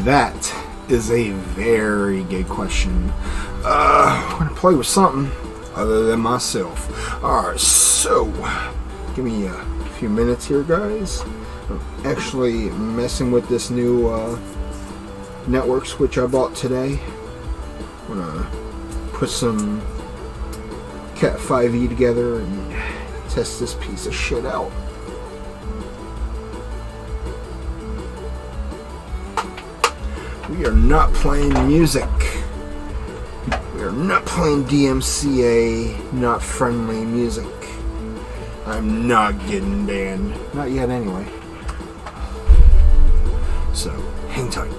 That is a very good question. I'm going to play with something other than myself. Alright, so give me a few minutes here, guys. I'm actually messing with this new network switch I bought today. I'm going to put some Cat 5e together and test this piece of shit out. We are not playing music. We are not playing DMCA, not friendly music. I'm not getting banned. Not yet, anyway. So, hang tight.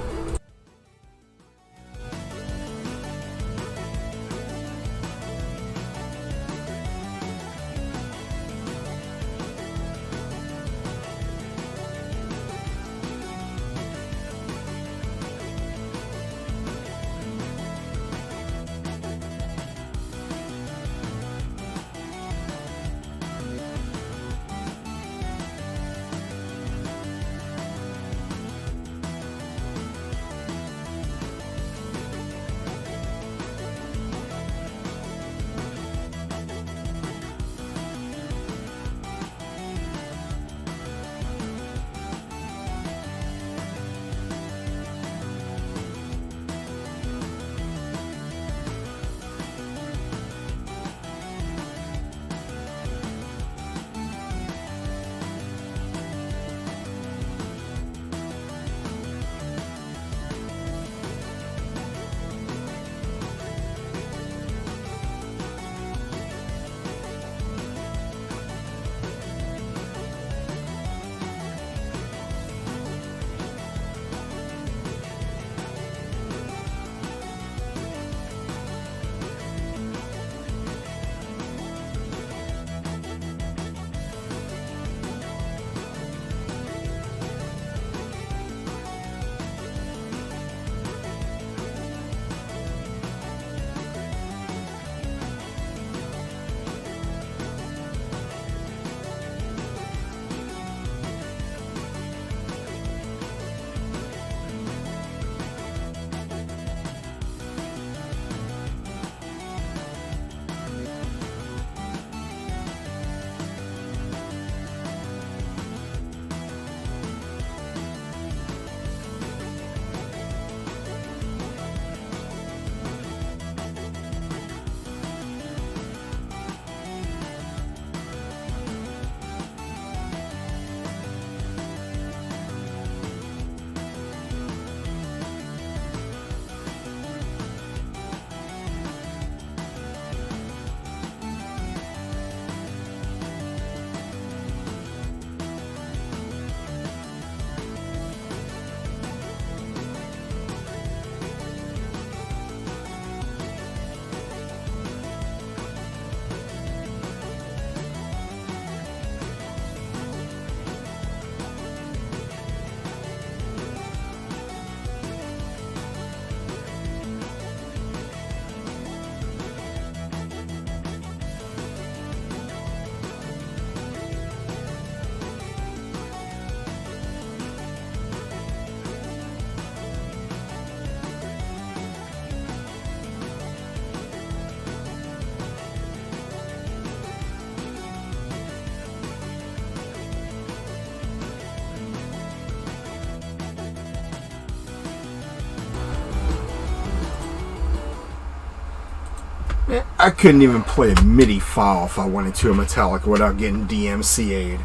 I couldn't even play a MIDI file if I wanted to in Metallica without getting DMCA'd.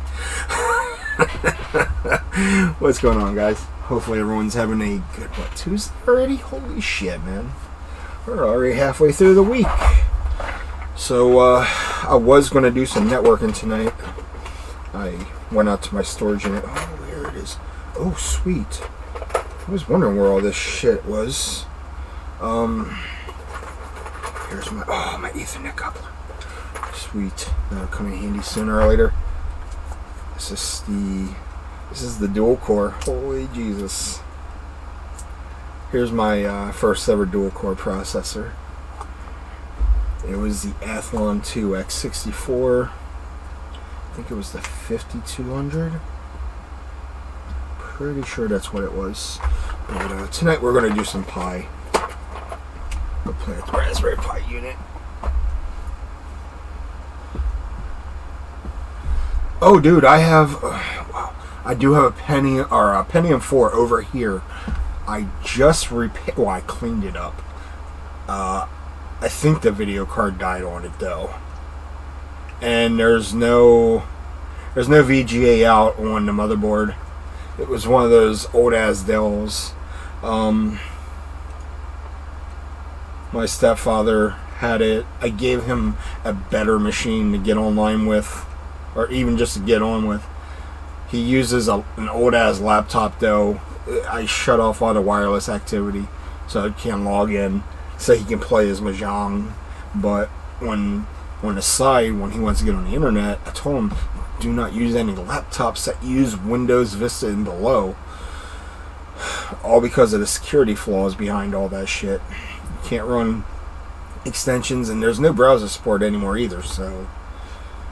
What's going on, guys? Hopefully everyone's having a good, Tuesday already? Holy shit, man. We're already halfway through the week. So, I was going to do some networking tonight. I went out to my storage unit. Oh, there it is. Oh, sweet. I was wondering where all this shit was. Here's my Ethernet coupler. Sweet. That'll come in handy sooner or later. This is the dual core. Holy Jesus. Here's my first ever dual core processor. It was the Athlon 2 X64. I think it was the 5200. Pretty sure that's what it was. But tonight we're going to do some Pi. We'll play with the Raspberry Pi unit. Oh, dude, I do have a Pentium 4 over here. I just I cleaned it up. I think the video card died on it though, and there's no VGA out on the motherboard. It was one of those old ass Dells. My stepfather had it. I gave him a better machine to get online with, or even just to get on with. He uses an old ass laptop though. I shut off all the wireless activity so I can't log in, so he can play his Mahjong. But when he wants to get on the internet, I told him, do not use any laptops that use Windows Vista and below. All because of the security flaws behind all that shit. You can't run extensions, and there's no browser support anymore either, so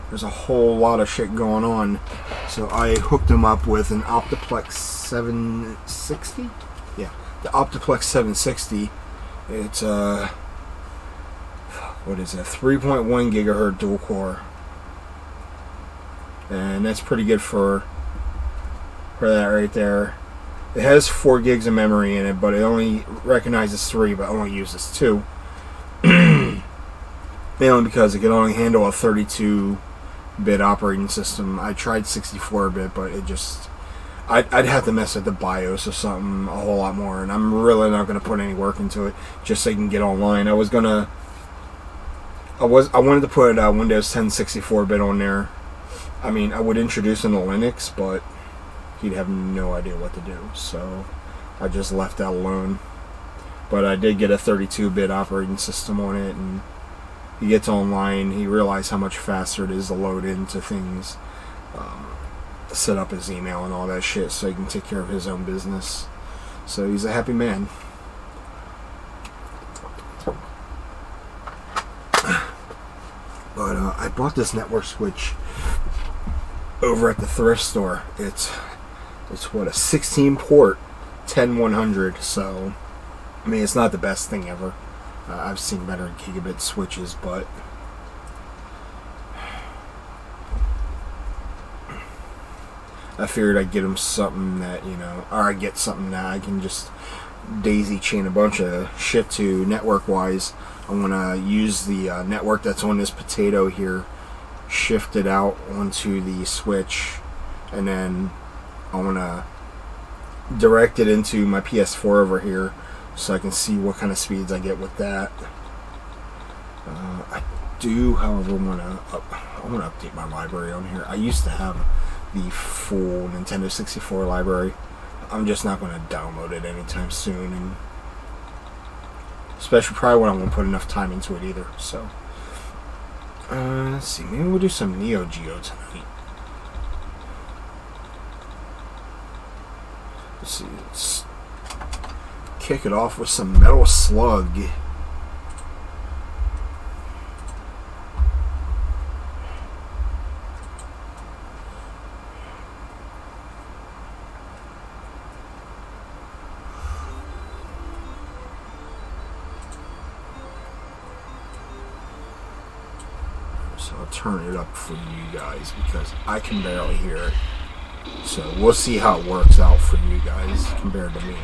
there's a whole lot of shit going on. So I hooked him up with an Optiplex 760? Yeah, the Optiplex 760. It's what is it? 3.1 gigahertz dual core. And that's pretty good for that right there. It has 4 gigs of memory in it, but it only recognizes 3, but only uses 2. Mainly because it can only handle a 32-bit operating system. I tried 64-bit, but it just... I'd have to mess with the BIOS or something a whole lot more, and I'm really not going to put any work into it just so I can get online. I wanted to put Windows 10 64-bit on there. I mean, I would introduce him to Linux, but he'd have no idea what to do, so I just left that alone. But I did get a 32-bit operating system on it, and he gets online, he realized how much faster it is to load into things, set up his email and all that shit so he can take care of his own business. So he's a happy man. But I bought this network switch over at the thrift store. It's what, a 16 port 10100. So I mean, it's not the best thing ever. I've seen better gigabit switches, but I figured I'd get him something that, or I get something that I can just daisy chain a bunch of shit to network wise. I want to use the network that's on this potato here, shift it out onto the switch, and then I want to direct it into my PS4 over here so I can see what kind of speeds I get with that. I do, however, want to update my library on here. I used to have the full Nintendo 64 library. I'm just not going to download it anytime soon, and especially probably when I won't put enough time into it either. So let's see, maybe we'll do some Neo Geo tonight. Let's see, let's kick it off with some Metal Slug. So I'll turn it up for you guys because I can barely hear it. So we'll see how it works out for you guys compared to me.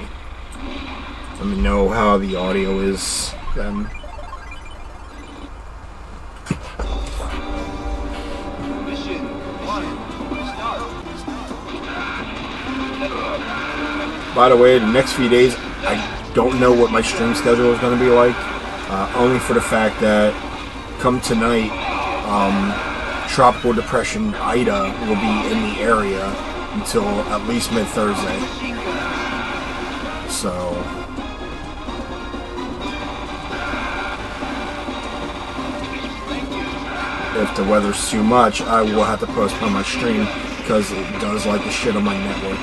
Let me know how the audio is then. By the way, the next few days, I don't know what my stream schedule is going to be like. Only for the fact that come tonight, Tropical Depression Ida will be in the area until at least mid-Thursday. So if the weather's too much, I will have to postpone my stream because it does like the shit on my network.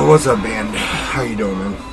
What's up, band? How you doing, man?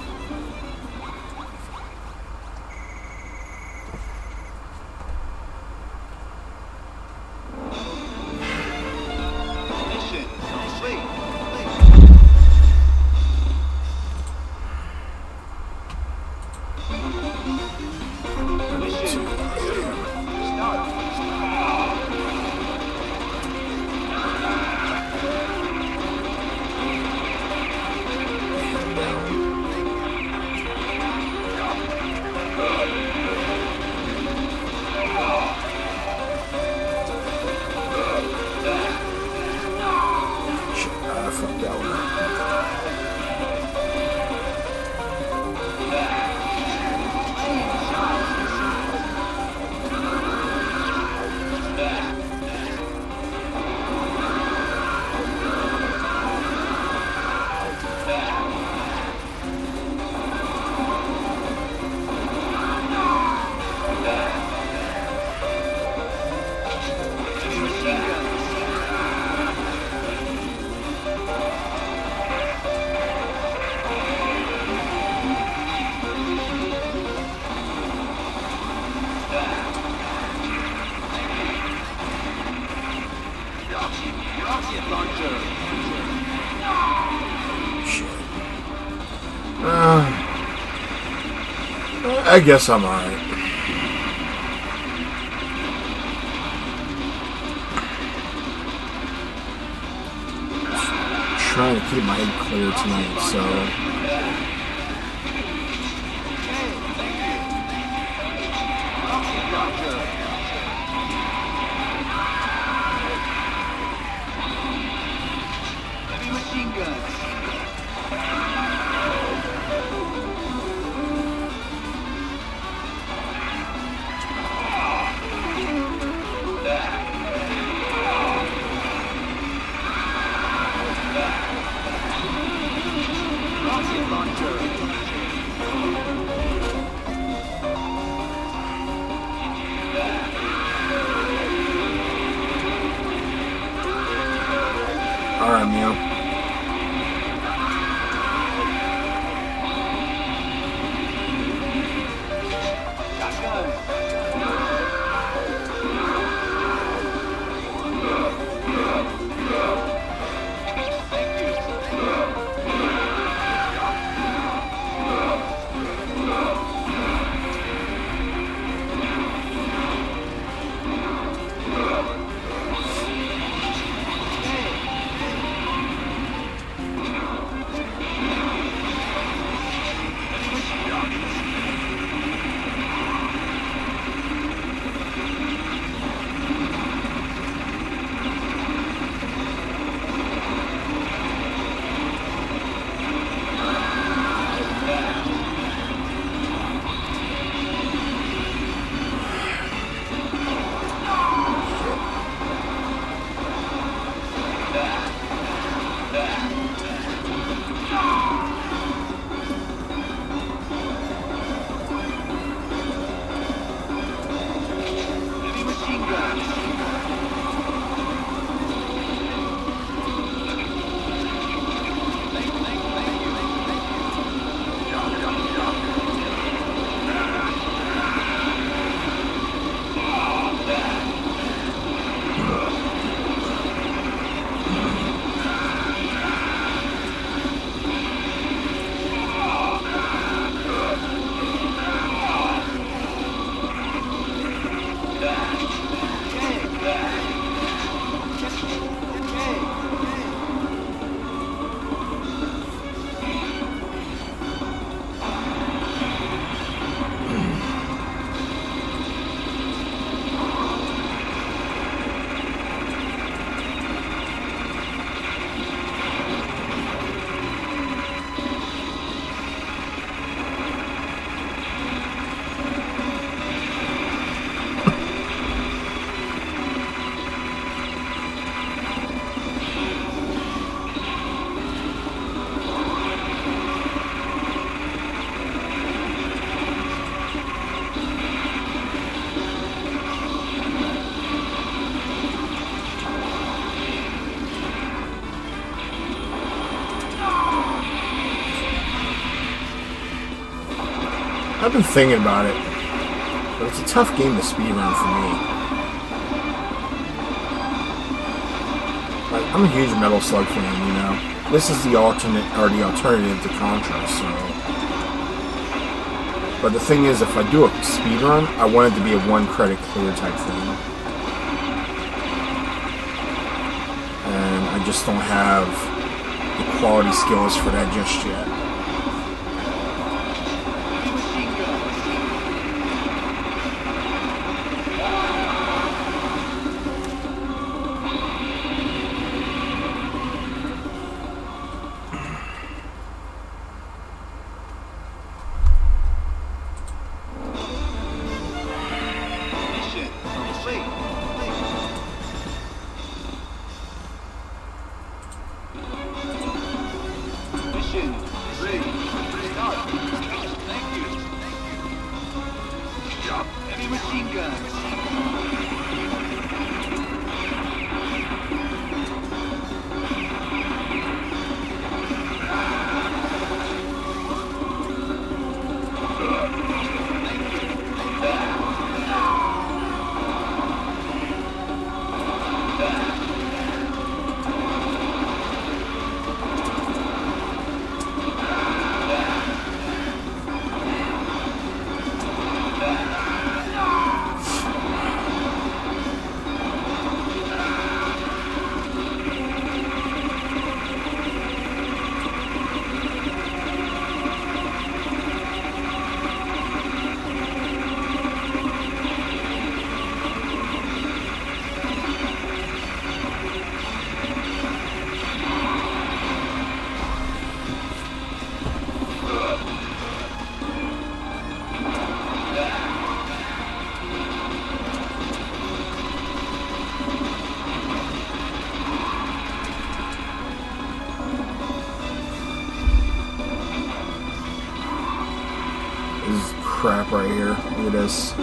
I guess I'm alright. Trying to keep my head clear tonight, so... I've been thinking about it, but it's a tough game to speedrun for me. Like, I'm a huge Metal Slug fan, you know. This is the alternative to Contra, so. But the thing is, if I do a speedrun, I want it to be a one-credit clear type thing. And I just don't have the quality skills for that just yet. Crap right here. Look at this.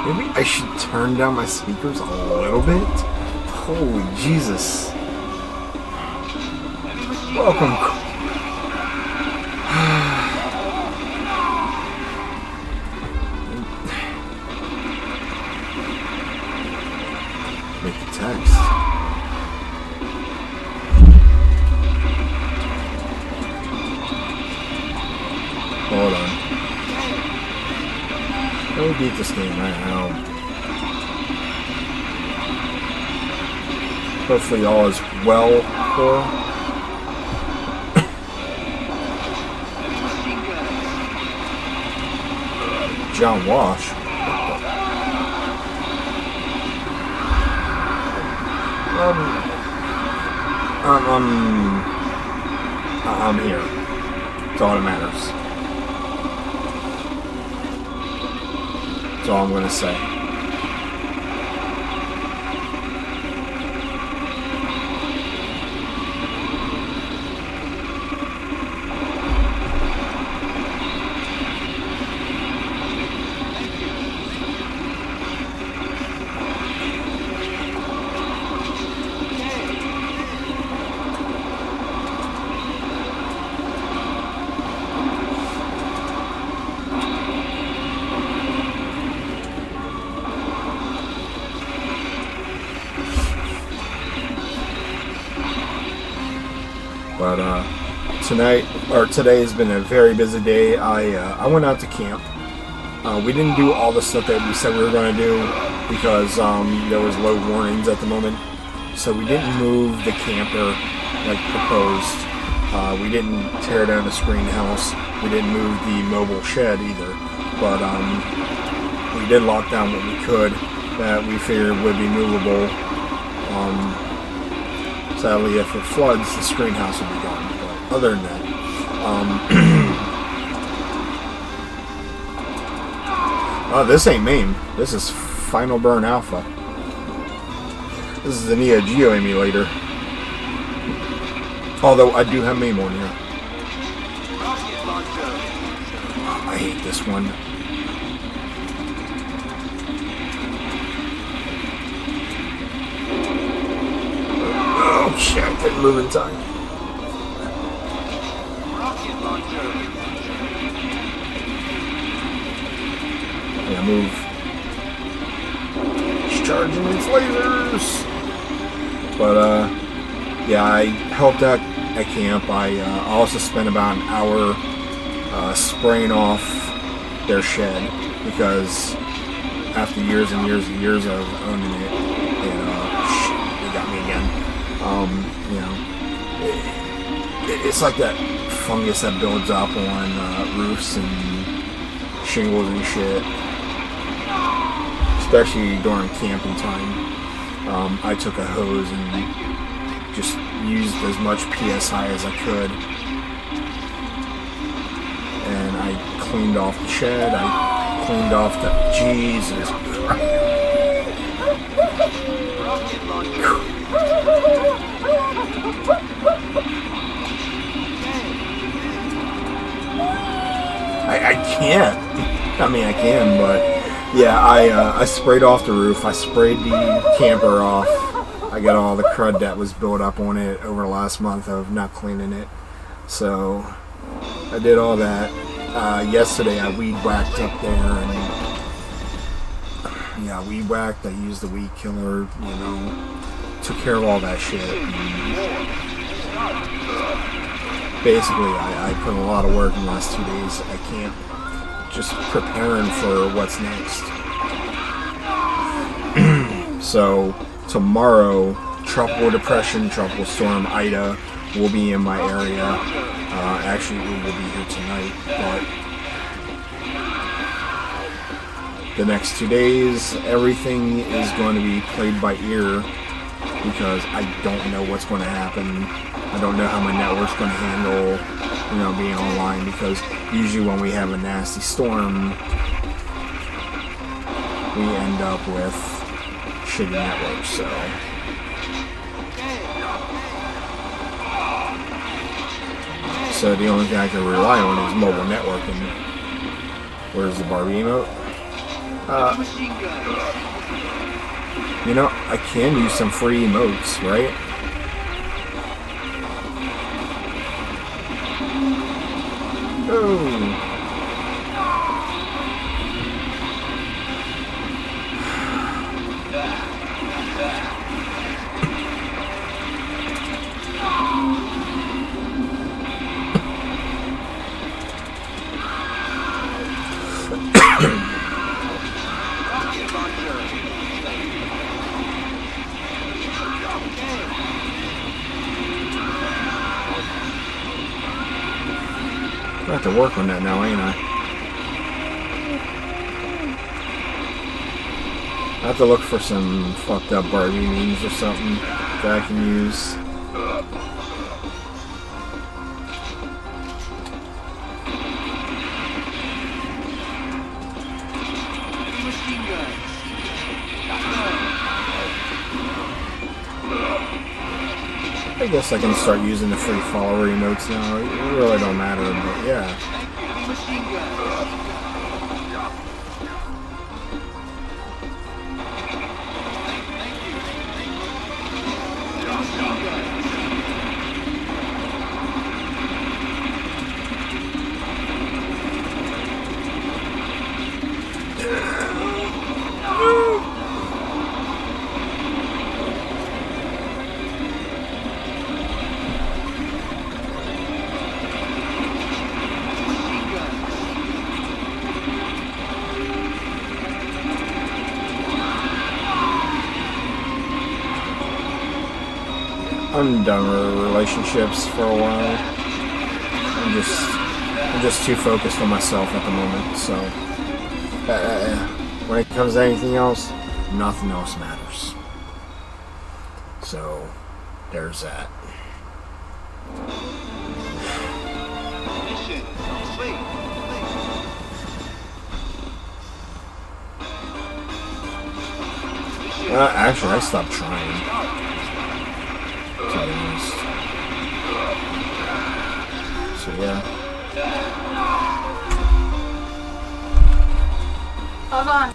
Maybe I should turn down my speakers a little bit. Holy Jesus. Welcome. Make the text. Hold on. Let me beat this game right now. Hopefully all is well for. John Walsh. I'm here. That's all that matters. That's all I'm gonna say. But today has been a very busy day. I went out to camp. We didn't do all the stuff that we said we were going to do because there was low warnings at the moment. So we didn't move the camper like proposed. We didn't tear down the screen house. We didn't move the mobile shed either. But we did lock down what we could that we figured would be movable. Sadly, if it floods, the screen house will be gone. But other than that, oh, this ain't MAME. This is Final Burn Alpha. This is the Neo Geo emulator. Although I do have MAME on here. I hate this one. Oh shit, I couldn't move in time. Yeah, move. It's charging its lasers. But yeah, I helped out at camp. I also spent about an hour spraying off their shed because after years and years and years of owning it, they got me again. You know, it's like that fungus that builds up on roofs and shingles and shit, especially during camping time. I took a hose and just used as much PSI as I could, and I cleaned off the shed. I cleaned off the Jesus. I can't. I mean, I can, but yeah, I sprayed off the roof. I sprayed the camper off. I got all the crud that was built up on it over the last month of not cleaning it. So I did all that. Yesterday I weed whacked up there, and yeah, weed whacked. I used the weed killer, you know, took care of all that shit. Basically, I put a lot of work in the last 2 days at camp, just preparing for what's next. So tomorrow, Tropical Depression, Tropical Storm Ida will be in my area. Actually, we will be here tonight, but the next 2 days, everything is going to be played by ear because I don't know what's going to happen. I don't know how my network's going to handle, you know, being online, because usually when we have a nasty storm, we end up with shitty networks, so. So the only thing I can rely on is mobile networking. Where's the Barbie emote? You know, I can use some free emotes, right? Oh. I have to work on that now, ain't I? I have to look for some fucked up bargainings or something that I can use. I guess I can start using the free follower emotes now. It really don't matter, but yeah. I'm done with relationships for a while. I'm just too focused on myself at the moment. So when it comes to anything else, nothing else matters. So there's that. Actually, I stopped trying. So yeah. Hold on.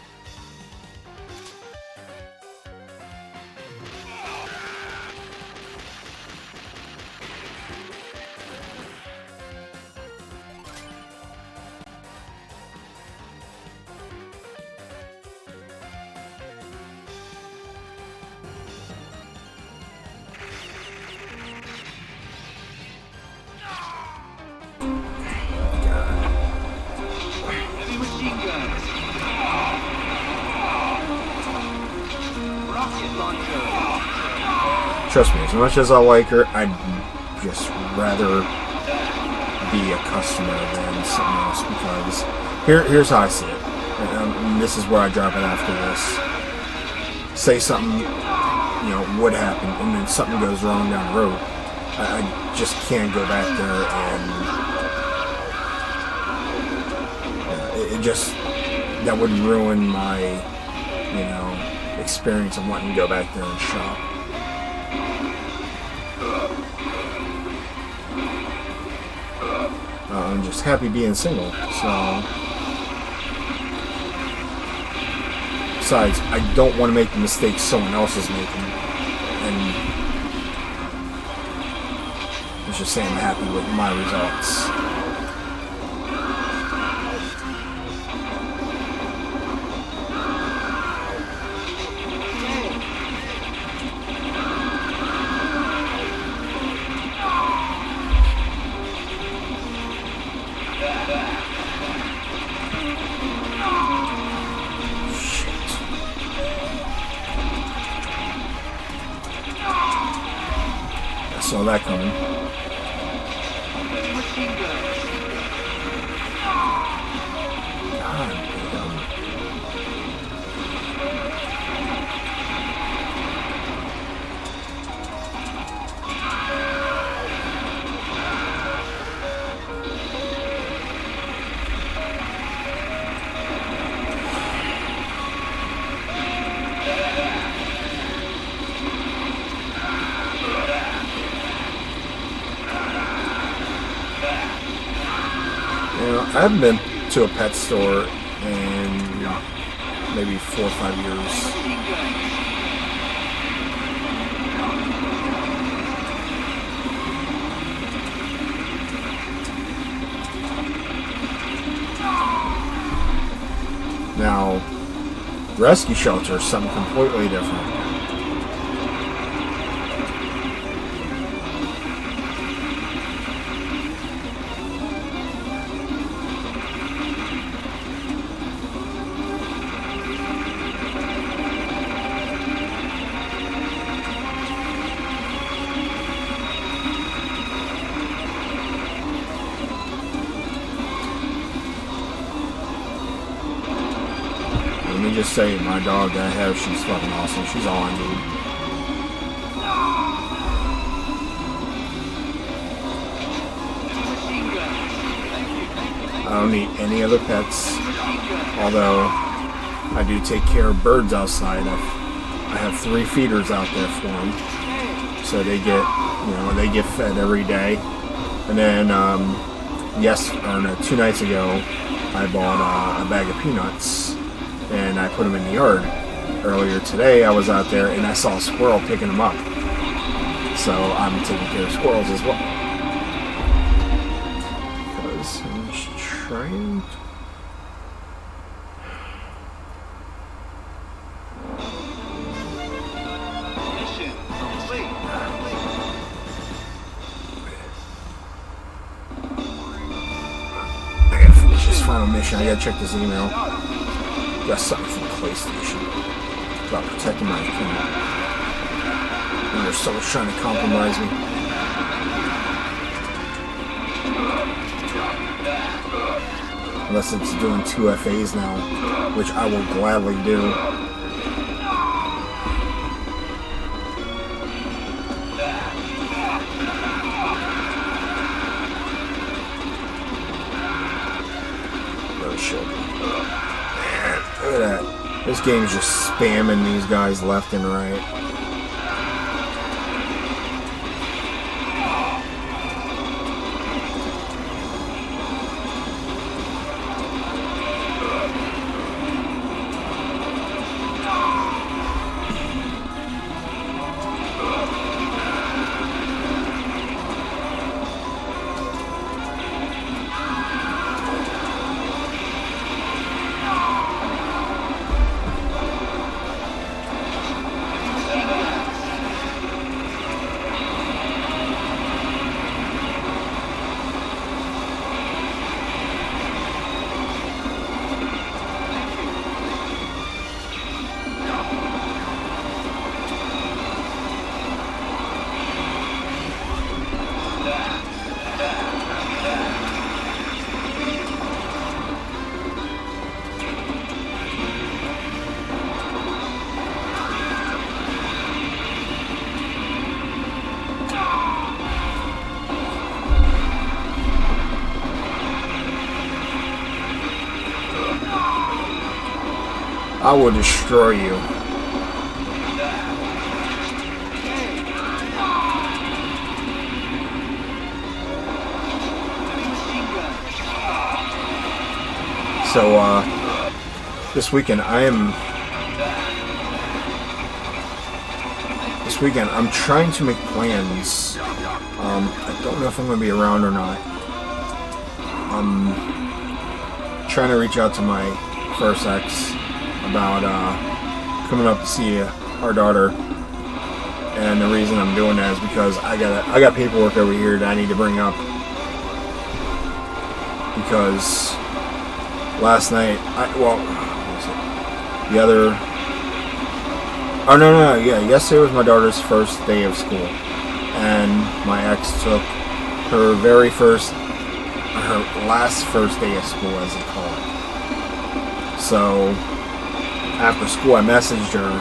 Trust me, as much as I like her, I'd just rather be a customer than something else, because here's how I see it. And this is where I drop it after this. Say something, would happen, and then something goes wrong down the road. I just can't go back there, and that would ruin my, experience of wanting to go back there and shop. I'm just happy being single, so. Besides, I don't want to make the mistakes someone else is making, and let's just say I'm happy with my results. Saw that coming. God damn. I haven't been to a pet store in maybe 4 or 5 years. Now, rescue shelter is something completely different. me just say, my dog that I have, she's fucking awesome. She's all I need. I don't need any other pets, although I do take care of birds outside. I have 3 feeders out there for them, so they get, they get fed every day. And then 2 nights ago, I bought a bag of peanuts and I put them in the yard. Earlier today, I was out there and I saw a squirrel picking them up, so I'm taking care of squirrels as well. Because I'm just trying. Final mission. I gotta check this email. Got something from PlayStation about protecting my account. And there's someone trying to compromise me. Unless it's doing 2 FAs now, which I will gladly do. Man, look at that. This game's just spamming these guys left and right. I will destroy you. So, this weekend I'm trying to make plans. I don't know if I'm going to be around or not. I'm trying to reach out to my first ex about coming up to see our daughter, and the reason I'm doing that is because I got paperwork over here that I need to bring up, because last night yesterday was my daughter's first day of school, and my ex took her last first day of school, as they call it. So after school, I messaged her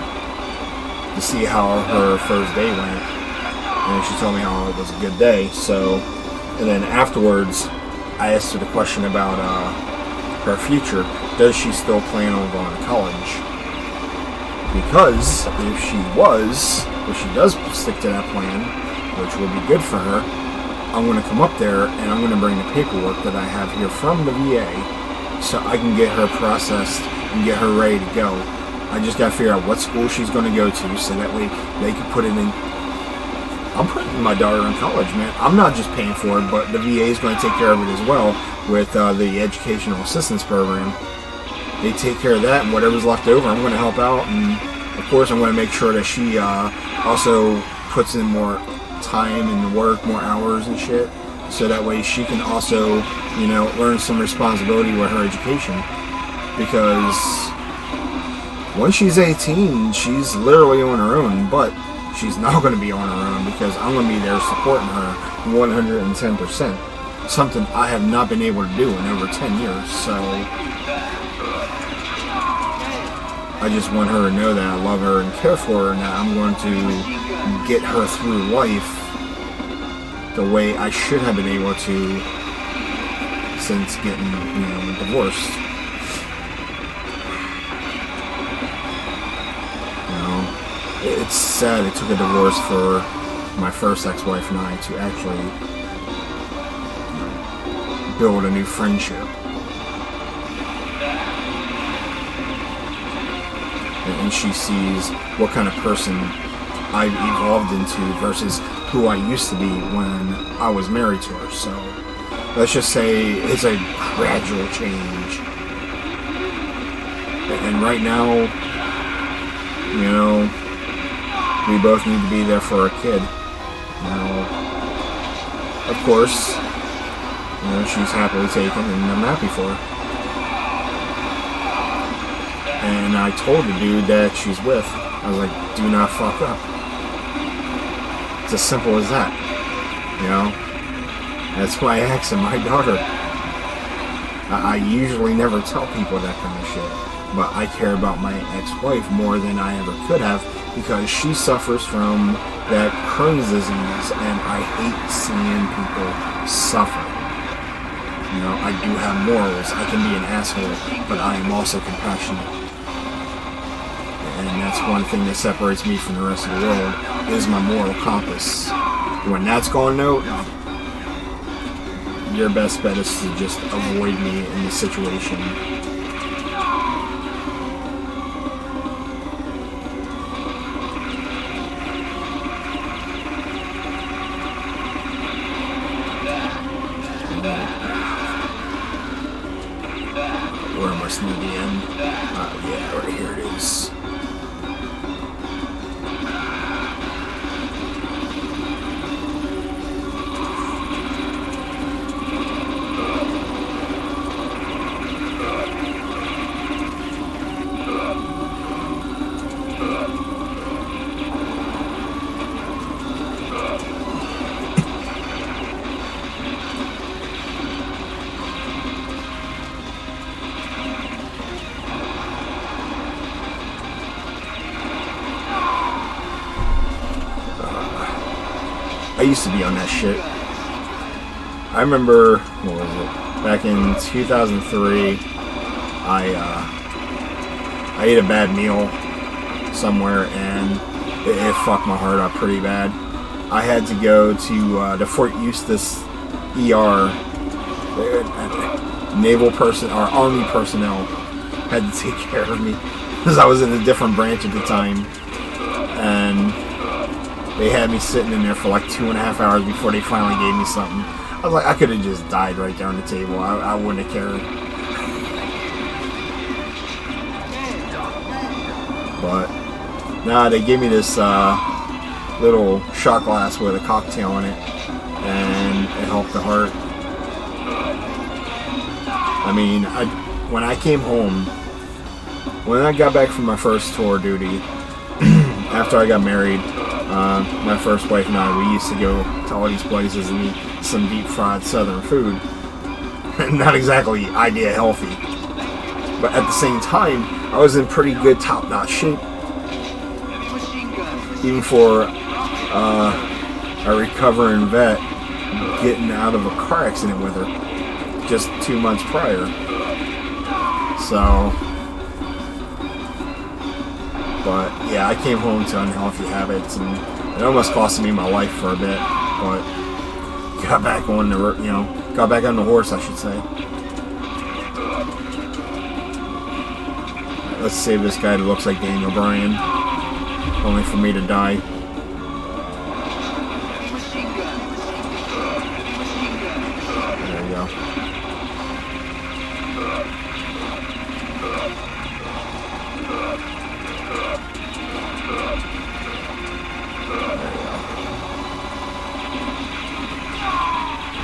to see how her first day went, and she told me how it was a good day. So, and then afterwards, I asked her the question about her future. Does she still plan on going to college? Because if she does stick to that plan, which will be good for her, I'm going to come up there and I'm going to bring the paperwork that I have here from the VA, so I can get her processed and get her ready to go. I just got to figure out what school she's going to go to, so that way they can put it in. I'm putting my daughter in college, man. I'm not just paying for it, but the VA is going to take care of it as well with the Educational Assistance Program. They take care of that, and whatever's left over, I'm going to help out. And of course, I'm going to make sure that she also puts in more time and work, more hours and shit, so that way she can also, learn some responsibility with her education. Because once she's 18, she's literally on her own, but she's not going to be on her own because I'm going to be there supporting her 110%. Something I have not been able to do in over 10 years, so I just want her to know that I love her and care for her, and that I'm going to get her through life the way I should have been able to since getting, divorced. It's sad it took a divorce for my first ex-wife and I to actually build a new friendship. And she sees what kind of person I've evolved into versus who I used to be when I was married to her. So let's just say it's a gradual change. And right now, we both need to be there for our kid. Now, of course, she's happily taken, and I'm happy for her. And I told the dude that she's with, I was like, do not fuck up. It's as simple as that. That's my ex and my daughter. I usually never tell people that kind of shit. But I care about my ex-wife more than I ever could have, because she suffers from that Crohn's disease, and I hate seeing people suffer. I do have morals. I can be an asshole, but I am also compassionate. And that's one thing that separates me from the rest of the world, is my moral compass. When that's gone out, your best bet is to just avoid me in the situation. Near the end. Yeah, right here it is. I used to be on that shit. I remember, what was it? Back in 2003, I ate a bad meal somewhere, and it fucked my heart up pretty bad. I had to go to the Fort Eustis ER. Naval Army personnel had to take care of me because I was in a different branch at the time, and they had me sitting in there for like 2.5 hours before they finally gave me something. I was like, I could have just died right there on the table. I wouldn't have cared. But, nah, they gave me this little shot glass with a cocktail in it, and it helped the heart. I mean, when I came home, when I got back from my first tour duty, after I got married, my first wife and I, we used to go to all these places and eat some deep fried southern food. Not exactly idea healthy, but at the same time, I was in pretty good top-notch shape, even for a recovering vet getting out of a car accident with her just 2 months prior. So, but yeah, I came home to unhealthy habits, and it almost cost me my life for a bit, but got back on the horse, I should say. Let's save this guy that looks like Daniel Bryan, only for me to die. There we go.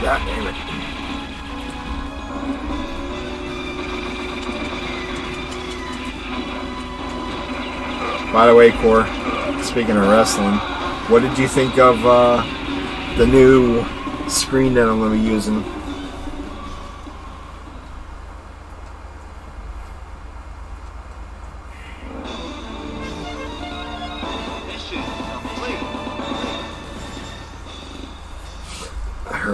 God damn it. By the way, Core, speaking of wrestling, what did you think of the new screen that I'm going to be using?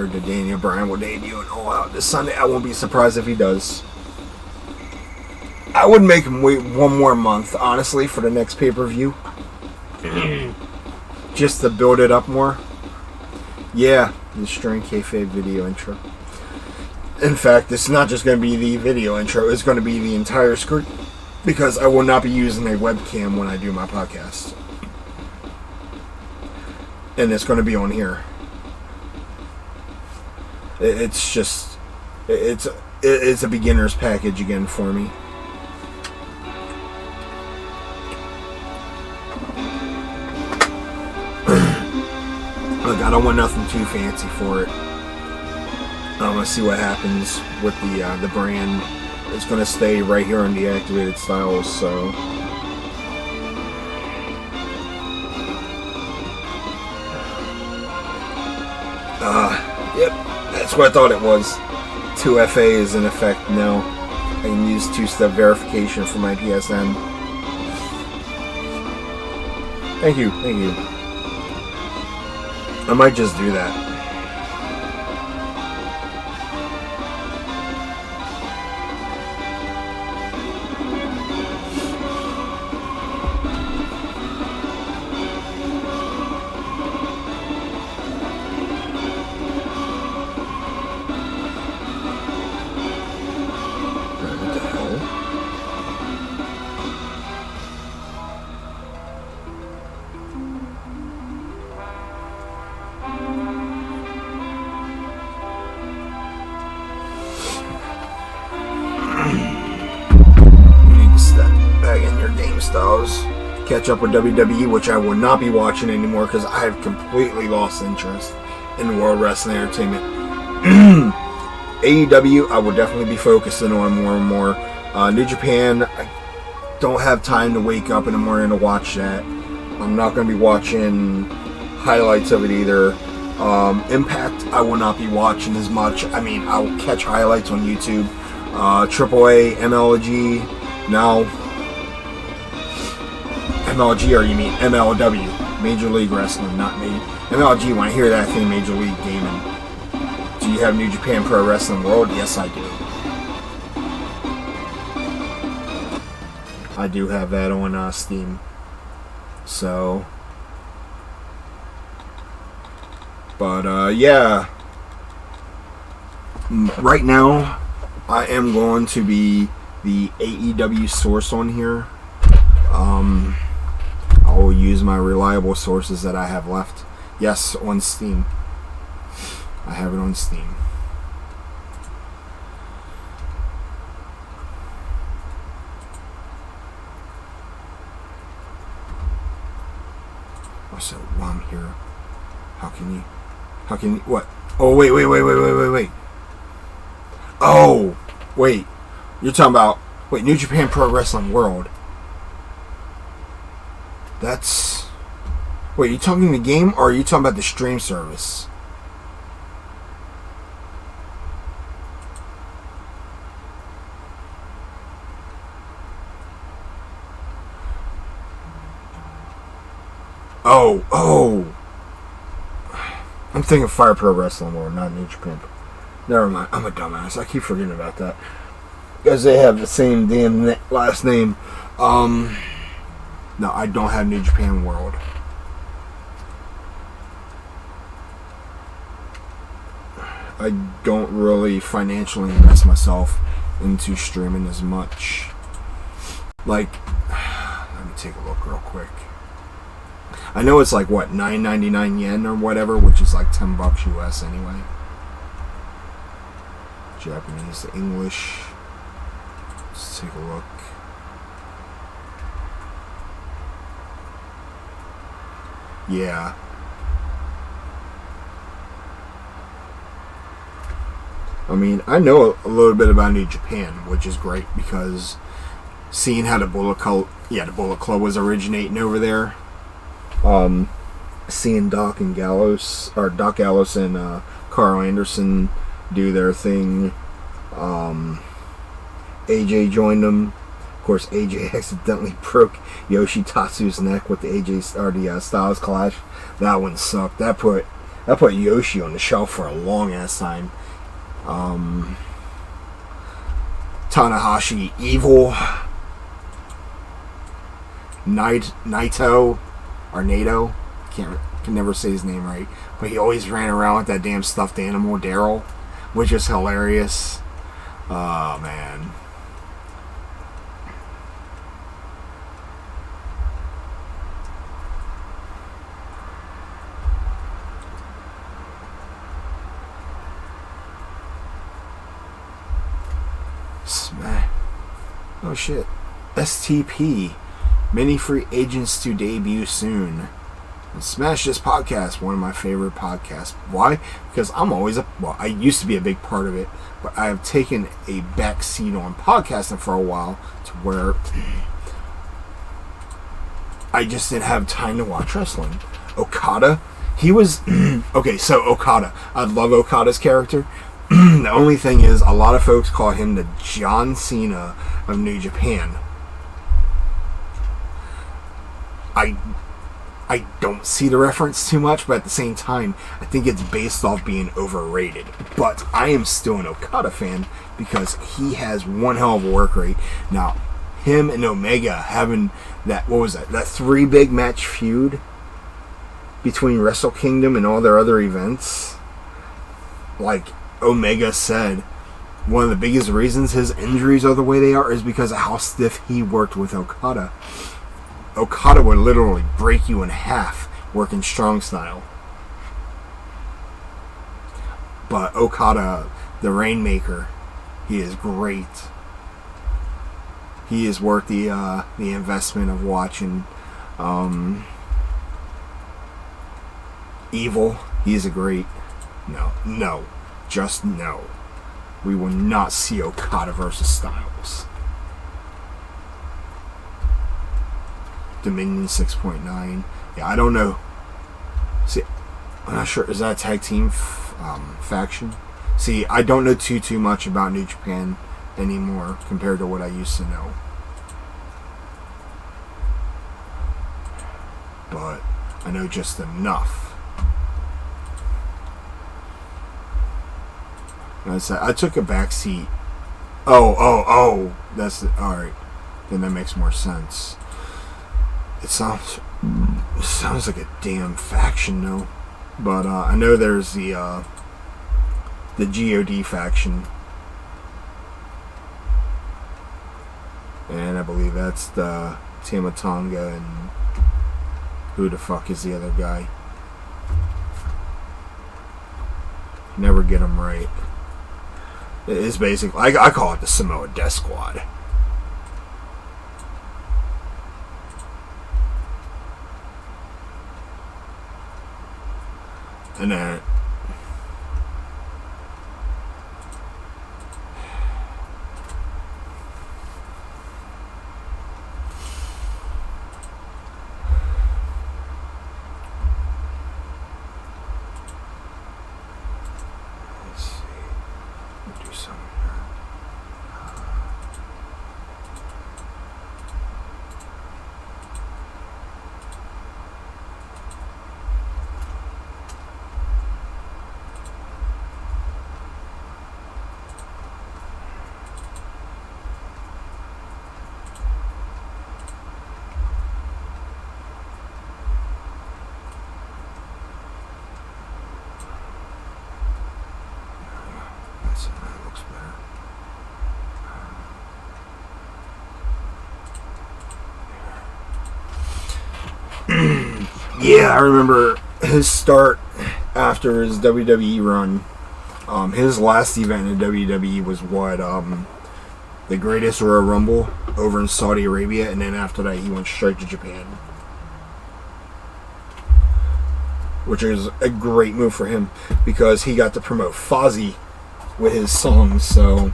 word that Daniel Bryan will debut in All Out this Sunday. I won't be surprised if he does. I would make him wait one more month, honestly, for the next pay-per-view. Just to build it up more. Yeah, the String Kayfabe video intro. In fact, it's not just going to be the video intro, it's going to be the entire script, because I will not be using a webcam when I do my podcast. And it's going to be on here. It's just, it's a beginner's package again for me. Look, I don't want nothing too fancy for it. I'm gonna see what happens with the brand. It's gonna stay right here on deactivated styles, so. Yep, that's what I thought it was. 2FA is in effect now. I can use two-step verification for my PSN. Thank you, thank you. I might just do that. Catch up with WWE, which I will not be watching anymore because I have completely lost interest in World Wrestling Entertainment. AEW, I will definitely be focusing on more and more. New Japan, I don't have time to wake up in the morning to watch that. I'm not going to be watching highlights of it either. Impact, I will not be watching as much. I mean, I'll catch highlights on YouTube. AAA, MLG, now MLG, or you mean MLW, Major League Wrestling, not me. MLG, when I hear that, I think Major League Gaming. Do you have New Japan Pro Wrestling World? Yes, I do. I do have that on Steam. So, but yeah. Right now, I am going to be the AEW source on here. I will use my reliable sources that I have left. Yes, on Steam. I have it on Steam. So while I'm here, how can you, what? Oh, wait. Oh, wait. You're talking about, New Japan Pro Wrestling World. That's... Wait, are you talking the game, or are you talking about the stream service? Oh. I'm thinking Fire Pro Wrestling World, not New Japan. Never mind, I'm a dumbass. I keep forgetting about that. Because they have the same damn last name. No, I don't have New Japan World. I don't really financially invest myself into streaming as much. Like, let me take a look real quick. I know it's like, what, 9.99 yen or whatever, which is like $10 US anyway. Japanese to English. Let's take a look. Yeah. I mean, I know a little bit about New Japan, which is great because seeing how the Bullet Club was originating over there, seeing Doc Gallows and Carl Anderson do their thing. AJ joined them. Of course, AJ accidentally broke Yoshitatsu's neck with the Styles Clash. That one sucked. That put I put Yoshi on the shelf for a long ass time. Tanahashi, Evil, Naito, or Nato, can never say his name right, but he always ran around with that damn stuffed animal, Daryl, which is hilarious. Oh man. Smack. Oh shit. STP. Many free agents to debut soon. And Smash This Podcast, one of my favorite podcasts. Why? Because I'm always I used to be a big part of it, but I have taken a back seat on podcasting for a while to where I just didn't have time to watch wrestling. Okada, he was okay. So Okada, I love Okada's character. The only thing is, a lot of folks call him the John Cena of New Japan. I don't see the reference too much, but at the same time, I think it's based off being overrated. But I am still an Okada fan because he has one hell of a work rate. Now, him and Omega having that, what was that 3 big match feud between Wrestle Kingdom and all their other events. Like Omega said, one of the biggest reasons his injuries are the way they are is because of how stiff he worked with Okada. Okada would literally break you in half working strong style. But Okada, the Rainmaker, he is great. He is worth the investment of watching. Evil, he is a great... No. Just no. We will not see Okada versus Styles. Dominion 6.9. Yeah, I don't know. See, I'm not sure. Is that a tag team faction? See, I don't know too much about New Japan anymore compared to what I used to know. But I know just enough. I took a back seat. Oh. That's the, all right. Then that makes more sense. It sounds like a damn faction, though. But I know there's the GOD faction, and I believe that's the Tamatonga, and who the fuck is the other guy? Never get them right. It's basically, I call it the Samoa Death Squad. And then let's see. We'll do something that looks better. Yeah, I remember his start after his WWE run. His last event in WWE was the Greatest Royal Rumble over in Saudi Arabia, and then after that he went straight to Japan, which is a great move for him because he got to promote Fozzy with his songs. So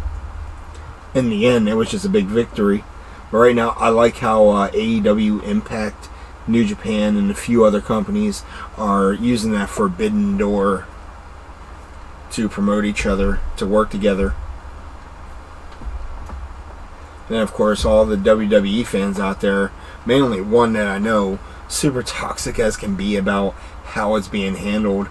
in the end, it was just a big victory. But right now, I like how AEW, Impact, New Japan, and a few other companies are using that forbidden door to promote each other, to work together. And of course, all the WWE fans out there, mainly one that I know, super toxic as can be about how it's being handled.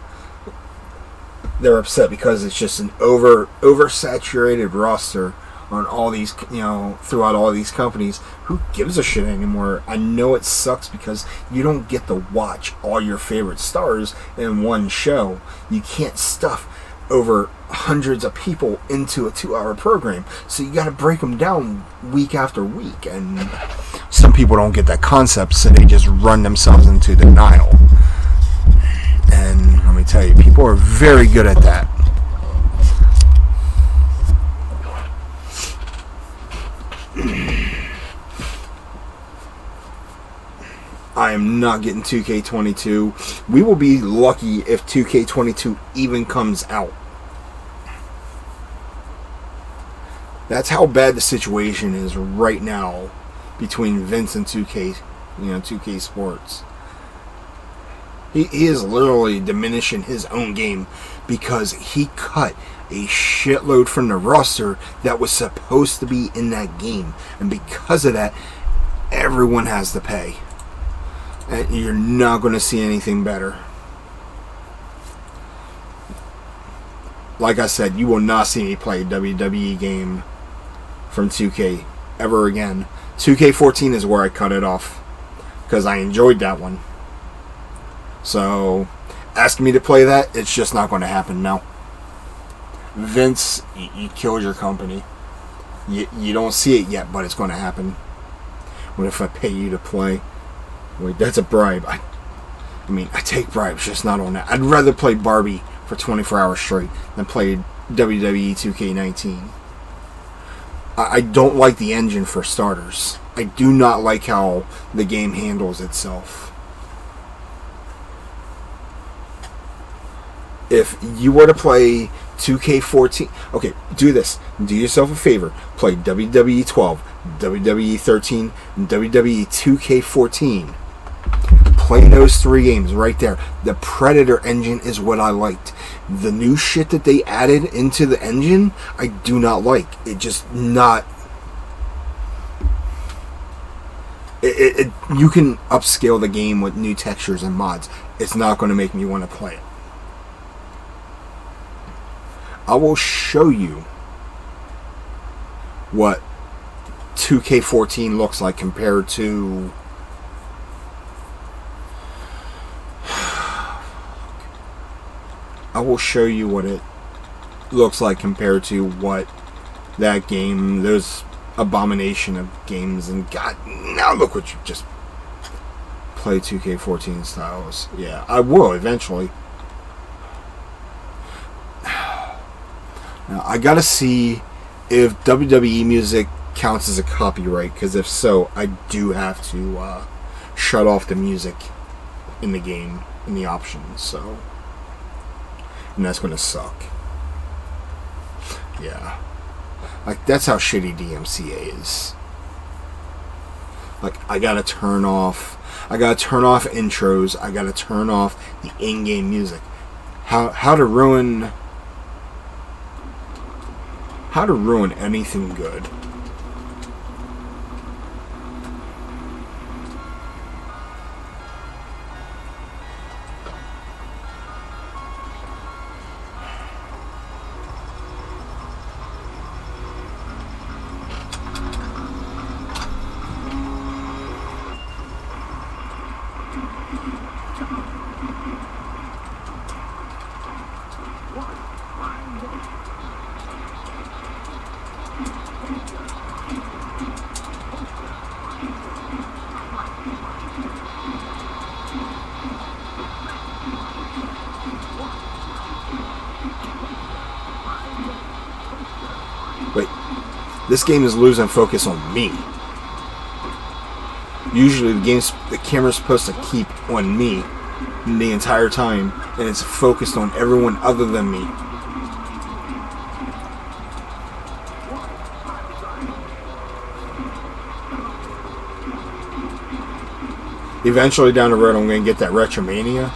they're upset because it's just an oversaturated roster on all these, throughout all these companies. Who gives a shit anymore? I know it sucks because you don't get to watch all your favorite stars in one show. You can't stuff over hundreds of people into a 2-hour program, so you got to break them down week after week, and some people don't get that concept, so they just run themselves into denial. And let me tell you, people are very good at that. I am not getting 2K22. We will be lucky if 2K22 even comes out. That's how bad the situation is right now between Vince and 2K, 2K Sports. He is literally diminishing his own game because he cut a shitload from the roster that was supposed to be in that game. And because of that, everyone has to pay. And you're not going to see anything better. Like I said, you will not see me play a WWE game from 2K ever again. 2K14 is where I cut it off because I enjoyed that one. So, asking me to play that, it's just not going to happen now. Vince, you killed your company. You don't see it yet, but it's going to happen. What if I pay you to play? Wait, that's a bribe. I take bribes, just not on that. I'd rather play Barbie for 24 hours straight than play WWE 2K19. I don't like the engine for starters. I do not like how the game handles itself. If you were to play 2K14, okay, do this. Do yourself a favor. Play WWE 12, WWE 13, and WWE 2K14. Play those 3 games right there. The Predator engine is what I liked. The new shit that they added into the engine, I do not like. It just not... You can upscale the game with new textures and mods. It's not going to make me want to play it. I will show you what 2K14 looks like compared to... I will show you what it looks like compared to what that game, those abomination of games, and God, now look what you just play 2K14 styles. Yeah, I will eventually. Now, I gotta see if WWE music counts as a copyright, because if so, I do have to shut off the music in the game, in the options, so... And that's gonna suck. Yeah. Like, that's how shitty DMCA is. Like, I gotta turn off intros, I gotta turn off the in-game music. How to ruin anything good. This game is losing focus on me. Usually the camera's supposed to keep on me the entire time, and it's focused on everyone other than me. Eventually down the road I'm going to get that Retromania.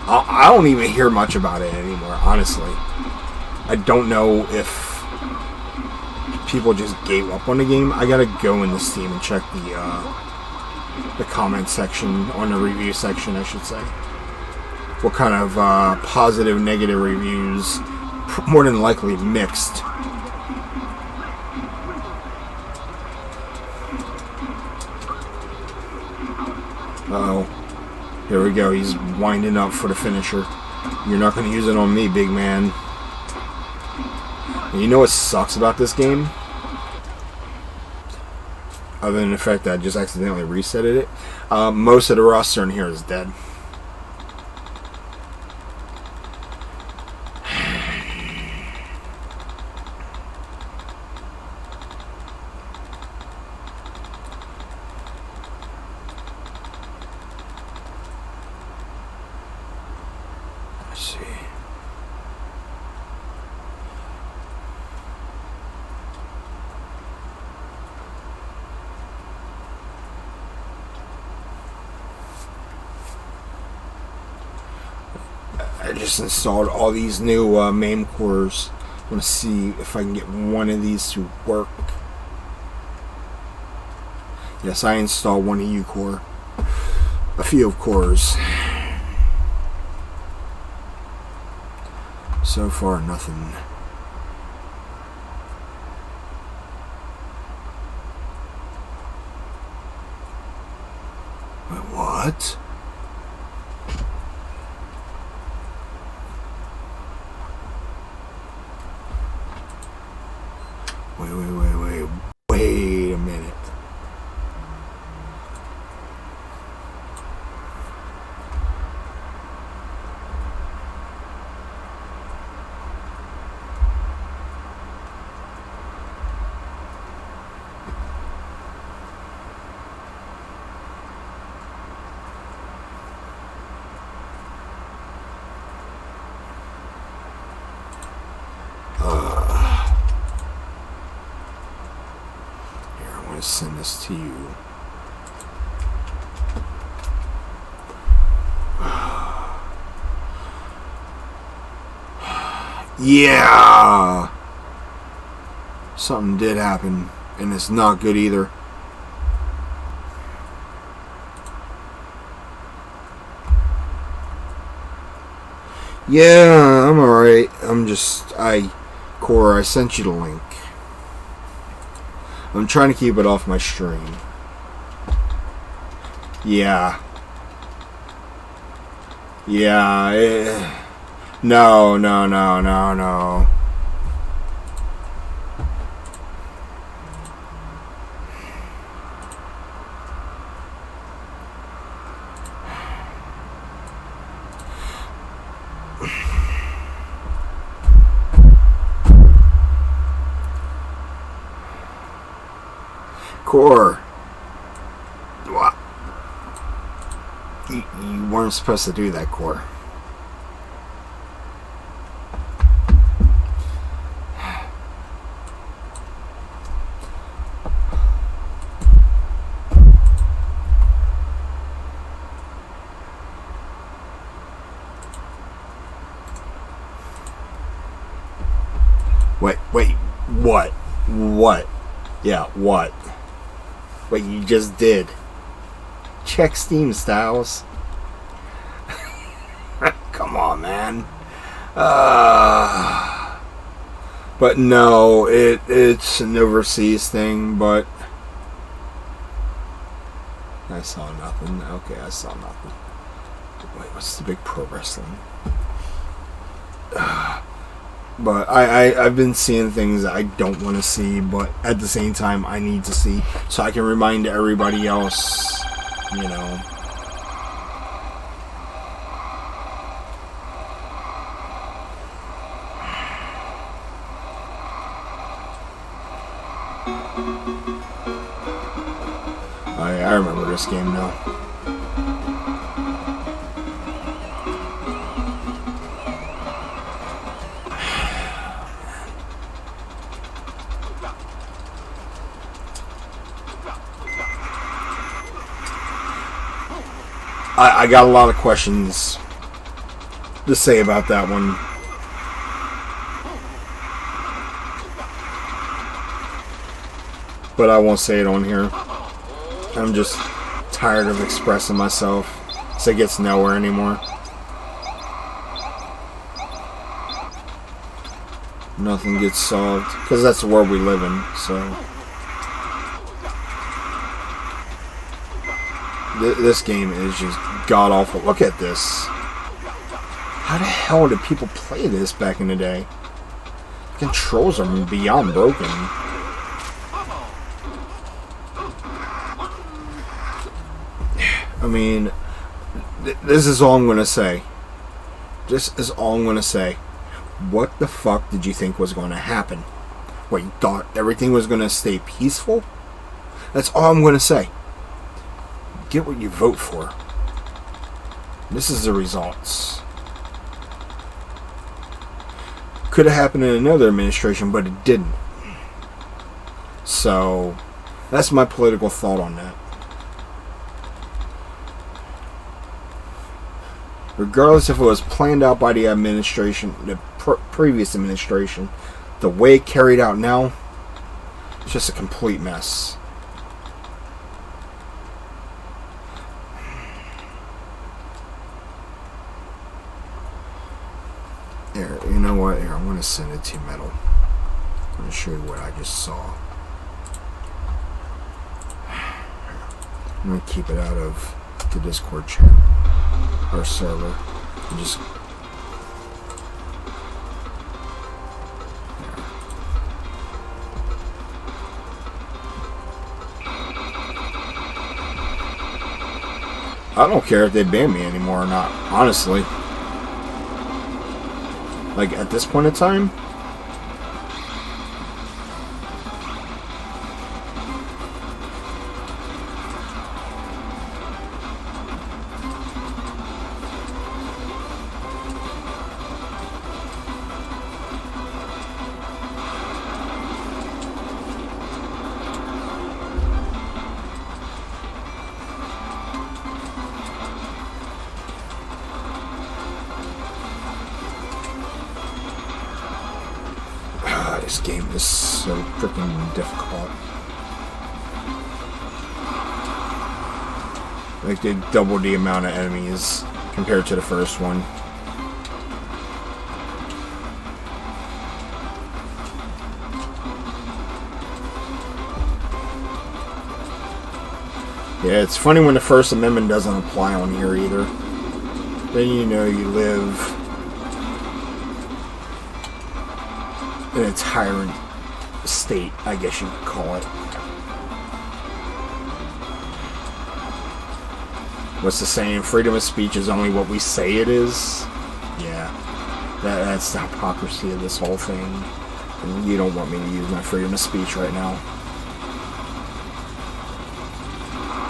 I don't even hear much about it anymore, honestly. I don't know if people just gave up on the game. I gotta go in the Steam and check the comment section, or the review section, I should say. what kind of positive, negative reviews. More than likely mixed. Uh-oh. Here we go. He's winding up for the finisher. You're not going to use it on me, big man. And you know what sucks about this game? Other than the fact that I just accidentally resetted it. Most of the roster in here is dead. Let's see. I just installed all these new MAME cores. I want to see if I can get one of these to work. Yes, I installed one Aew core. A few of cores. So far, nothing. Wait, what? Wait a minute. Send this to you. Yeah, something did happen, and it's not good either. Yeah, I'm alright. Cora, I sent you the link. I'm trying to keep it off my stream. Yeah. Yeah. No. Core. You weren't supposed to do that, Core. Wait, what? What? Yeah, what? Wait, you just did. Check Steam, Styles. Come on, man. But no, it's an overseas thing, but I saw nothing. Okay, I saw nothing. Wait, what's the big pro wrestling? But I've been seeing things that I don't want to see, but at the same time I need to see, so I can remind everybody else, you know. I remember this game now. I got a lot of questions to say about that one. But I won't say it on here. I'm just tired of expressing myself, so it gets nowhere anymore. Nothing gets solved. Because that's the world we live in, so... This game is just god-awful. Look at this. How the hell did people play this back in the day? The controls are beyond broken. I mean, this is all I'm going to say. This is all I'm going to say. What the fuck did you think was going to happen? What, you thought everything was going to stay peaceful? That's all I'm going to say. Get what you vote for. This is the results. Could have happened in another administration, but it didn't. So, that's my political thought on that. Regardless if it was planned out by the administration, the previous administration, the way it carried out now, it's just a complete mess. Here, you know what? Here, I'm going to send it to you, Metal. I'm going to show you what I just saw. I'm going to keep it out of the Discord channel. Our server. And just... I don't care if they ban me anymore or not, honestly. Like, at this point in time... This game is so freaking difficult. Like, they doubled the amount of enemies compared to the first one. Yeah, it's funny when the First Amendment doesn't apply on here either. Then you know you live in a tyrant state, I guess you could call it. What's the saying? Freedom of speech is only what we say it is. Yeah, that's the hypocrisy of this whole thing. And you don't want me to use my freedom of speech right now.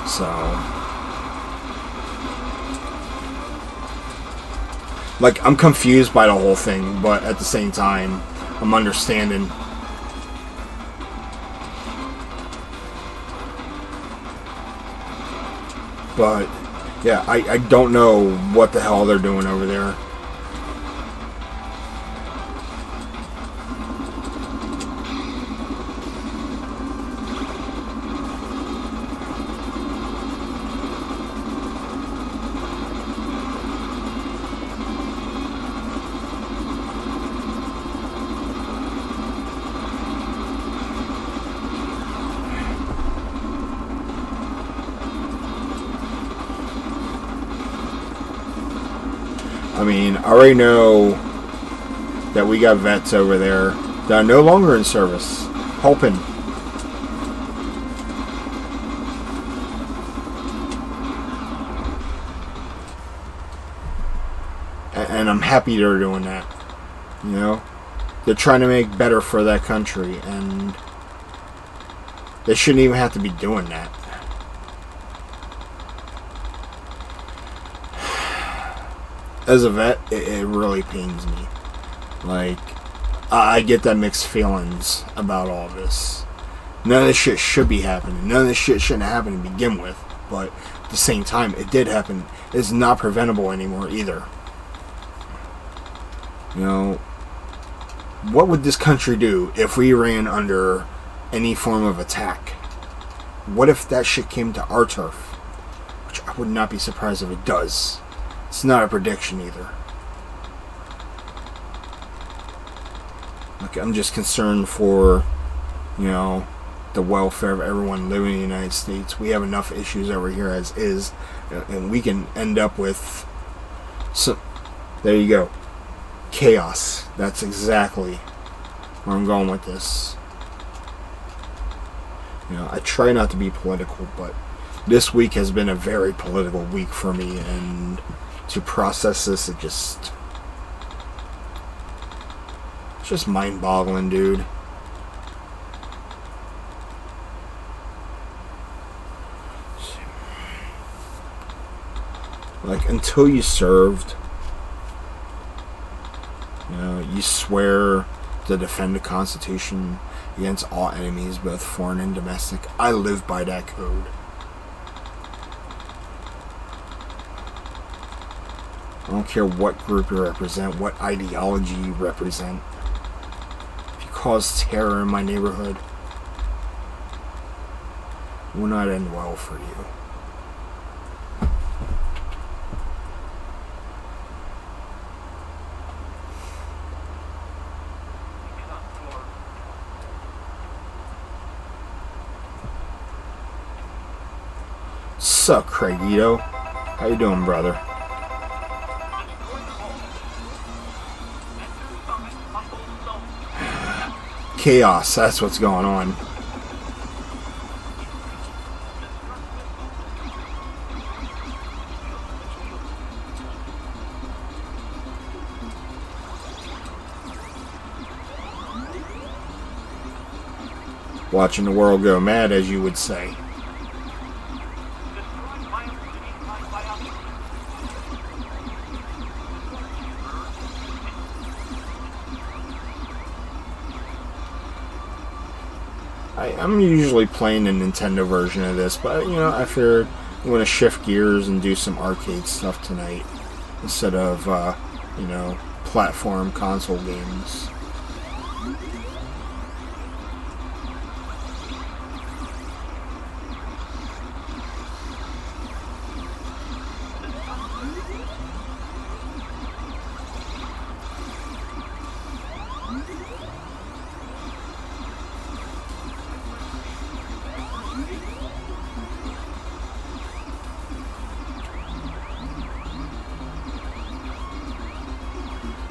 So, like, I'm confused by the whole thing, but at the same time, I'm understanding. But, yeah, I don't know what the hell they're doing over there. I mean, I already know that we got vets over there that are no longer in service, helping. And I'm happy they're doing that. You know? They're trying to make better for that country, and they shouldn't even have to be doing that. As a vet, it really pains me. Like, I get that mixed feelings about all this. None of this shit should be happening. None of this shit shouldn't happen to begin with. But at the same time, it did happen. It's not preventable anymore either. You know, what would this country do if we ran under any form of attack? What if that shit came to our turf? Which I would not be surprised if it does. It's not a prediction either. Like, I'm just concerned for, the welfare of everyone living in the United States. We have enough issues over here as is, and we can end up with some. There you go, chaos. That's exactly where I'm going with this. I try not to be political, but this week has been a very political week for me, and to process this, it's just mind-boggling, dude. Like, until you served, you swear to defend the Constitution against all enemies, both foreign and domestic. I live by that code. I don't care what group you represent, what ideology you represent. If you cause terror in my neighborhood, it will not end well for you. Sup, Craigito? How you doing, brother? Chaos, that's what's going on. Watching the world go mad, as you would say. I'm usually playing the Nintendo version of this, but I figured I'm going to shift gears and do some arcade stuff tonight instead of platform console games.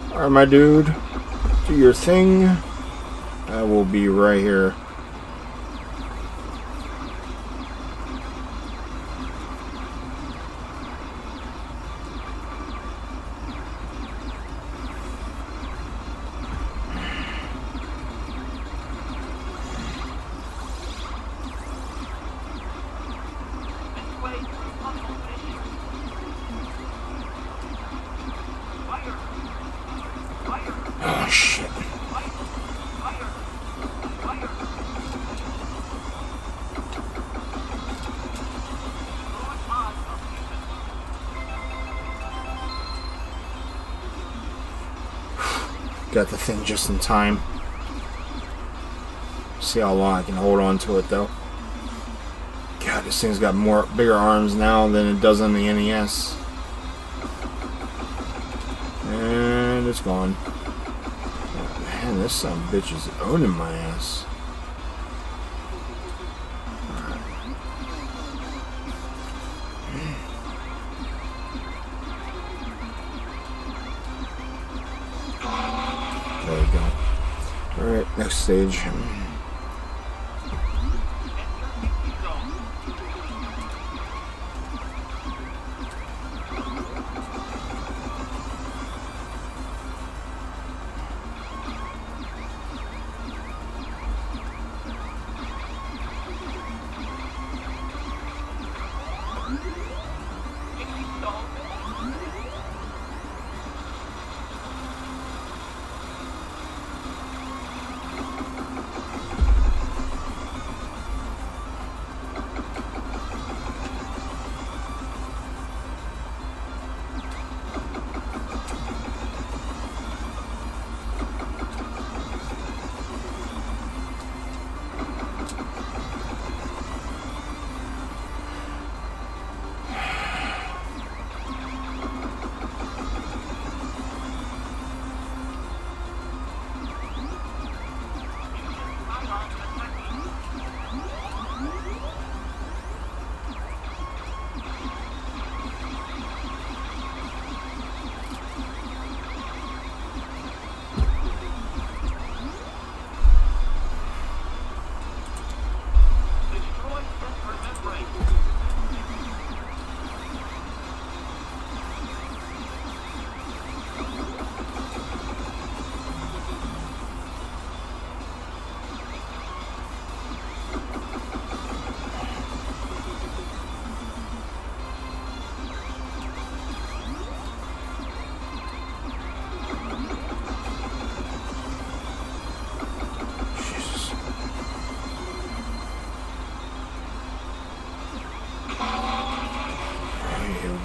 Alright, my dude, do your thing. I will be right here. Oh, shit. Got the thing just in time. See how long I can hold on to it, though. God, this thing's got bigger arms now than it does on the NES. And it's gone. Man, this son of a bitch is owning my ass. There we go. Alright, next stage.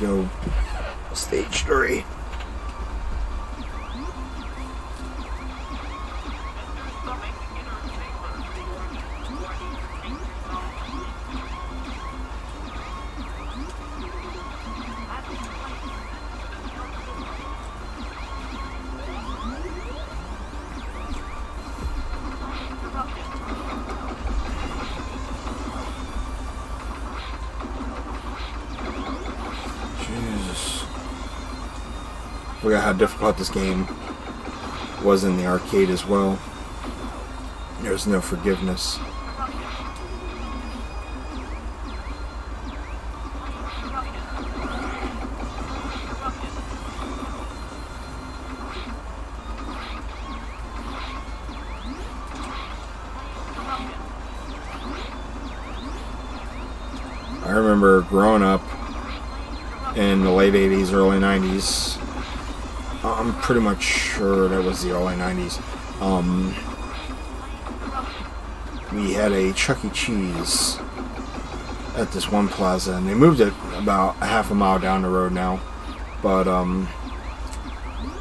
go. Stage 3. Look at how difficult this game was in the arcade as well. There's no forgiveness. I remember growing up in the late 80s, early 90s. I'm pretty much sure that was the early 90s. We had a Chuck E. Cheese at this one plaza, and they moved it about a half a mile down the road now. But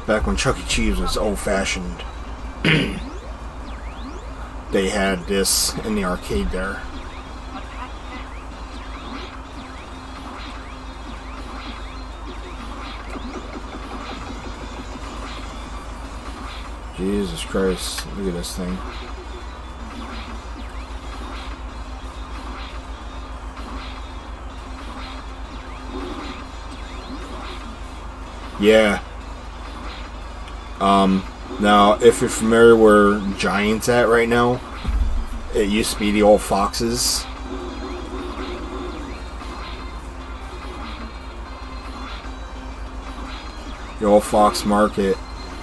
back when Chuck E. Cheese was old-fashioned, they had this in the arcade there. Jesus Christ, look at this thing. Yeah. Now, if you're familiar where Giant's at right now, it used to be the old Foxes. The old Fox Market.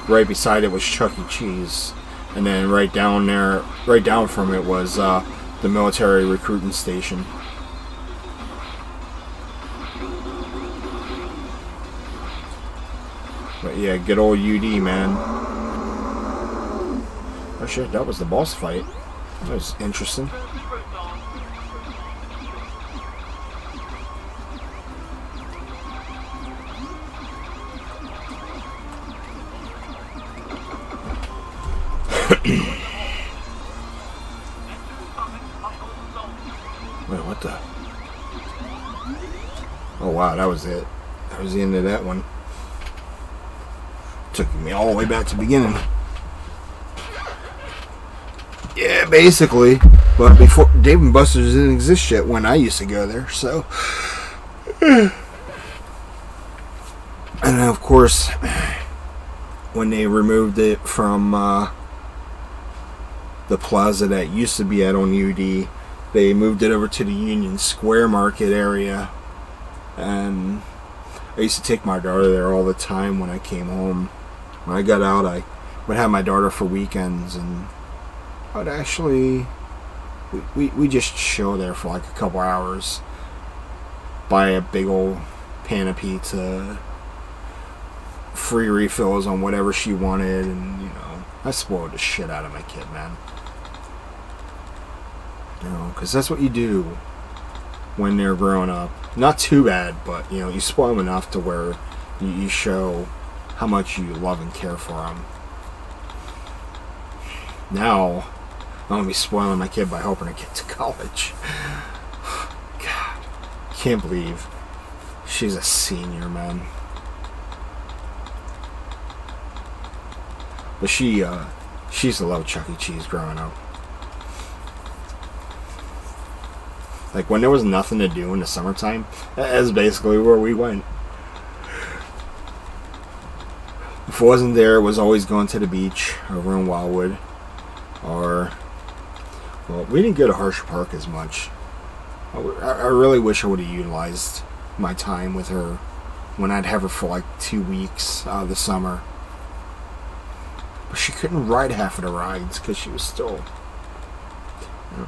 Right beside it was Chuck E. Cheese, and then right down there, right down from it was the military recruiting station. But yeah, good old UD, man. Oh shit, that was the boss fight. That was interesting. Wait, what the? Oh wow, that was it. That was the end of that one. Took me all the way back to the beginning. Yeah, basically. But before Dave & Buster's didn't exist yet when I used to go there, so. And then of course, when they removed it from the plaza that used to be at on UD, they moved it over to the Union Square Market area, and I used to take my daughter there all the time when I came home. When I got out, I would have my daughter for weekends, and I would actually, we just chill there for like a couple hours, buy a big old pan of pizza, free refills on whatever she wanted, and you know, I spoiled the shit out of my kid, man. You know, because that's what you do when they're growing up. Not too bad, but, you know, you spoil them enough to where you show how much you love and care for them. Now, I'm going to be spoiling my kid by helping her get to college. God, can't believe she's a senior, man. But she used to love Chuck E. Cheese growing up. Like, when there was nothing to do in the summertime, that's basically where we went. If it wasn't there, it was always going to the beach over in Wildwood. Or, well, we didn't go to Hershey Park as much. I really wish I would have utilized my time with her when I'd have her for like 2 weeks out of the summer. But she couldn't ride half of the rides because she was still, you know.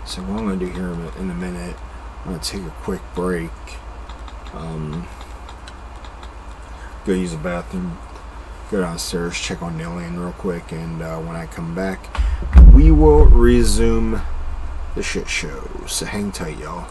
So what I'm going to do here in a minute, I'm going to take a quick break, go use the bathroom, go downstairs, check on the alien real quick, and when I come back, we will resume the shit show. So hang tight, y'all.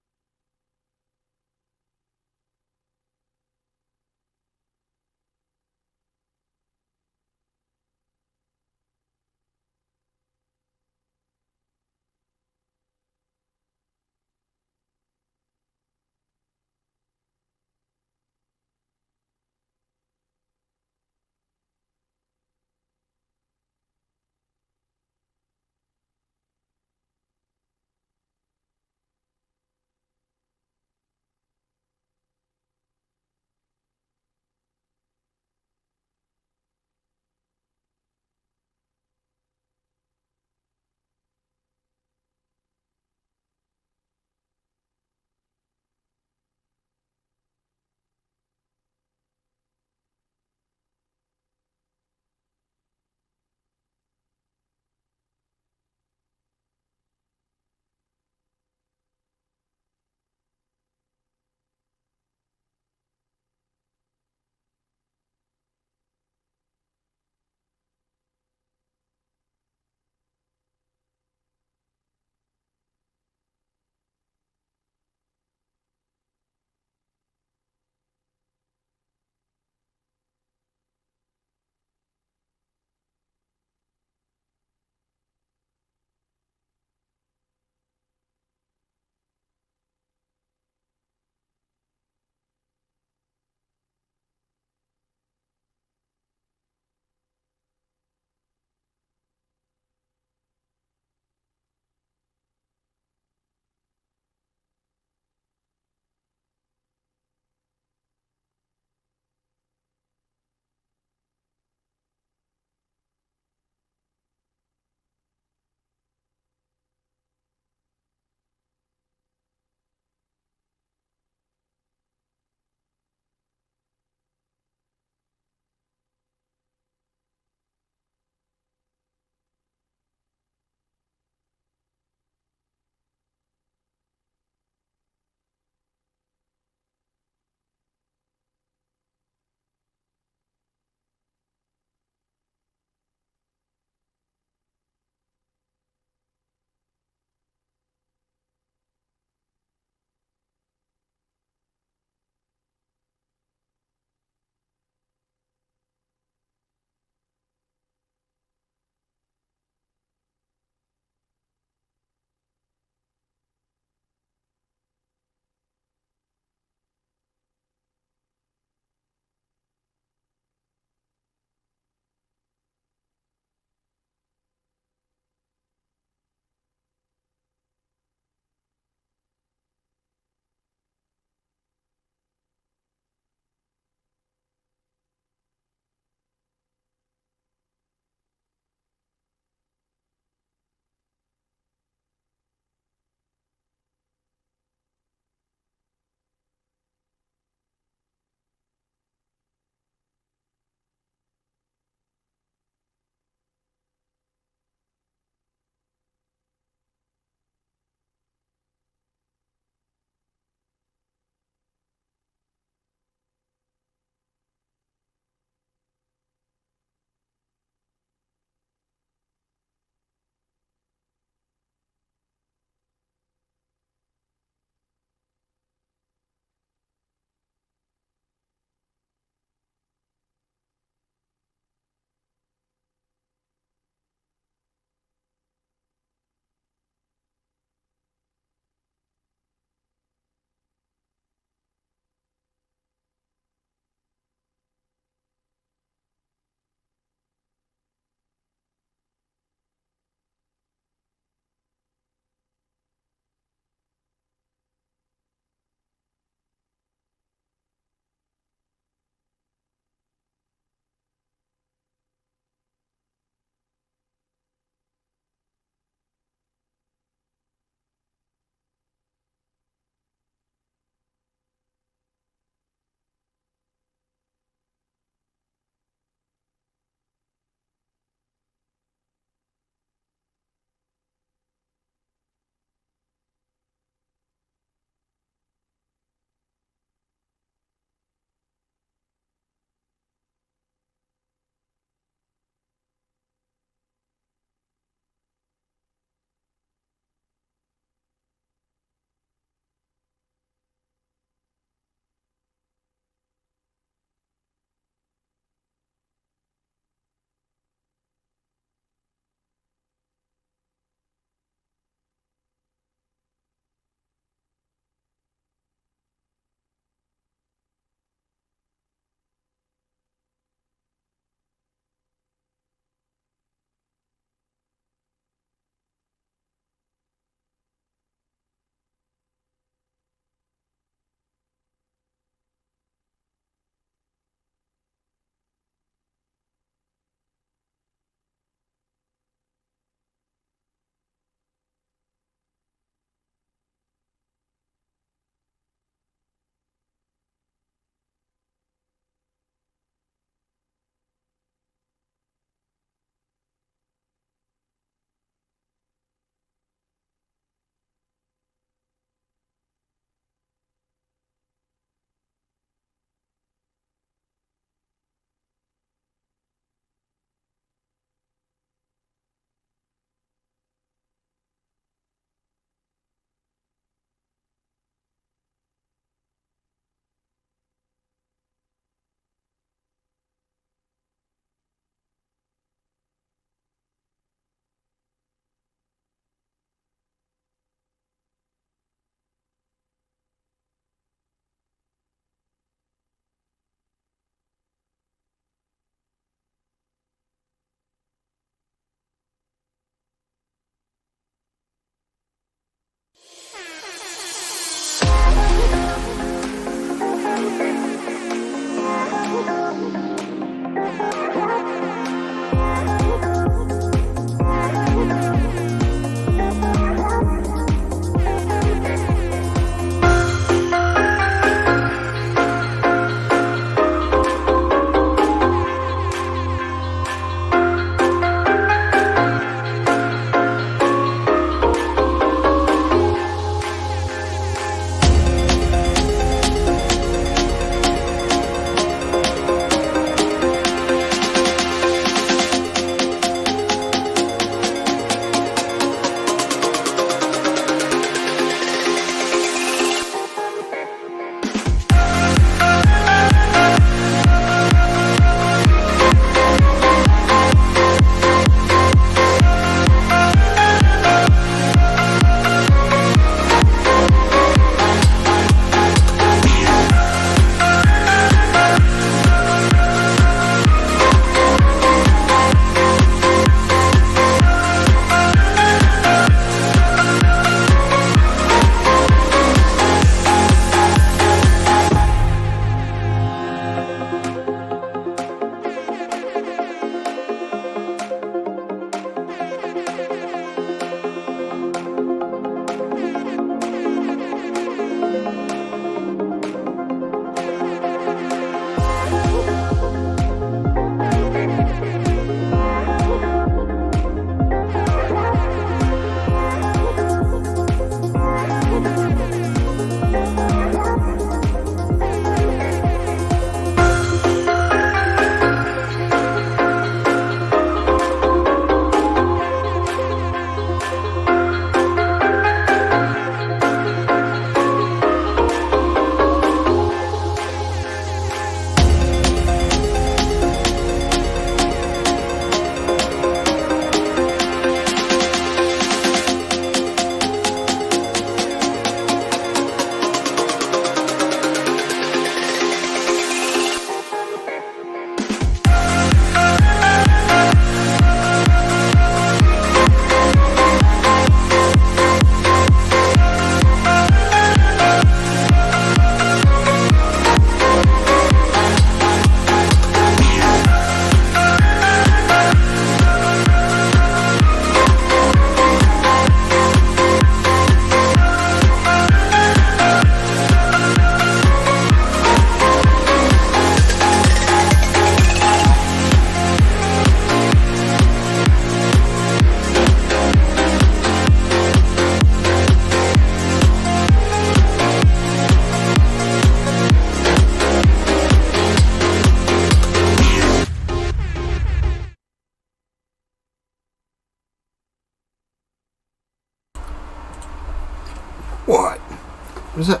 What? What is that?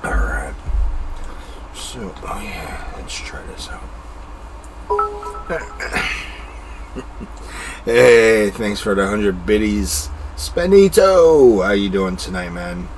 Alright. So, oh yeah, let's try this out. Hey, thanks for the 100 biddies. Spenito! How you doing tonight, man?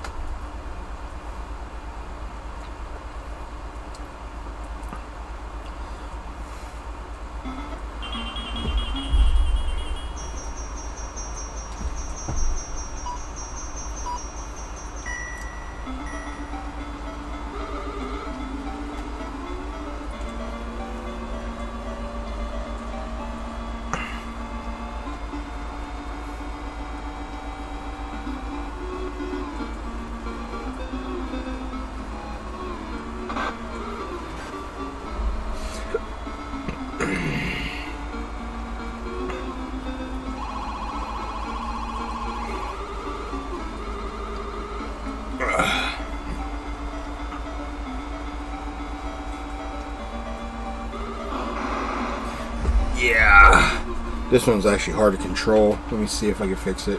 Yeah, this one's actually hard to control. Let me see if I can fix it.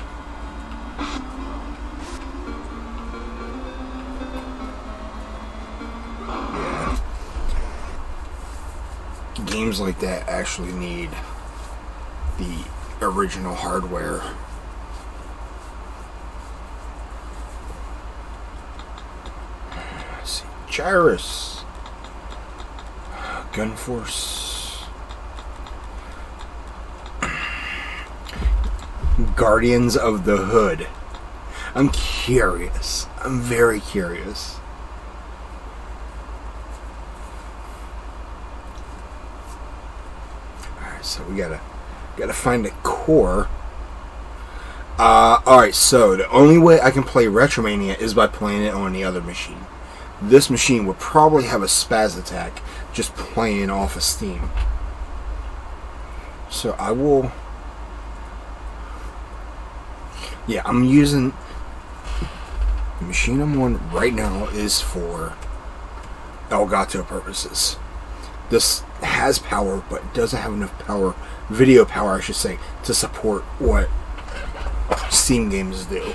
Yeah. Games like that actually need the original hardware. Let's see. Gyrus. Gunforce. Guardians of the Hood. I'm curious. I'm very curious. Alright, so we gotta find a core. Alright, so the only way I can play Retromania is by playing it on the other machine. This machine would probably have a spaz attack just playing off of Steam. So I will... Yeah, I'm using... The machine I'm on right now is for Elgato purposes. This has power, but doesn't have enough power, video power I should say, to support what Steam games do.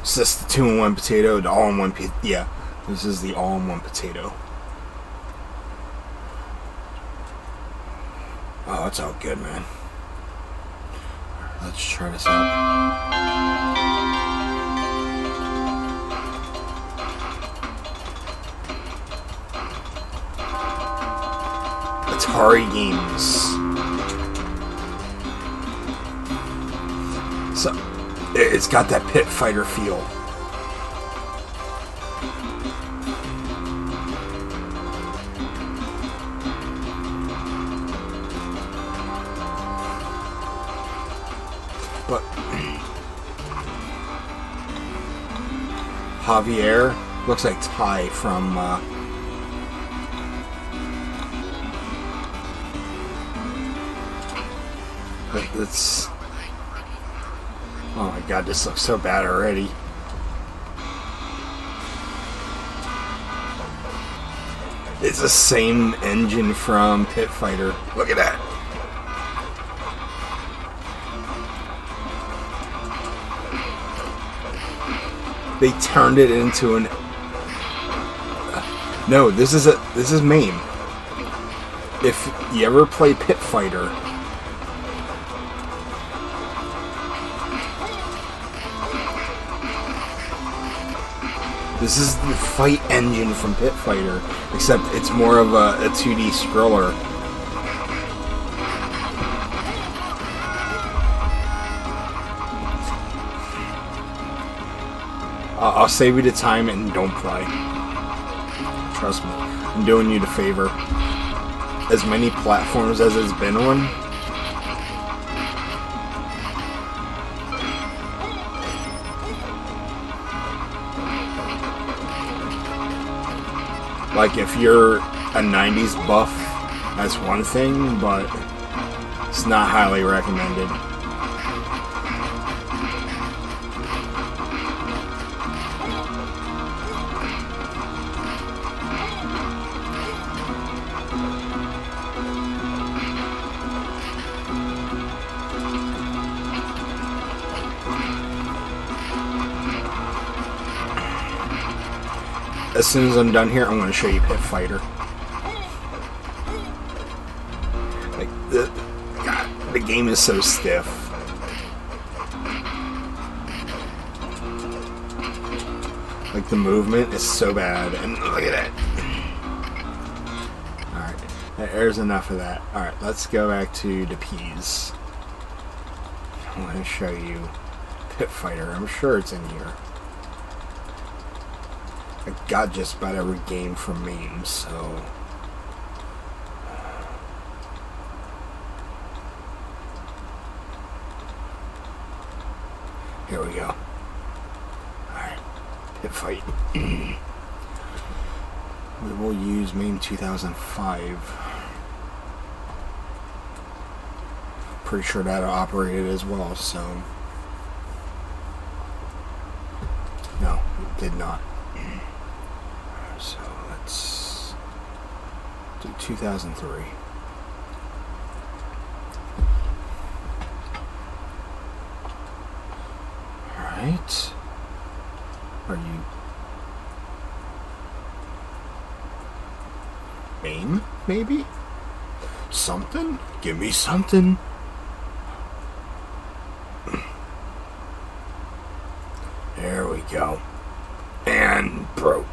Is this the 2-in-1 potato? The all-in-one yeah, this is the all-in-one potato. Oh, that's all good, man. Let's try this out. Atari games. So, it's got that pit fighter feel. But Javier looks like Ty from it's oh my god, this looks so bad already. It's the same engine from Pit Fighter. Look at that. They turned it into an... No, this is MAME. If you ever play Pit Fighter, this is the fight engine from Pit Fighter, except it's more of a 2D scroller. I'll save you the time and don't play. Trust me, I'm doing you the favor. As many platforms as it's been on, like if you're a 90s buff, that's one thing, but it's not highly recommended. as soon as I'm done here, I'm going to show you Pit Fighter. Like, God, the game is so stiff. Like, the movement is so bad, and look at that. Alright, there's enough of that. Alright, let's go back to the P's. I want to show you Pit Fighter. I'm sure it's in here. I got just about every game from memes, so... Here we go. Alright. Pit Fight. We will use MAME 2005. Pretty sure that'll operate it as well, so... No, it did not. So let's do 2003. Alright. Are you... MAME, maybe? Something? Give me something. There we go. And broke.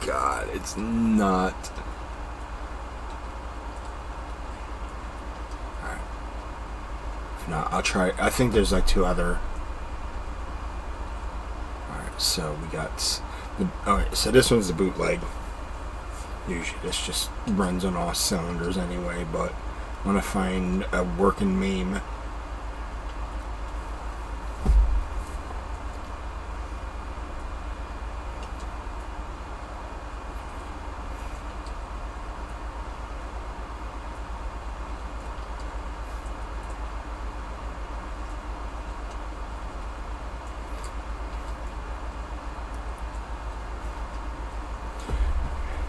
God, it's not. Alright. If not, I'll try. I think there's like two other. Alright, so we got. Alright, so this one's the bootleg. Usually this just runs on all cylinders anyway, but I want to find a working meme.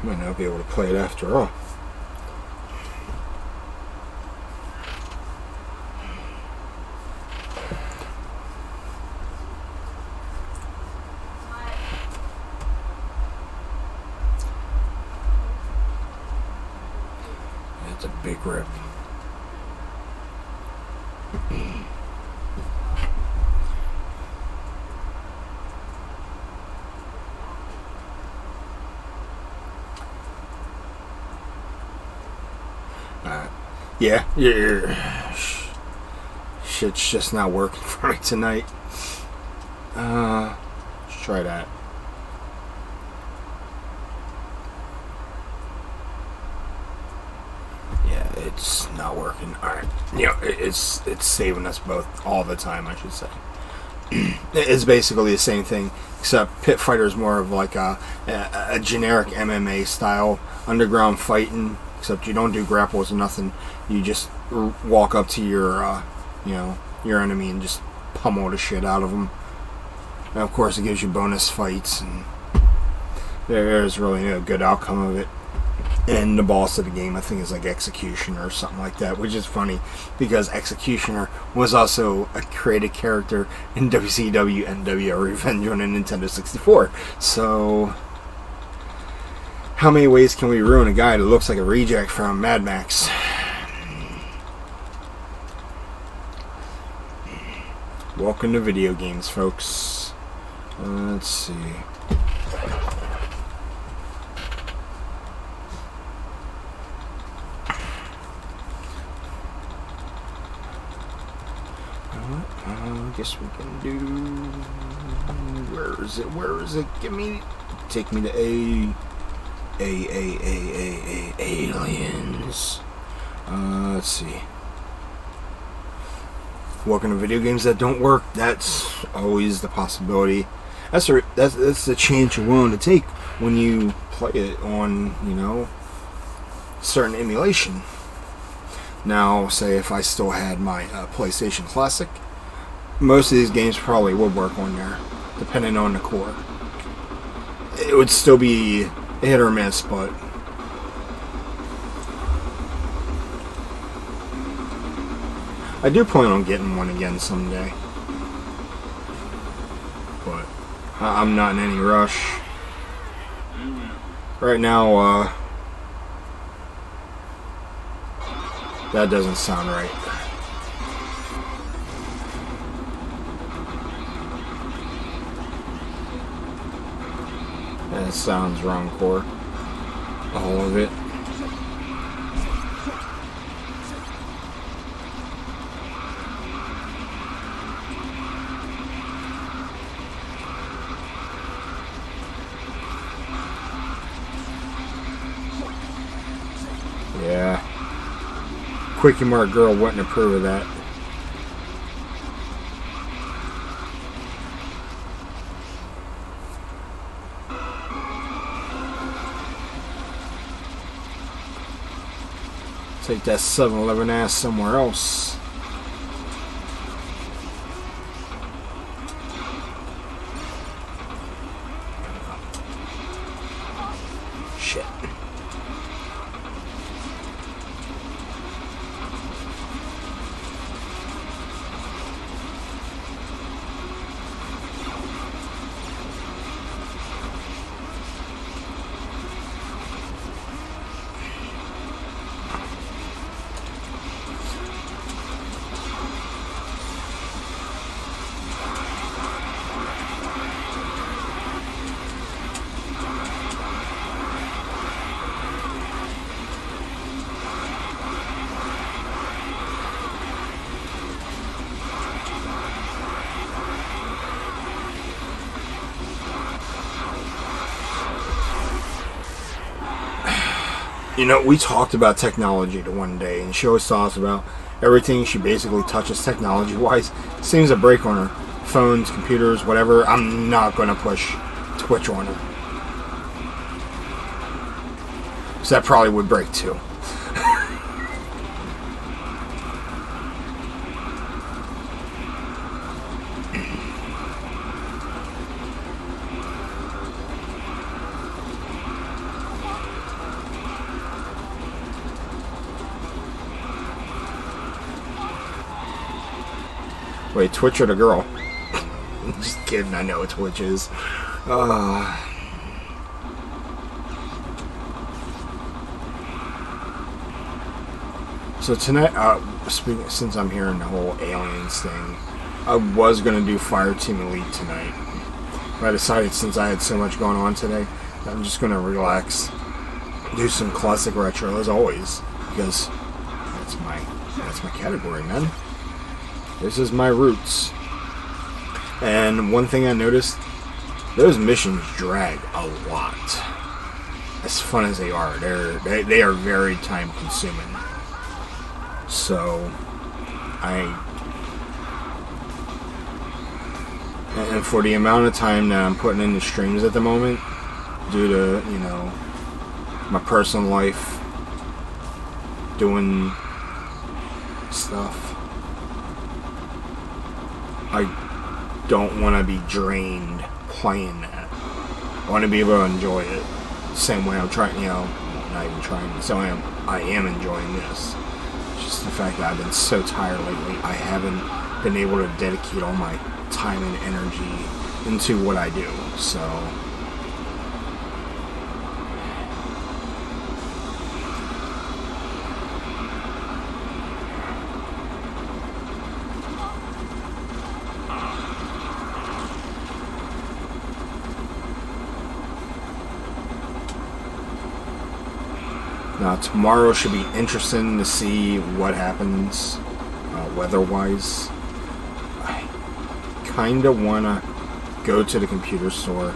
Might not be able to play it after all. That's a big rip. Yeah, shit's just not working for me tonight. Let's try that. Yeah, it's not working. Alright, you know, it's saving us both all the time, I should say. It's basically the same thing, except Pit Fighter is more of like a generic MMA style underground fighting. Except you don't do grapples or nothing. You just walk up to your, your enemy and just pummel the shit out of them. And of course, it gives you bonus fights, and there's really no good outcome of it. And the boss of the game, I think, is like Executioner or something like that, which is funny because Executioner was also a created character in WCW NWO Revenge on the Nintendo 64. So, how many ways can we ruin a guy that looks like a reject from Mad Max? Welcome to video games, folks. Let's see. I guess we can do... Where is it? Where is it? Take me to aliens. Let's see. Welcome to video games that don't work. That's always the possibility. That's the chance you're willing to take when you play it on, certain emulation. Now, say if I still had my PlayStation Classic, most of these games probably would work on there, depending on the core. It would still be hit or miss, but I do plan on getting one again someday. But I'm not in any rush. Right now, that doesn't sound right. That sounds wrong, Core. All of it. Yeah. Quickie Mart girl wouldn't approve of that. Take that 7-Eleven ass somewhere else. Shit. You know, we talked about technology the one day, and she always talks about everything she basically touches technology-wise seems to break on her. Phones, computers, whatever. I'm not going to push Twitch on her. So that probably would break too. Wait, Twitch or the girl? Just kidding, I know what Twitch is. So tonight, speaking, since I'm hearing the whole aliens thing, I was going to do Fire Team Elite tonight. But I decided since I had so much going on today, I'm just going to relax. Do some classic retro as always. Because that's my category, man. This is my roots. And one thing I noticed, those missions drag a lot. As fun as they are, they are very time consuming. So, and for the amount of time that I'm putting into streams at the moment, due to, you know, my personal life, doing stuff, I don't want to be drained playing that. I want to be able to enjoy it the same way I'm trying, you know, not even trying, the same way I am enjoying this. It's just the fact that I've been so tired lately, I haven't been able to dedicate all my time and energy into what I do, so... Now, tomorrow should be interesting to see what happens weather-wise. I kind of want to go to the computer store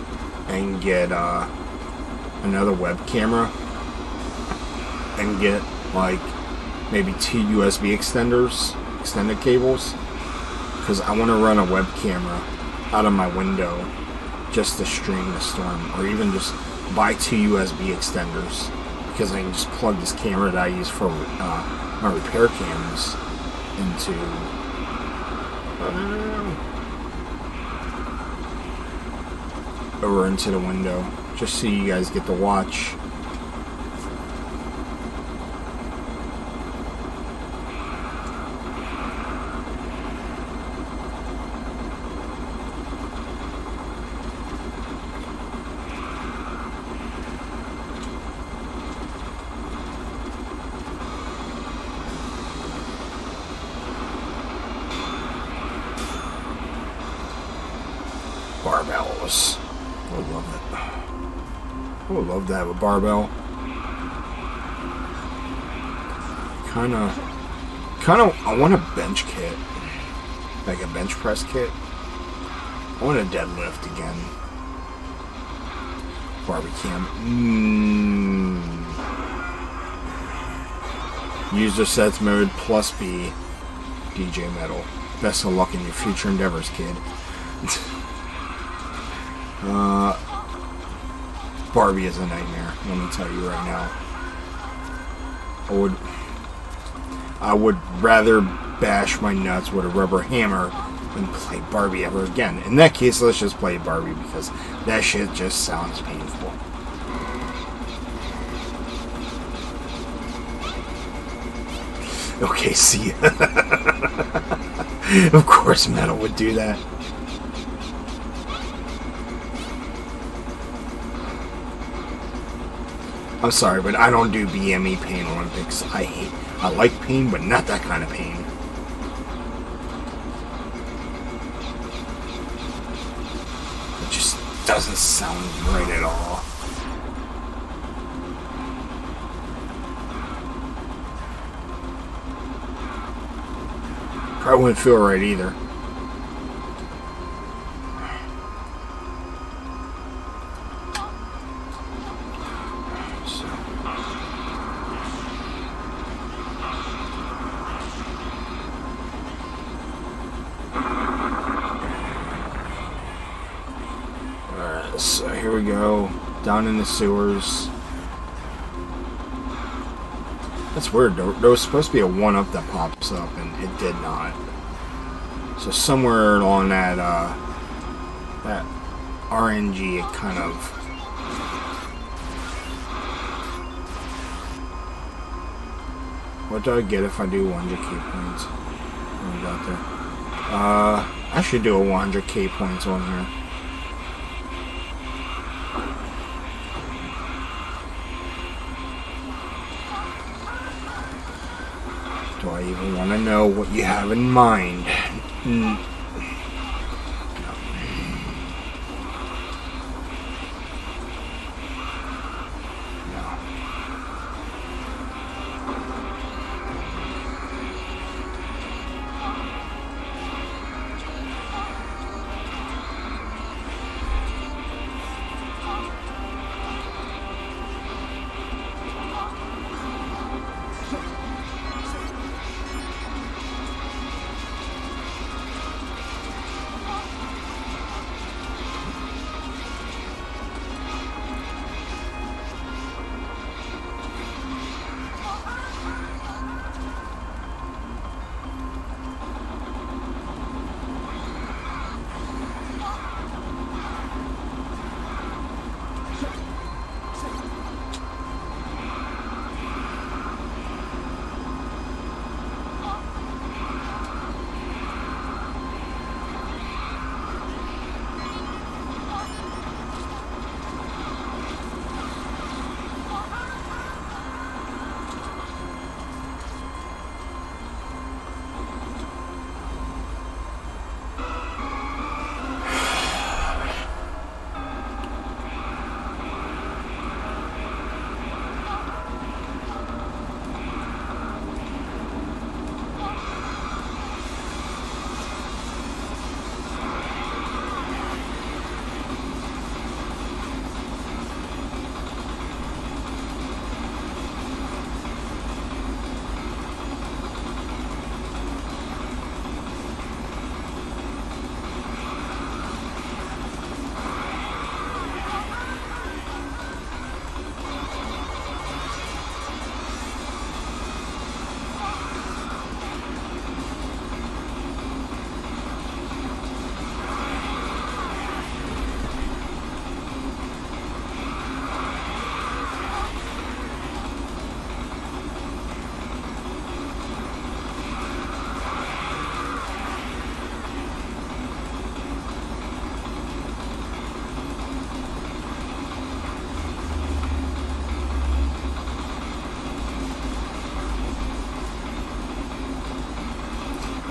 and get another web camera and get, like, maybe 2 USB extended cables, because I want to run a web camera out of my window just to stream the storm, or even just buy 2 USB extenders. Because I can just plug this camera that I use for my repair cams into over into the window, just so you guys get to watch. barbells. I would love it. I would love to have a barbell. Kind of, I want a bench kit. Like a bench press kit. I want a deadlift again. Barbecam. User sets mode plus B. DJ Metal. Best of luck in your future endeavors, kid. Barbie is a nightmare, let me tell you right now. I would rather bash my nuts with a rubber hammer than play Barbie ever again. In that case, let's just play Barbie because that shit just sounds painful. Okay, see ya. Of course Metal would do that. I'm sorry, but I don't do BME Pain Olympics. I like pain, but not that kind of pain. It just doesn't sound right at all. Probably wouldn't feel right either. So here we go, down in the sewers. That's weird, there was supposed to be a 1-up that pops up, and it did not. So somewhere along that RNG, it kind of... What do I get if I do 100k points? What do I got there? I should do a 100k points on here. Do I even want to know what you have in mind? No.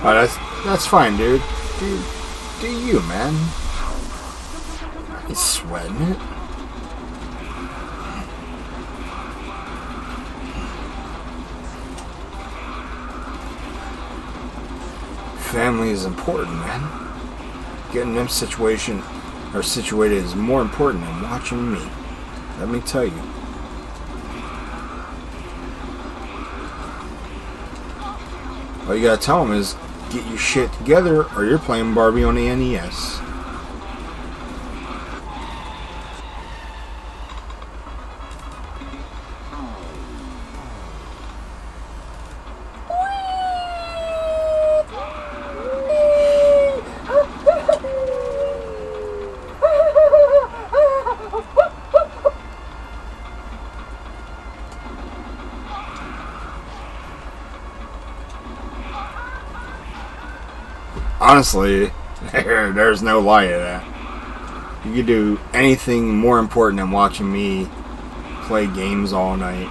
Oh, that's fine, dude. Do you, man? He's sweating it. Family is important, man. Getting them situated is more important than watching me. Let me tell you. All you gotta tell them is get your shit together, or you're playing Barbie on the NES. Honestly, there's no lie to that. You could do anything more important than watching me play games all night.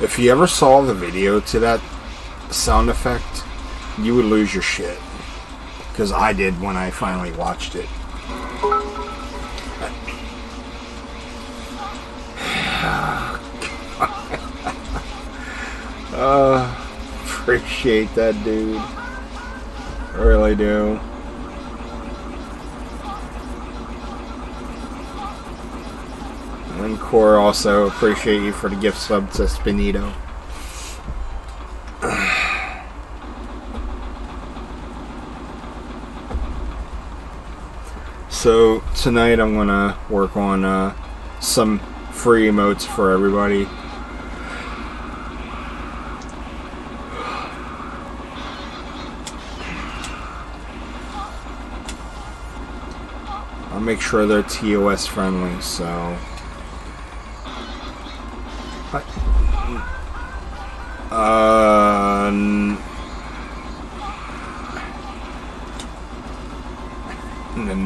If you ever saw the video to that sound effect, you would lose your shit. Because I did when I finally watched it. Appreciate that, dude. I really do. And Core also appreciate you for the gift sub to Spinito. So tonight I'm gonna work on some free emotes for everybody. I'll make sure they're TOS friendly, so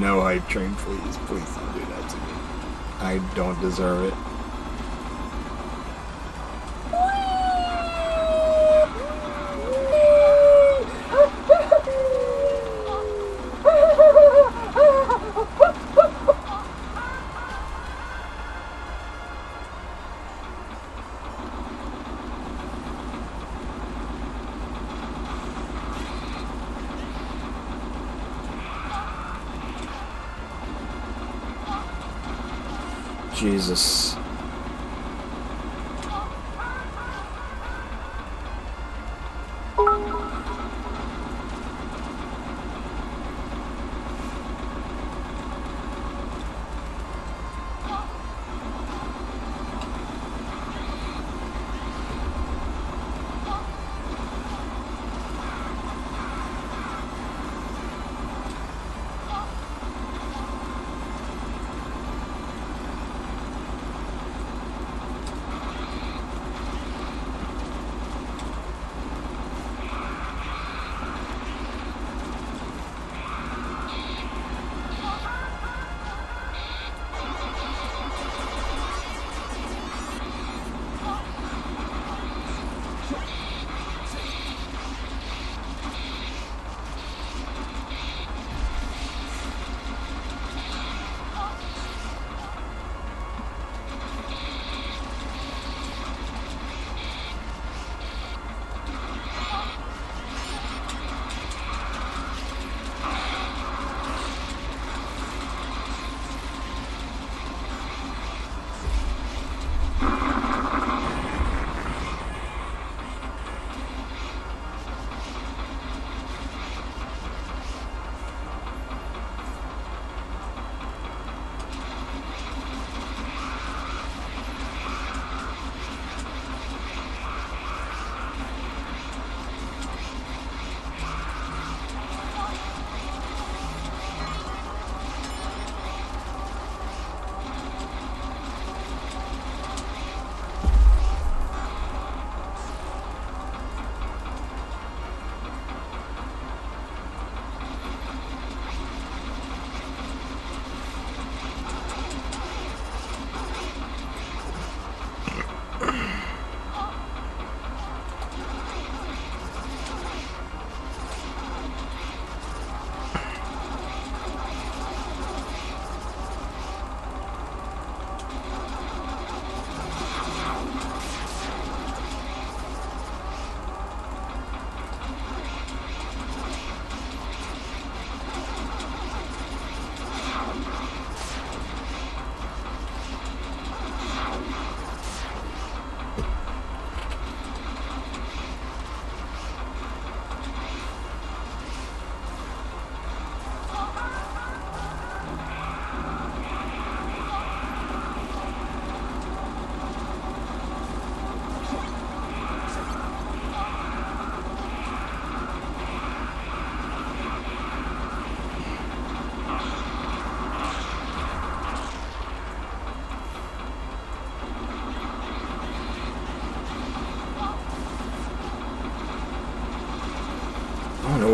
no hype train, please. Please don't do that to me. I don't deserve it. Jesus.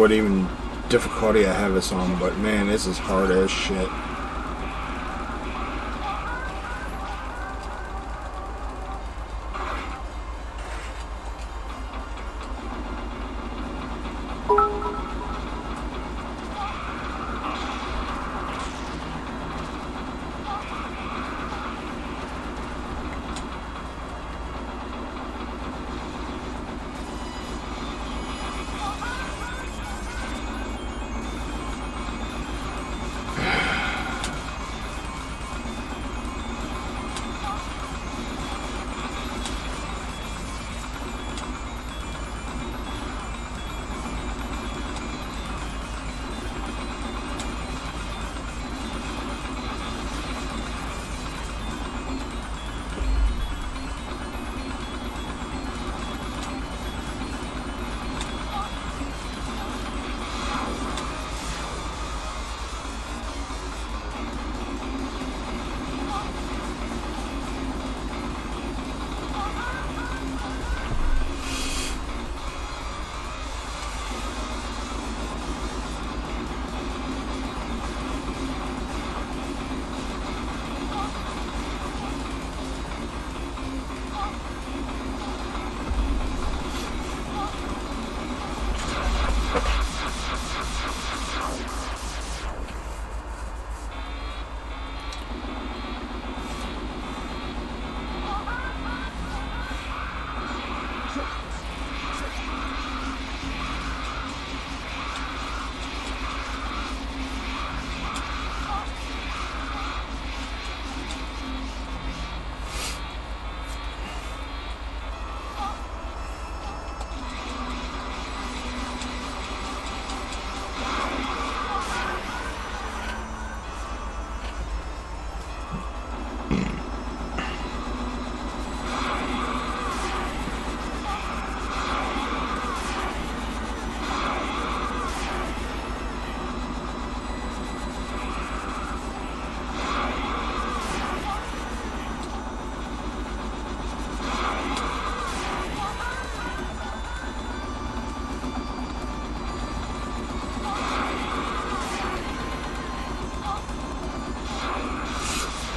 what even difficulty I have this on, but man, this is hard as shit.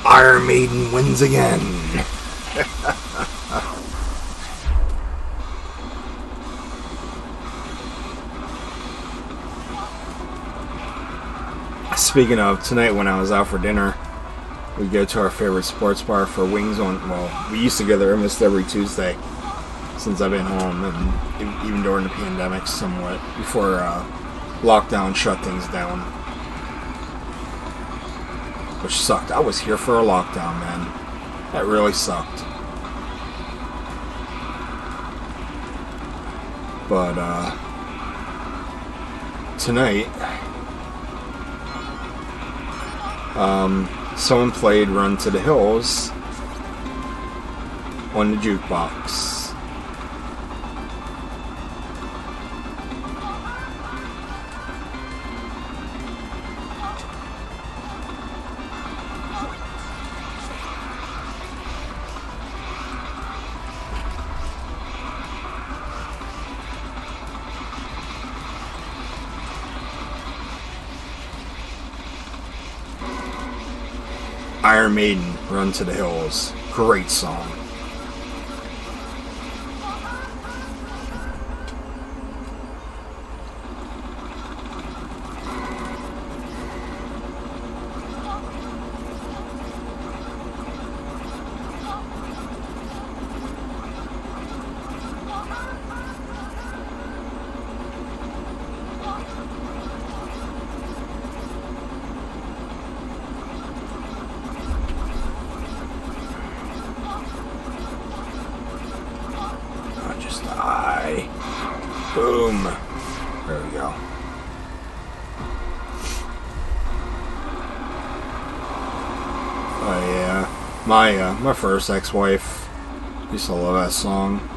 Iron Maiden wins again. Speaking of, tonight when I was out for dinner, we go to our favorite sports bar for wings on, well, we used to go there almost every Tuesday since I've been home, and even during the pandemic somewhat, before lockdown shut things down. Which sucked. I was here for a lockdown, man. That really sucked. But, tonight, someone played Run to the Hills on the jukebox. Iron Maiden, Run to the Hills. Great song. Boom. There we go. Oh yeah. My first ex-wife used to love that song.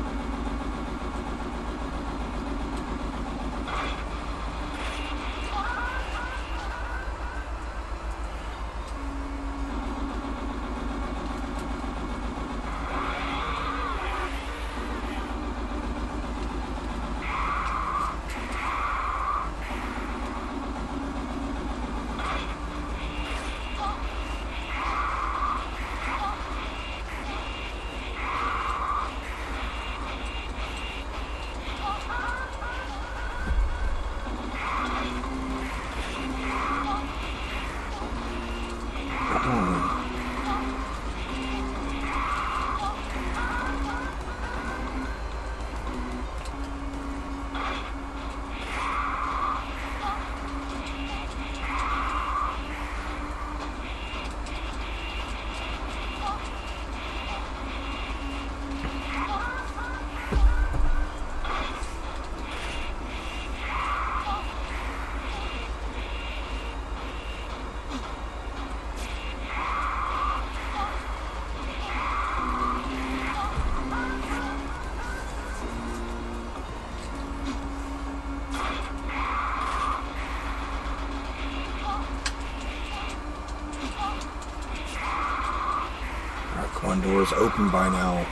One door's open by now.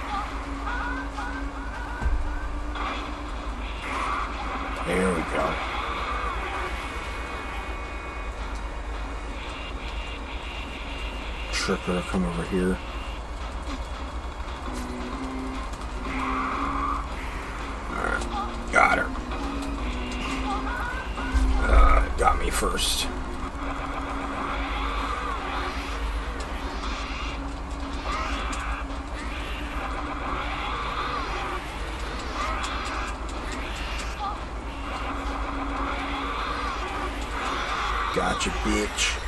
There we go. Trick her to come over here. Alright, got her. Got me first. Gotcha, bitch.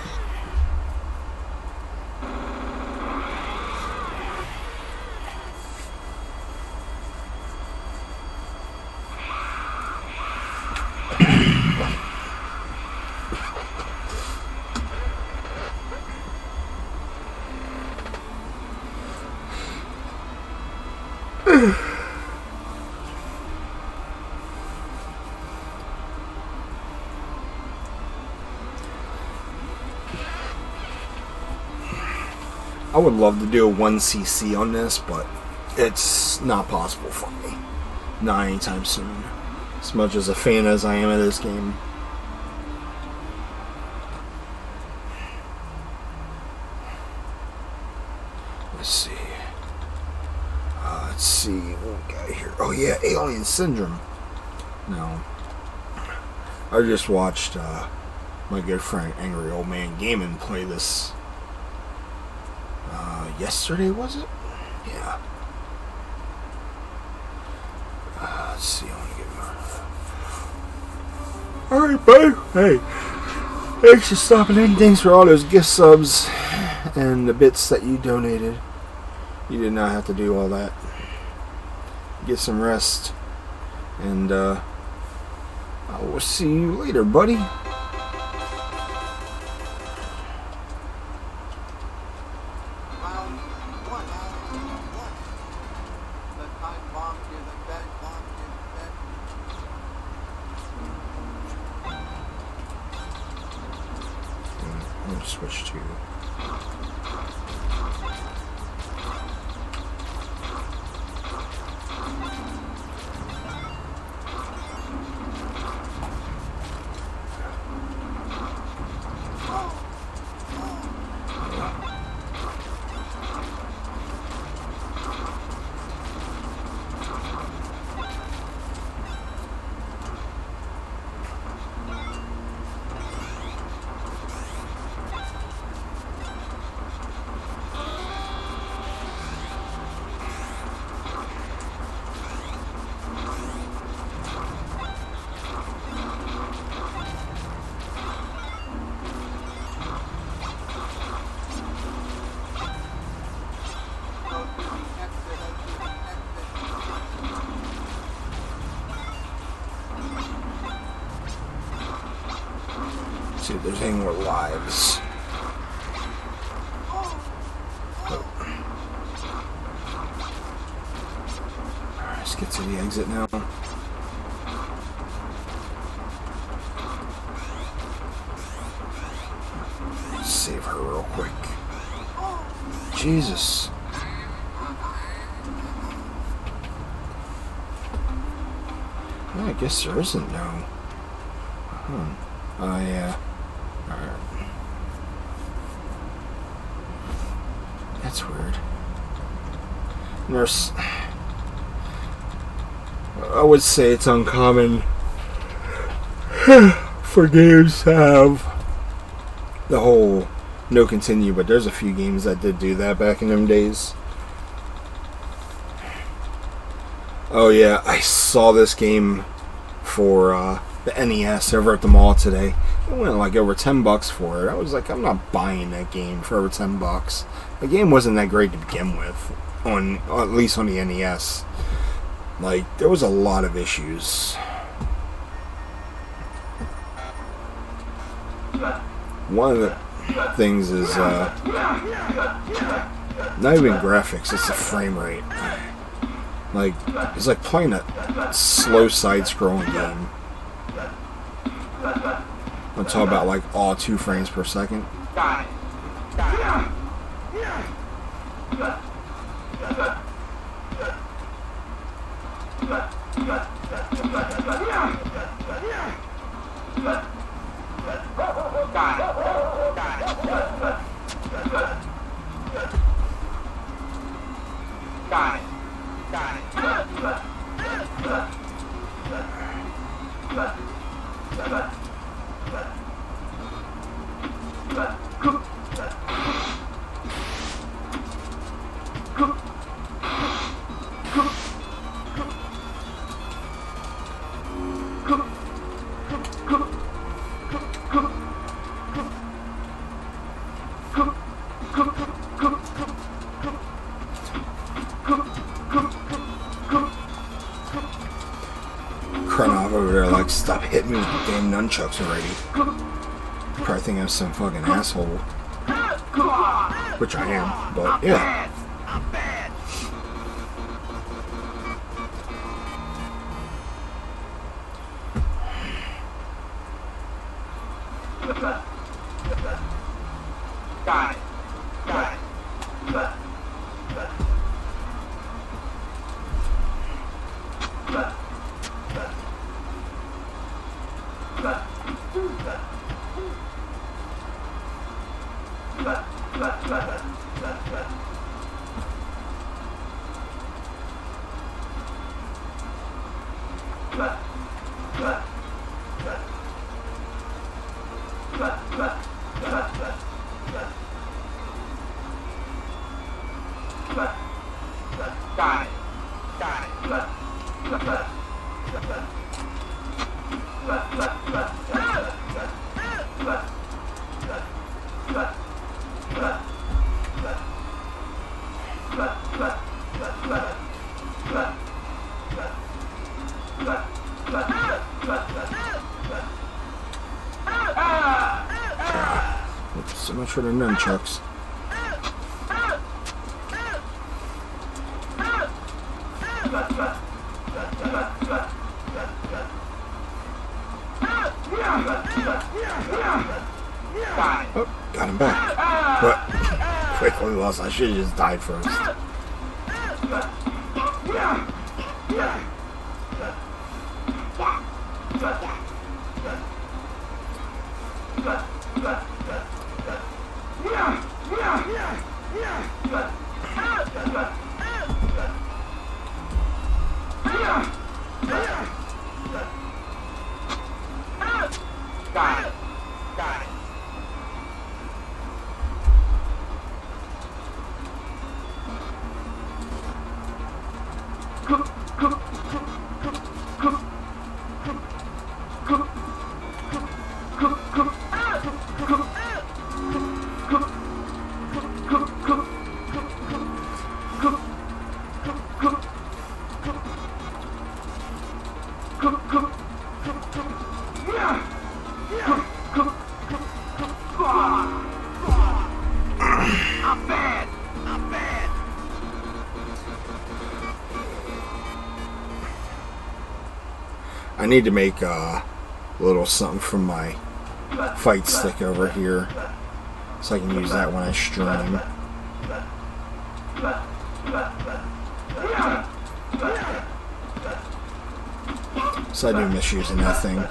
I would love to do a 1cc on this, but it's not possible for me. Not anytime soon. As much as a fan as I am of this game. Let's see. Let's see what we got here. Oh yeah, Alien Syndrome. No. I just watched my good friend Angry Old Man Gaming play this yesterday, was it? Yeah. Let's see, I want to get more. Alright, bud. Hey. Thanks for stopping in. Thanks for all those gift subs and the bits that you donated. You did not have to do all that. Get some rest. And I will see you later, buddy. Switch to see if there's any more lives. Alright, let's get to the exit now. Save her real quick. Jesus. Well, I guess there isn't no. Oh, yeah. Alright. That's weird. Nurse. I would say it's uncommon for games to have the whole no continue, but there's a few games that did do that back in them days. Oh yeah, I saw this game for the NES over at the mall today. It went like over $10 for it. I was like, I'm not buying that game for over $10. The game wasn't that great to begin with, at least on the NES. Like, there was a lot of issues. One of the things is not even graphics, it's the frame rate. Like, it's like playing a slow side-scrolling game. I'm talking about like all 2 frames per second. Crying over there like, stop hitting me with damn nunchucks already. Probably think I'm some fucking asshole. Which I am, but yeah. So much for the nunchucks. Oh, got him back. But quickly lost. I should have just died first. I need to make a little something from my fight stick over here so I can use that when I stream. So I do miss using that thing.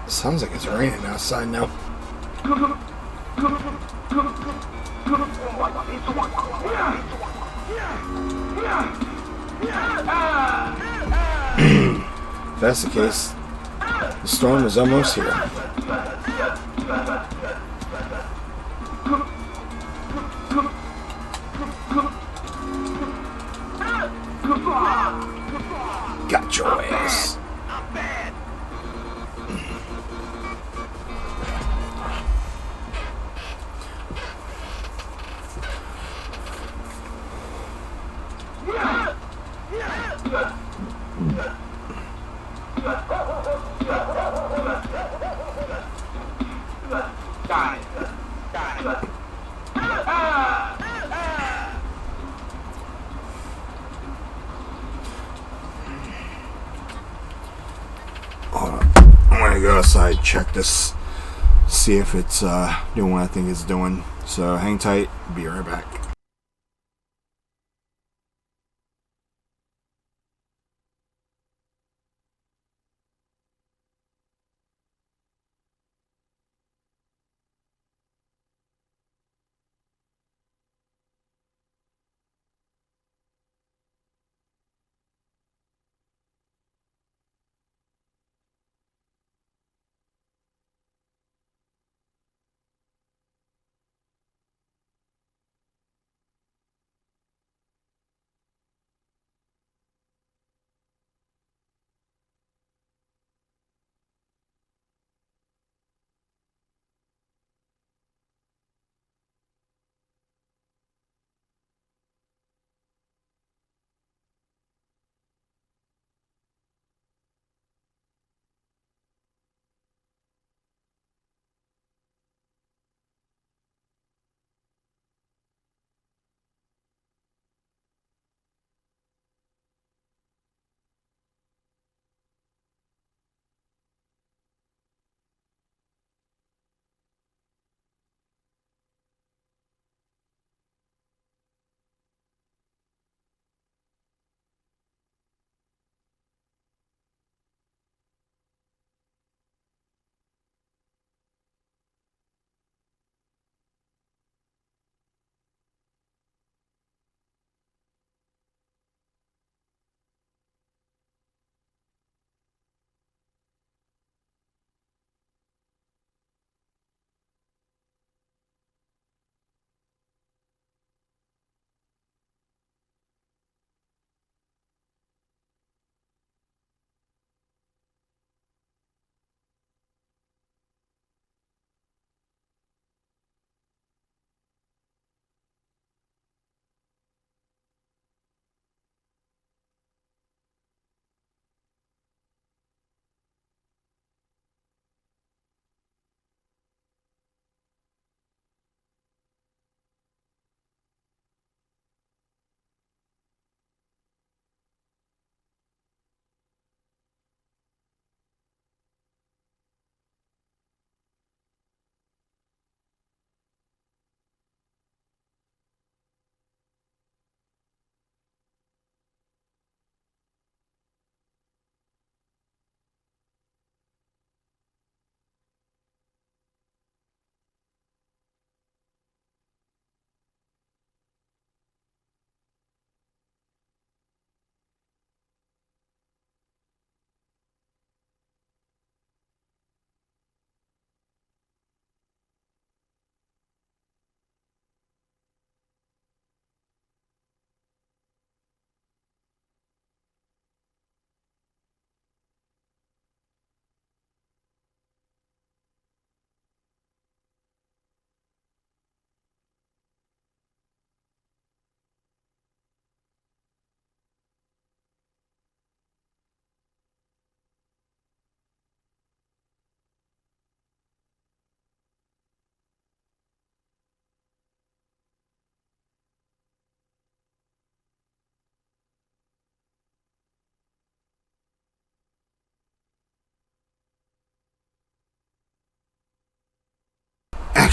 Sounds like it's raining outside now. If that's the case, the storm is almost here. Got your ass. Hold on. I'm gonna go outside, check this, see if it's doing what I think it's doing. So hang tight, be right back.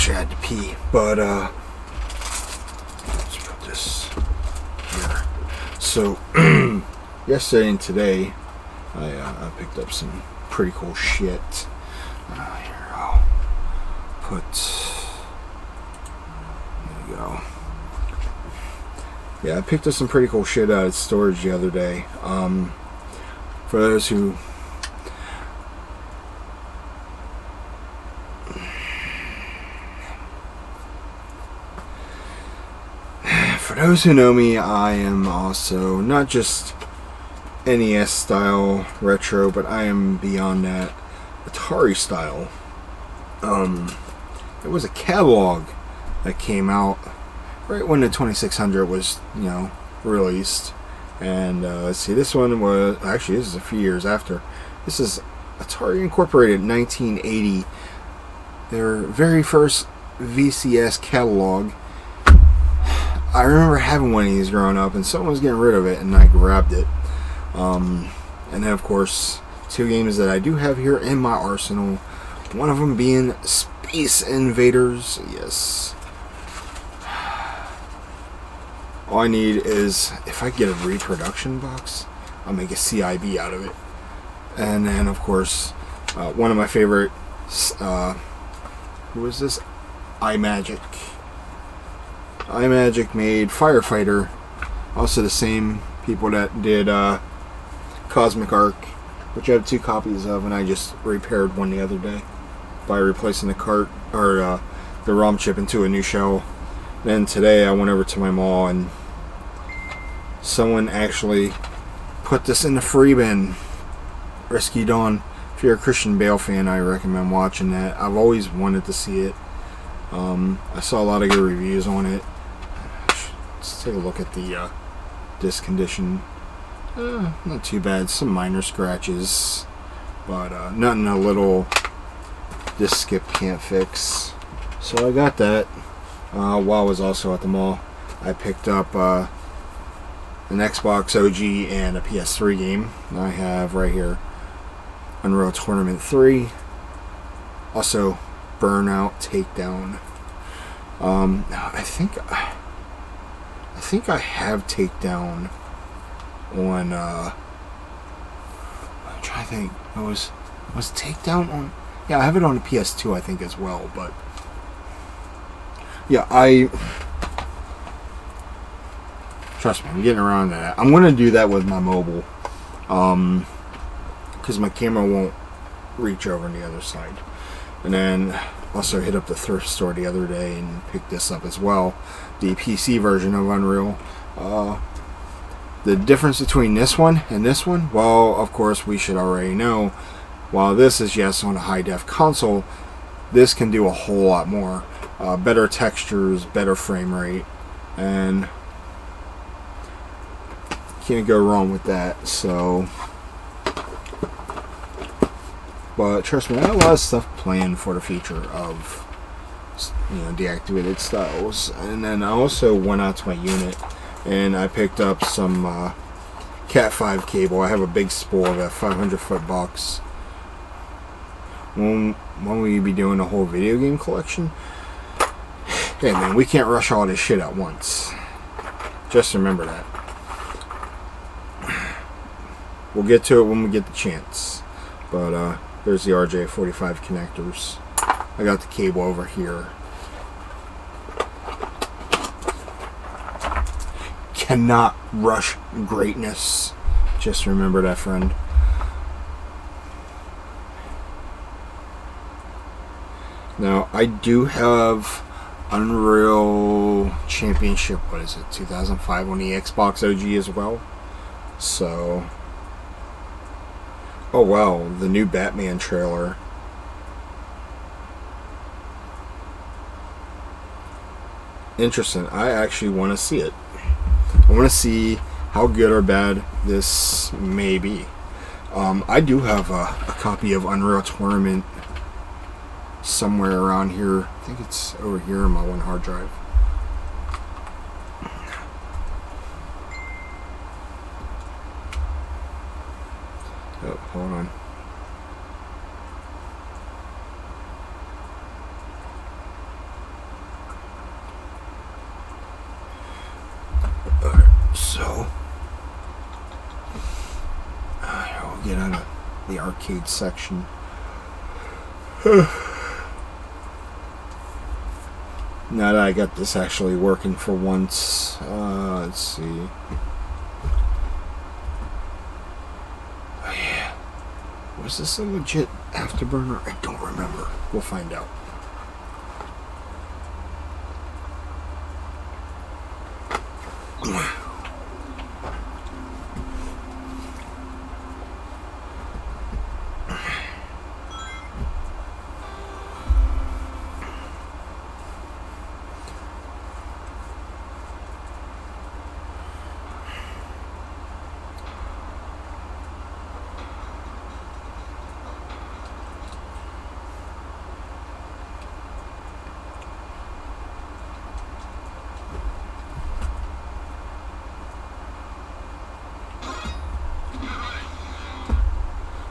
actually had to pee, but let's put this here. So yesterday and today, I picked up some pretty cool shit. Here, I'll put. There you go. Yeah, I picked up some pretty cool shit out of storage the other day. For those who know me, I am also not just NES style retro, but I am beyond that, Atari style. It was a catalog that came out right when the 2600 was, released. And let's see, this one was, actually this is a few years after. This is Atari Incorporated 1980. Their very first VCS catalog. I remember having one of these growing up, and someone was getting rid of it, and I grabbed it. And then, of course, two games that I do have here in my arsenal. One of them being Space Invaders. Yes. All I need is, if I get a reproduction box, I'll make a CIB out of it. And then, of course, one of my favorite, who is this? iMagic. iMagic made Firefighter. Also the same people that did Cosmic Arc, which I have 2 copies of, and I just repaired one the other day by replacing the the ROM chip into a new shell. Then today I went over to my mall and someone actually put this in the free bin. Risky Dawn. If you're a Christian Bale fan, I recommend watching that. I've always wanted to see it. I saw a lot of good reviews on it. Let's take a look at the disc condition. Not too bad. Some minor scratches, but nothing a little disc skip can't fix. So I got that. While I was also at the mall, I picked up an Xbox OG and a PS3 game. I have right here Unreal Tournament 3. Also Burnout Takedown. I think I have Takedown on I'm trying to think. It was Takedown on, yeah, I have it on the PS2 I think as well, but yeah, trust me, I'm getting around to that. I'm gonna do that with my mobile, because my camera won't reach over on the other side. And then also hit up the thrift store the other day and picked this up as well, the PC version of Unreal. The difference between this one and this one, well, of course we should already know. While this is, yes, on a high def console, this can do a whole lot more. Better textures, better frame rate, and can't go wrong with that. So, but trust me, I have a lot of stuff planned for the future of, deactivated styles. And then I also went out to my unit and I picked up some Cat 5 cable. I have a big spool of that 500-foot box. When we be doing a whole video game collection, hey man, we can't rush all this shit at once. Just remember that. We'll get to it when we get the chance. But there's the RJ45 connectors. I got the cable over here. Cannot rush greatness. Just remember that, friend. Now, I do have Unreal Championship, what is it, 2005 on the Xbox OG as well. So, oh wow, the new Batman trailer. Interesting. I actually want to see it. I want to see how good or bad this may be. I do have a copy of Unreal Tournament somewhere around here. I think it's over here on my one hard drive. Oh, hold on. the arcade section. Now that I got this actually working for once, let's see. Oh yeah, was this a legit Afterburner? I don't remember. We'll find out.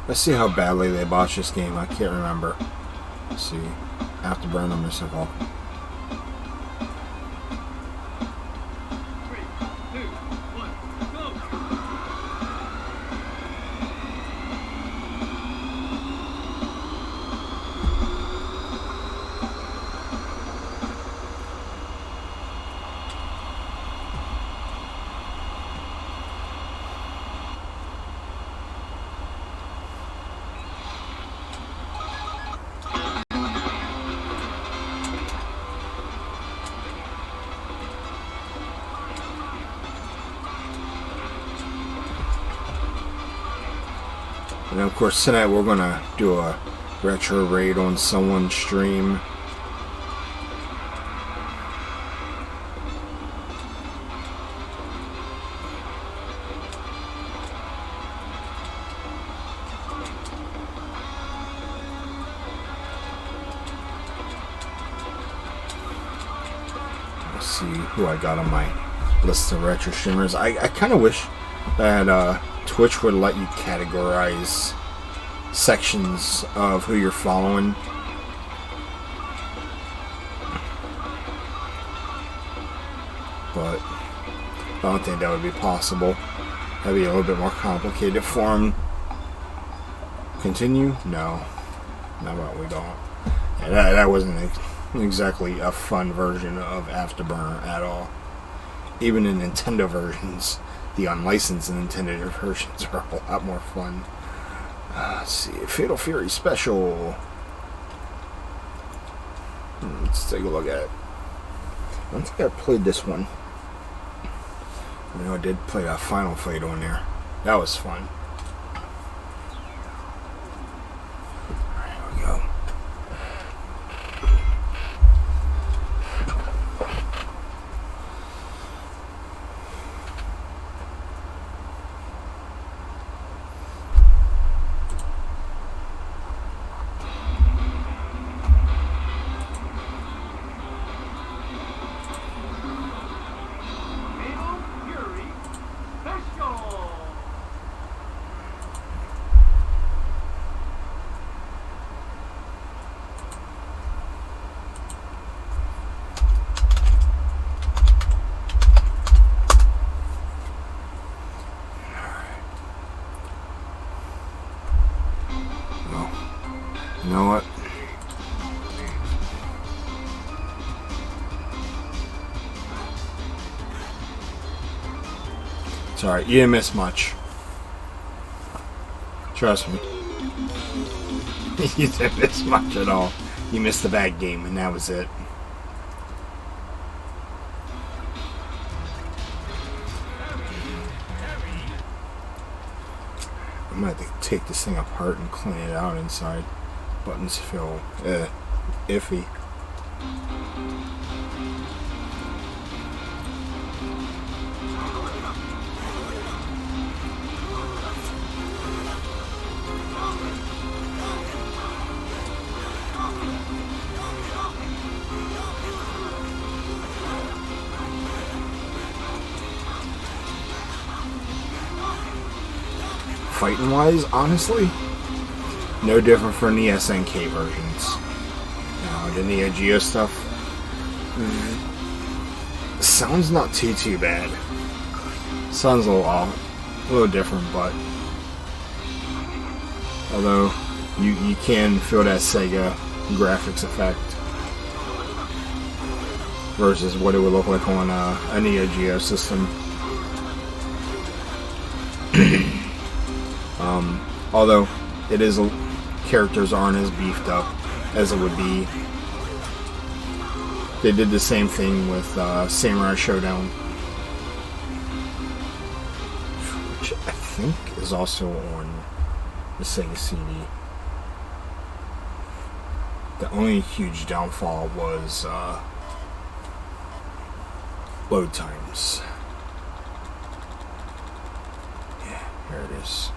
Let's see how badly they botched this game. I can't remember. Let's see. Afterburner Missile Ball. And of course tonight we're gonna do a retro raid on someone's stream. Let's see who I got on my list of retro streamers. I kind of wish that Twitch would let you categorize sections of who you're following. But I don't think that would be possible. That'd be a little bit more complicated for them. Continue? No. We don't. And that wasn't exactly a fun version of Afterburner at all. Even in Nintendo versions, the unlicensed Nintendo versions are a lot more fun. Let's see, Fatal Fury Special. Let's take a look at it. I don't think I played this one. I know I did play that Final Fight on there. That was fun. Alright, here we go. You know what? It's alright, you didn't miss much. Trust me. You didn't miss much at all. You missed the bad game and that was it. I'm gonna have to take this thing apart and clean it out inside. Buttons feel iffy. Fighting wise, honestly, no different from the SNK versions. The Neo Geo stuff sounds not too bad. Sounds a little different, but Although you can feel that Sega graphics effect versus what it would look like on a Neo Geo system. Although it is characters aren't as beefed up as it would be. They did the same thing with Samurai Showdown, which I think is also on the Sega CD. The only huge downfall was load times. Yeah, here it is.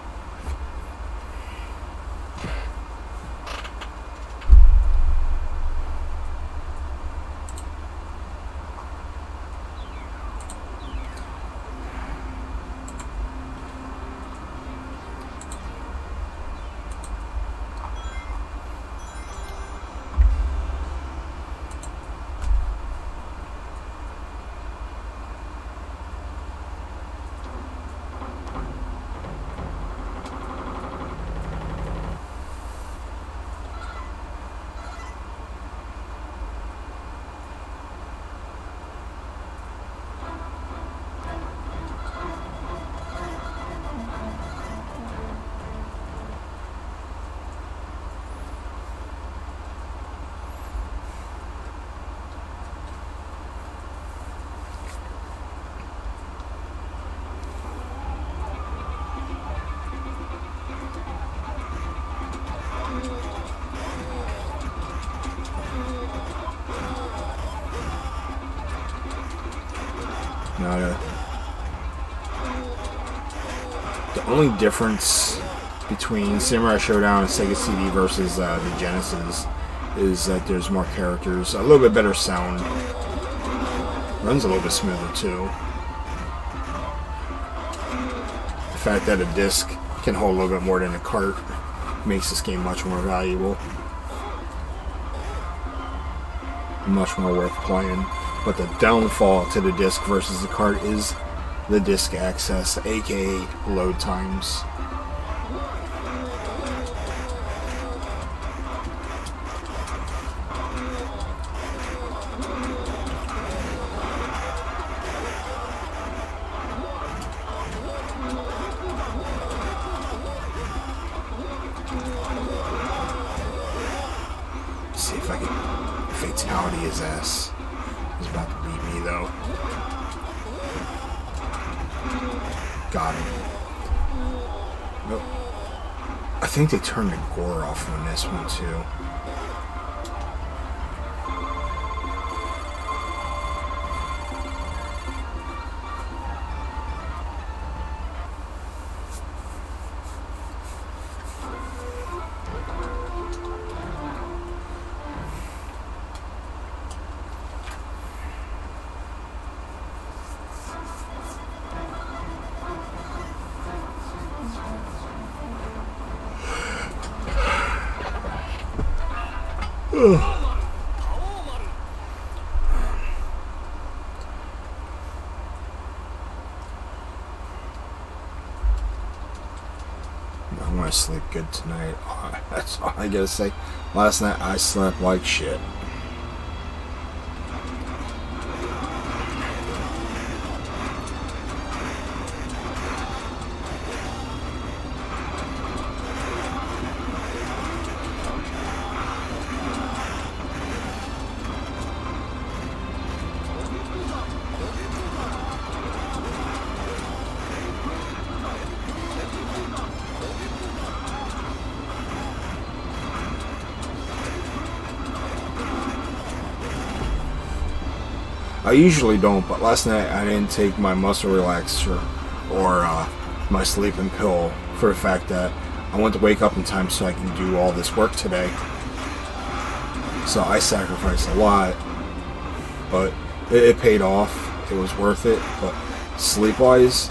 The only difference between Samurai Showdown and Sega CD versus the Genesis is that there's more characters, a little bit better sound, runs a little bit smoother too. The fact that a disc can hold a little bit more than a cart makes this game much more valuable, much more worth playing. But the downfall to the disc versus the cart is the disc access, aka load times. Let's see if I can fatality his ass. He's about to beat me though. Got him. Nope. I think they turned the gore off on this one too. I'm gonna sleep good tonight. That's all I gotta say. Last night I slept like shit. I usually don't, but last night I didn't take my muscle relaxer or my sleeping pill for the fact that I want to wake up in time so I can do all this work today. So I sacrificed a lot, but it paid off. It was worth it, but sleep-wise,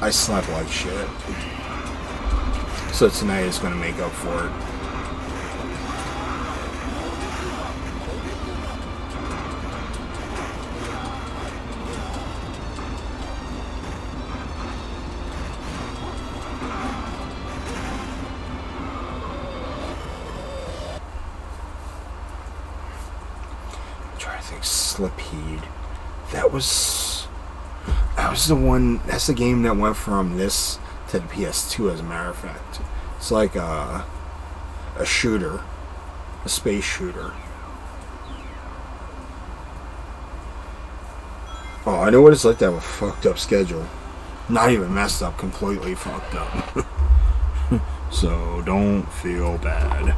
I slept like shit. So tonight is going to make up for it. think Slipheed. That was the one. That's the game that went from this to the PS2. As a matter of fact, it's like a shooter, a space shooter. Oh, I know what it's like to have a fucked up schedule. Not even messed up, completely fucked up. So don't feel bad.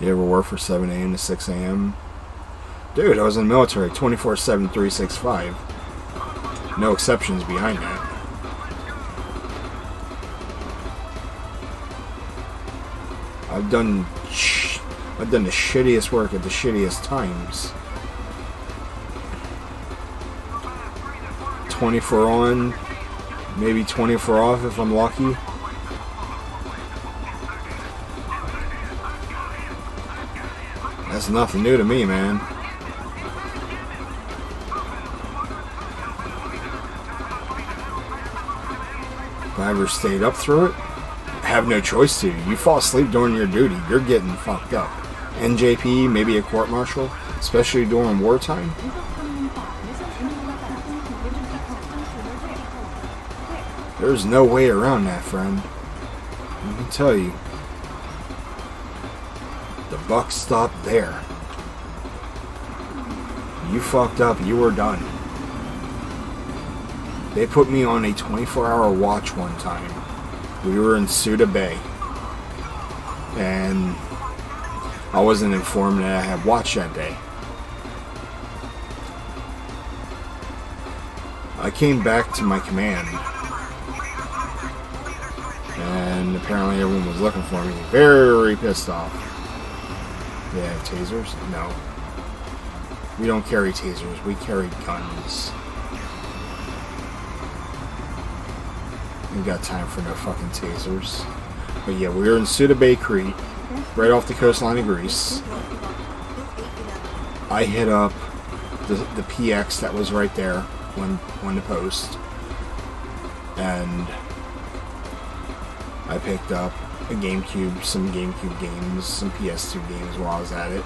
You ever work for 7 a.m. to 6 a.m.? Dude, I was in the military 24/7, 365. No exceptions behind that. I've done the shittiest work at the shittiest times. 24 on, maybe 24 off if I'm lucky. That's nothing new to me, man. If I ever stayed up through it, I have no choice to. You fall asleep during your duty, you're getting fucked up. NJP, maybe a court-martial, especially during wartime. There's no way around that, friend. Let me tell you. The buck stopped there. You fucked up, you were done. They put me on a 24-hour watch one time. We were in Suda Bay. And I wasn't informed that I had watch that day. I came back to my command. And apparently everyone was looking for me. Very pissed off. They have tasers? No. We don't carry tasers. We carry guns. We got time for no fucking tasers. But yeah, we were in Suda Bay, Crete, right off the coastline of Greece. I hit up the PX that was right there when the post, and I picked up a GameCube, some GameCube games, some PS2 games while I was at it,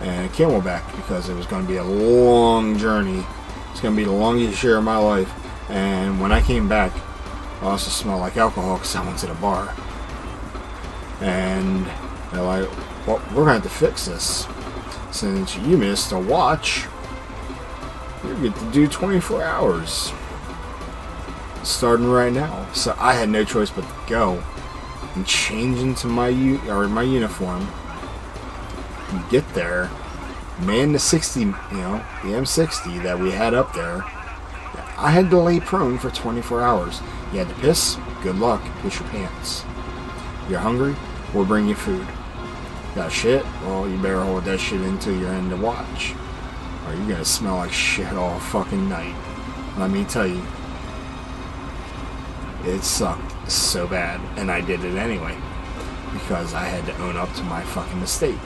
and a Camelback because it was going to be a long journey. It's going to be the longest year of my life. And when I came back, I also smelled like alcohol because I went to the bar. And they're like, well, we're going to have to fix this. Since you missed a watch, you get to do 24 hours. Starting right now. So I had no choice but to go and change into my uniform. Get there, man, the 60, the M60 that we had up there, I had to lay prone for 24 hours. You had to piss? Good luck. Piss your pants. You're hungry? We'll bring you food. Got shit? Well, you better hold that shit until you're in the watch, or you're gonna smell like shit all fucking night. Let me tell you, it sucked so bad, and I did it anyway because I had to own up to my fucking mistake.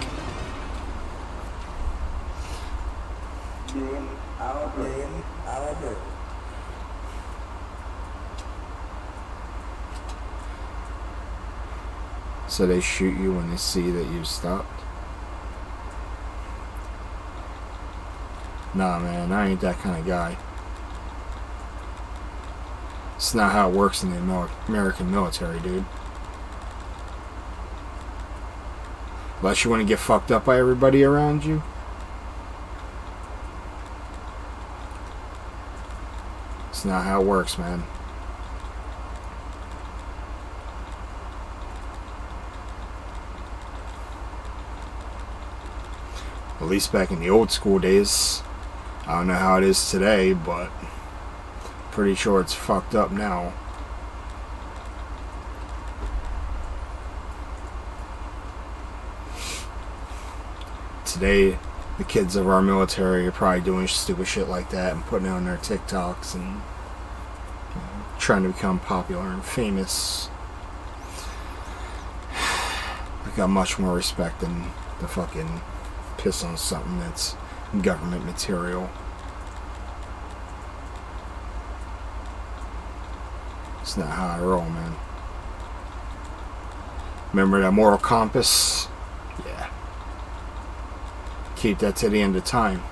So they shoot you when they see that you've stopped? Nah, man, I ain't that kind of guy. It's not how it works in the American military, dude. Unless you want to get fucked up by everybody around you. It's not how it works, man. At least back in the old school days. I don't know how it is today, but pretty sure it's fucked up now. Today the kids of our military are probably doing stupid shit like that and putting it on their TikToks and trying to become popular and famous. I got much more respect than the fucking piss on something that's government material. It's not how I roll, man. Remember that moral compass? Yeah. Keep that to the end of time.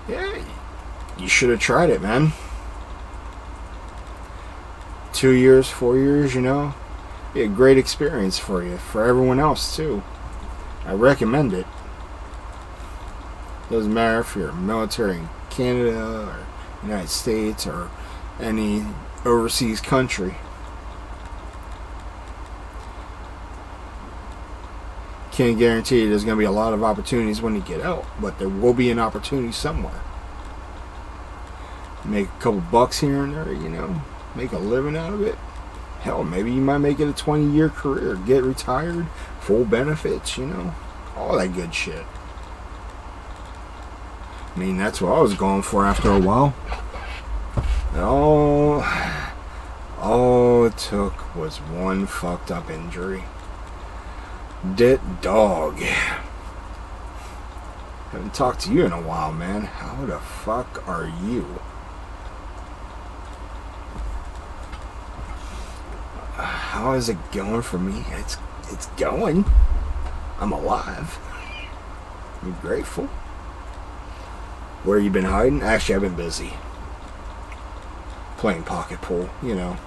Yeah, you should have tried it, man. 2 years, 4 years, you know. Be a great experience for you, for everyone else too. I recommend it. Doesn't matter if you're military in Canada or United States or any overseas country. Can't guarantee you there's going to be a lot of opportunities when you get out, but there will be an opportunity somewhere. Make a couple bucks here and there, you know, make a living out of it. Hell, maybe you might make it a 20-year career, get retired, full benefits, you know, all that good shit. I mean, that's what I was going for after a while. All it took was one fucked up injury. Dead dog. Haven't talked to you in a while, man. How the fuck are you? How is it going for me? It's going. I'm alive. I'm grateful. Where you been hiding? Actually, I've been busy. Playing pocket pool, you know.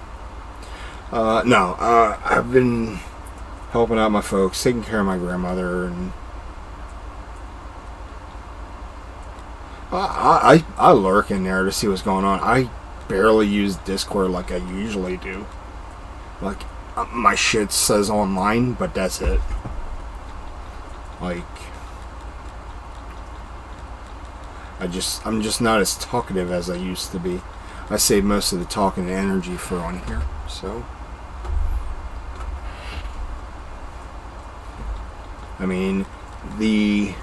I've been helping out my folks, taking care of my grandmother, and I lurk in there to see what's going on. I barely use Discord like I usually do. Like, my shit says online, but that's it. Like, I'm just not as talkative as I used to be. I save most of the talking and energy for on here, so. I mean, the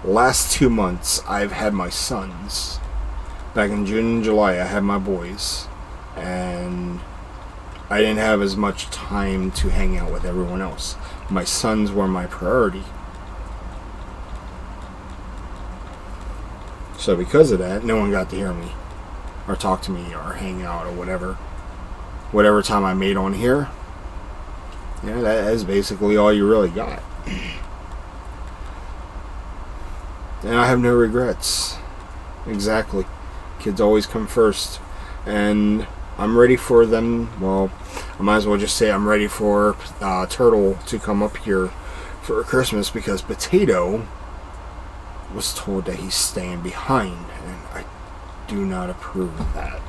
last 2 months I've had my sons. Back in June and July I had my boys, and I didn't have as much time to hang out with everyone else. My sons were my priority. So because of that, no one got to hear me, or talk to me, or hang out, or whatever. Whatever time I made on here, yeah, that is basically all you really got. And I have no regrets. Exactly. Kids always come first. And I'm ready for them. Well, I might as well just say I'm ready for Turtle to come up here for Christmas, because Potato was told that he's staying behind, and I do not approve of that.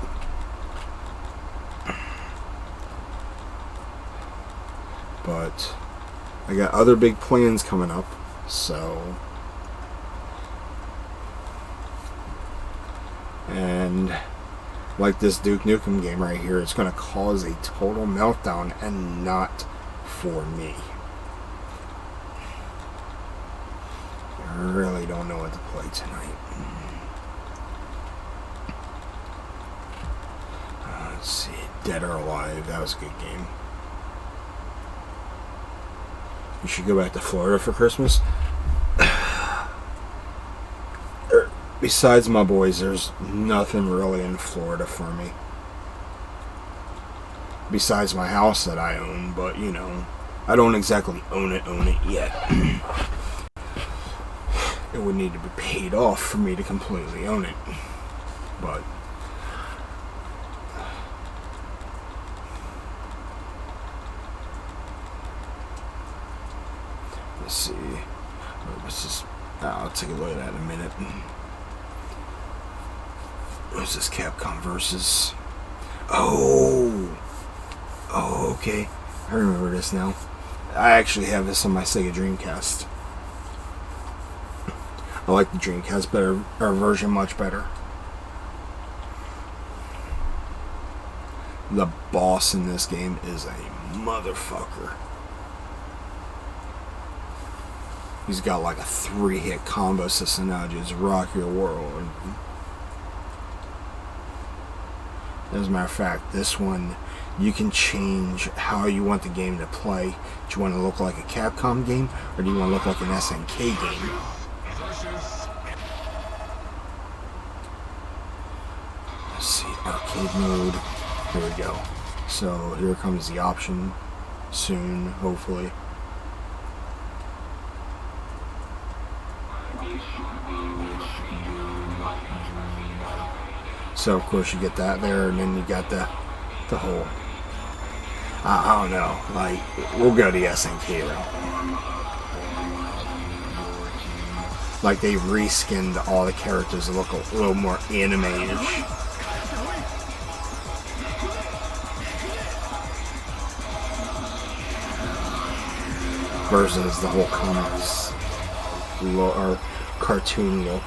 But I got other big plans coming up, so. And like this Duke Nukem game right here, it's going to cause a total meltdown, and not for me. I really don't know what to play tonight. Let's see, Dead or Alive, that was a good game. You should go back to Florida for Christmas. Besides my boys, there's nothing really in Florida for me. Besides my house that I own, but you know, I don't exactly own it yet. It would need to be paid off for me to completely own it. But let's see. Let's just, I'll take a look at that in a minute. What's this? Capcom versus? Oh, okay. I remember this now. I actually have this on my Sega Dreamcast. I like the Dreamcast version much better. The boss in this game is a motherfucker. He's got like a 3-hit combo system now, just rock your world. As a matter of fact, this one, you can change how you want the game to play. Do you want to look like a Capcom game, or do you want to look like an SNK game? Let's see, arcade mode. Here we go. So here comes the option soon, hopefully. So of course you get that there, and then you got the whole, I don't know, like, we'll go to the SNK route. Like, they reskinned all the characters to look a little more anime-ish. Versus the whole comics or cartoon look.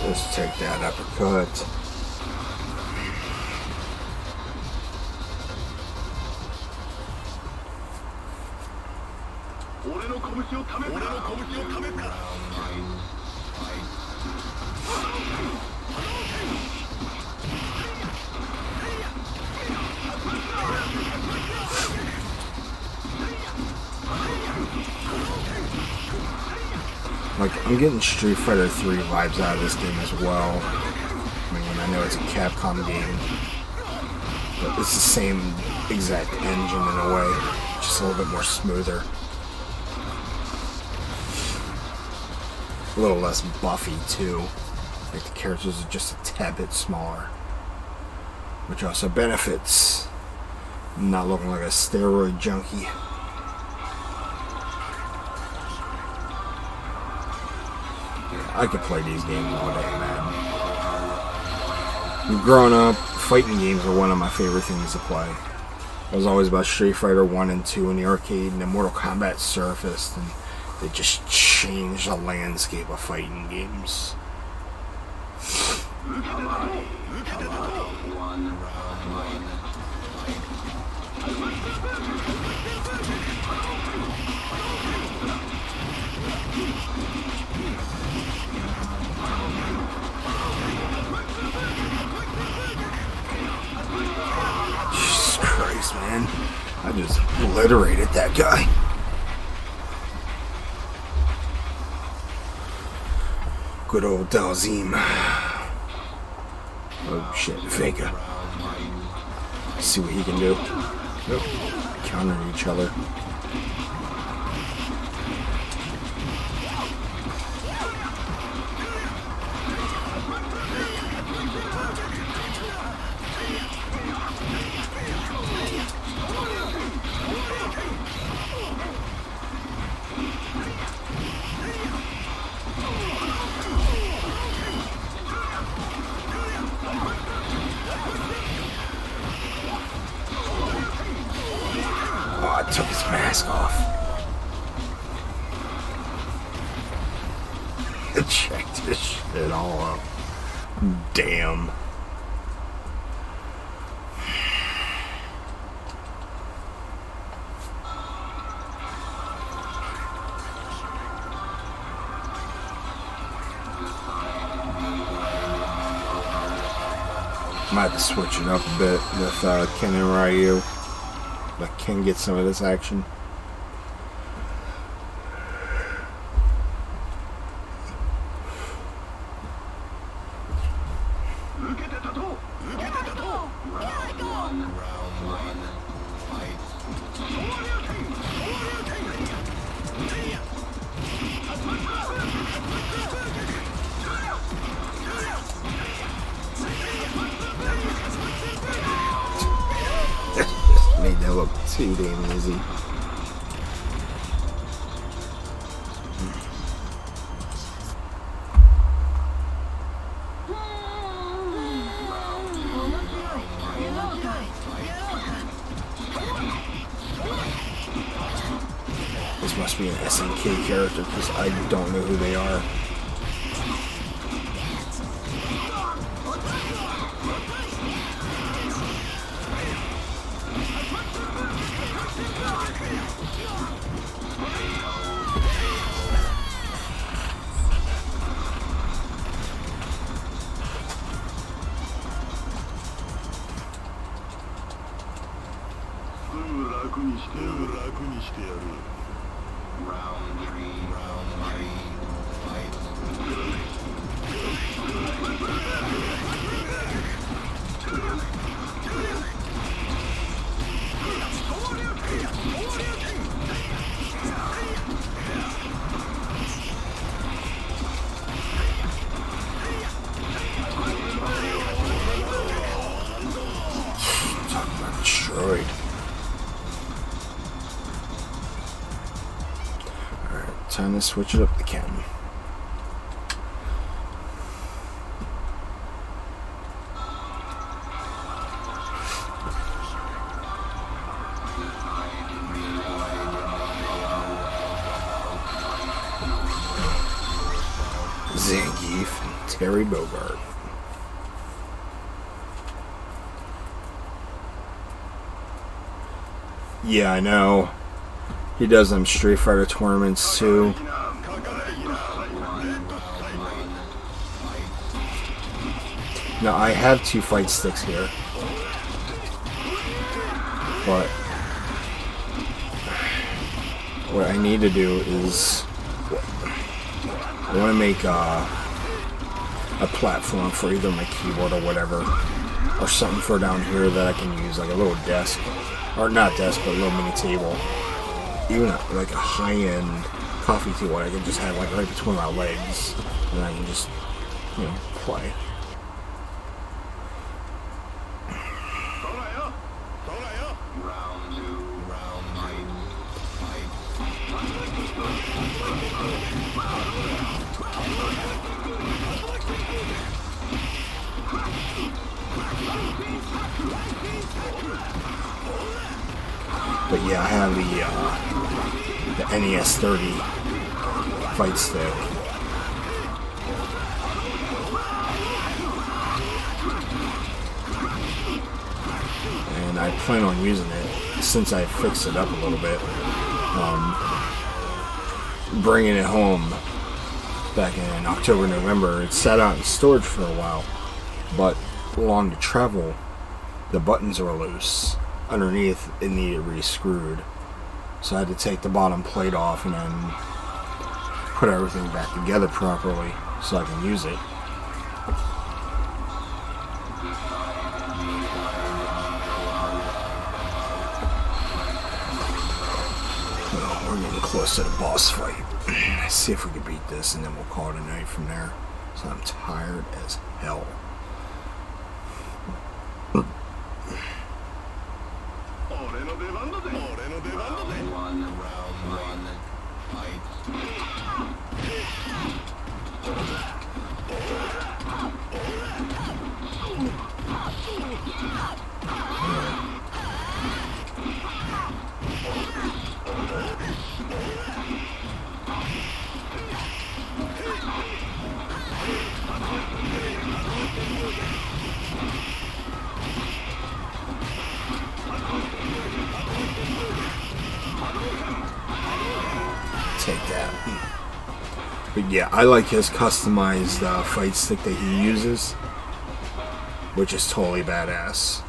Let's take that uppercut. Like, I'm getting Street Fighter 3 vibes out of this game as well. I mean, I know it's a Capcom game, but it's the same exact engine in a way, just a little bit more smoother. A little less buffy too. Like, the characters are just a tad bit smaller, which also benefits not looking like a steroid junkie. I could play these games all day, man. Growing up, fighting games are one of my favorite things to play. I was always about Street Fighter 1 and 2 in the arcade, and then Mortal Kombat surfaced, and they just changed the landscape of fighting games. Jesus Christ, man. I just obliterated that guy. Good old Dalzim. Oh shit, Vega. See what he can do. Nope. Counter each other. Took his mask off. Check this shit all up. Damn. Might have to switch it up a bit with Ken and Ryu. Let Ken get some of this action. crazy. This must be an SNK character because I don't know who they are. Destroyed. Alright, time to switch it up again. Zangief and Terry Bogard. Yeah, I know. He does them Street Fighter tournaments too. Now, I have 2 fight sticks here. But what I need to do is I want to make a platform for either my keyboard or whatever, or something for down here that I can use, like a little desk. Or not desk, but a little mini table. Even like a high-end coffee table I can just have like right between my legs. And I can just, you know, play. But yeah, I have the NES 30 fight stick. And I plan on using it since I fixed it up a little bit. Bringing it home back in October, November. It sat out in storage for a while, but along the travel, the buttons were loose. Underneath, it needed re-screwed, so I had to take the bottom plate off and then put everything back together properly so I can use it. Well, we're getting close to the boss fight. Let's see if we can beat this, and then we'll call it a night from there. So I'm tired as hell. Take that. But yeah, I like his customized fight stick that he uses, which is totally badass.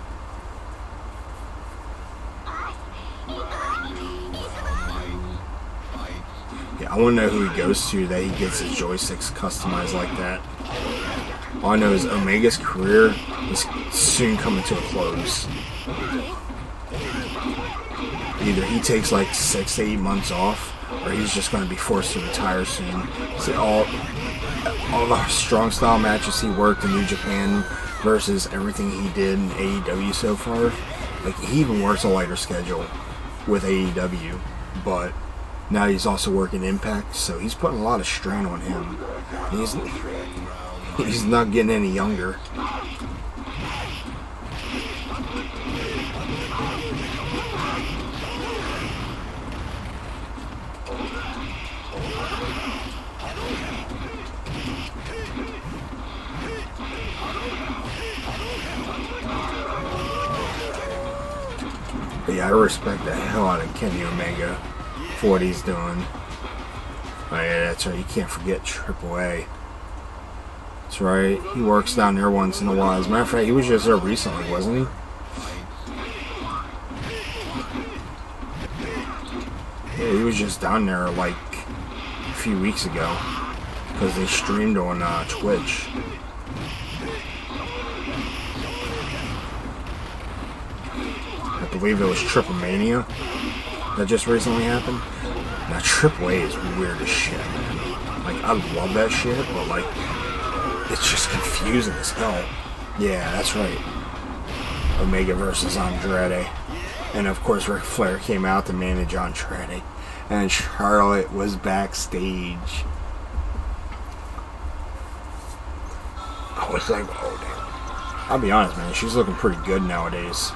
Yeah, I want to know who he goes to that he gets his joysticks customized like that. All I know is Omega's career is soon coming to a close. Either he takes like 6 to 8 months off, or he's just going to be forced to retire soon. So all the strong style matches he worked in New Japan versus everything he did in AEW so far, like he even works a lighter schedule. with AEW, but now he's also working Impact, so he's putting a lot of strain on him. He's not getting any younger. But yeah, I respect the hell out of Kenny Omega for what he's doing. Oh yeah, that's right, you can't forget AAA. That's right, he works down there once in a while. As a matter of fact, he was just there recently, wasn't he? Yeah, he was just down there like a few weeks ago because they streamed on Twitch. I believe it was Triple Mania that just recently happened. Now AAA is weird as shit, man. Like, I love that shit, but like, it's just confusing as hell. Yeah, that's right. Omega versus Andrade. And of course Ric Flair came out to manage Andrade. And Charlotte was backstage. I was like, oh damn. I'll be honest, man, she's looking pretty good nowadays.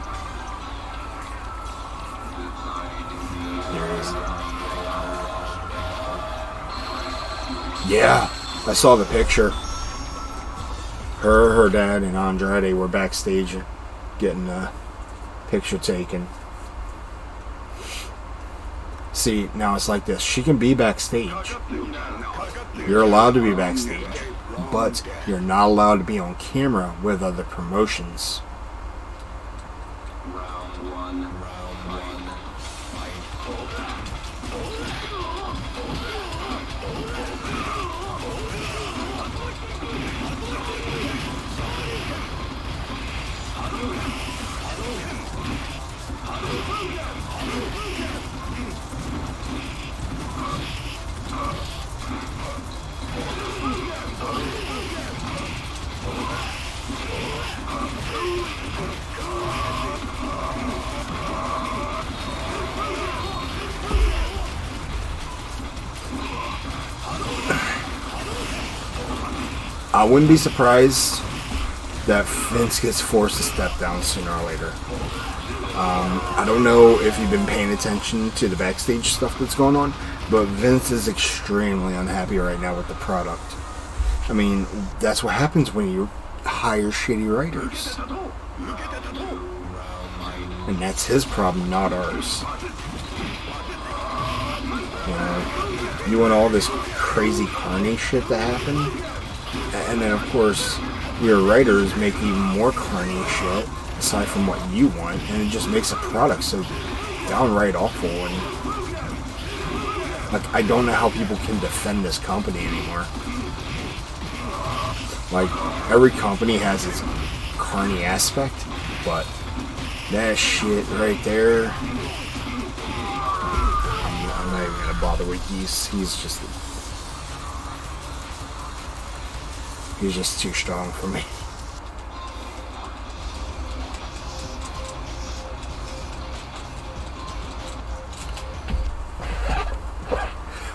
Yeah, I saw the picture. Her dad, and Andrade were backstage getting a picture taken. See, now it's like this. She can be backstage. You're allowed to be backstage. But you're not allowed to be on camera with other promotions. I wouldn't be surprised that Vince gets forced to step down sooner or later. I don't know if you've been paying attention to the backstage stuff that's going on, but Vince is extremely unhappy right now with the product. I mean, that's what happens when you hire shitty writers. And that's his problem, not ours. You want all this crazy carny shit to happen? And then, of course, your writers make even more carny shit, aside from what you want, and it just makes a product so downright awful. And like, I don't know how people can defend this company anymore. Like, every company has its carny aspect, but that shit right there, I'm not even gonna bother with Geese. He's just too strong for me.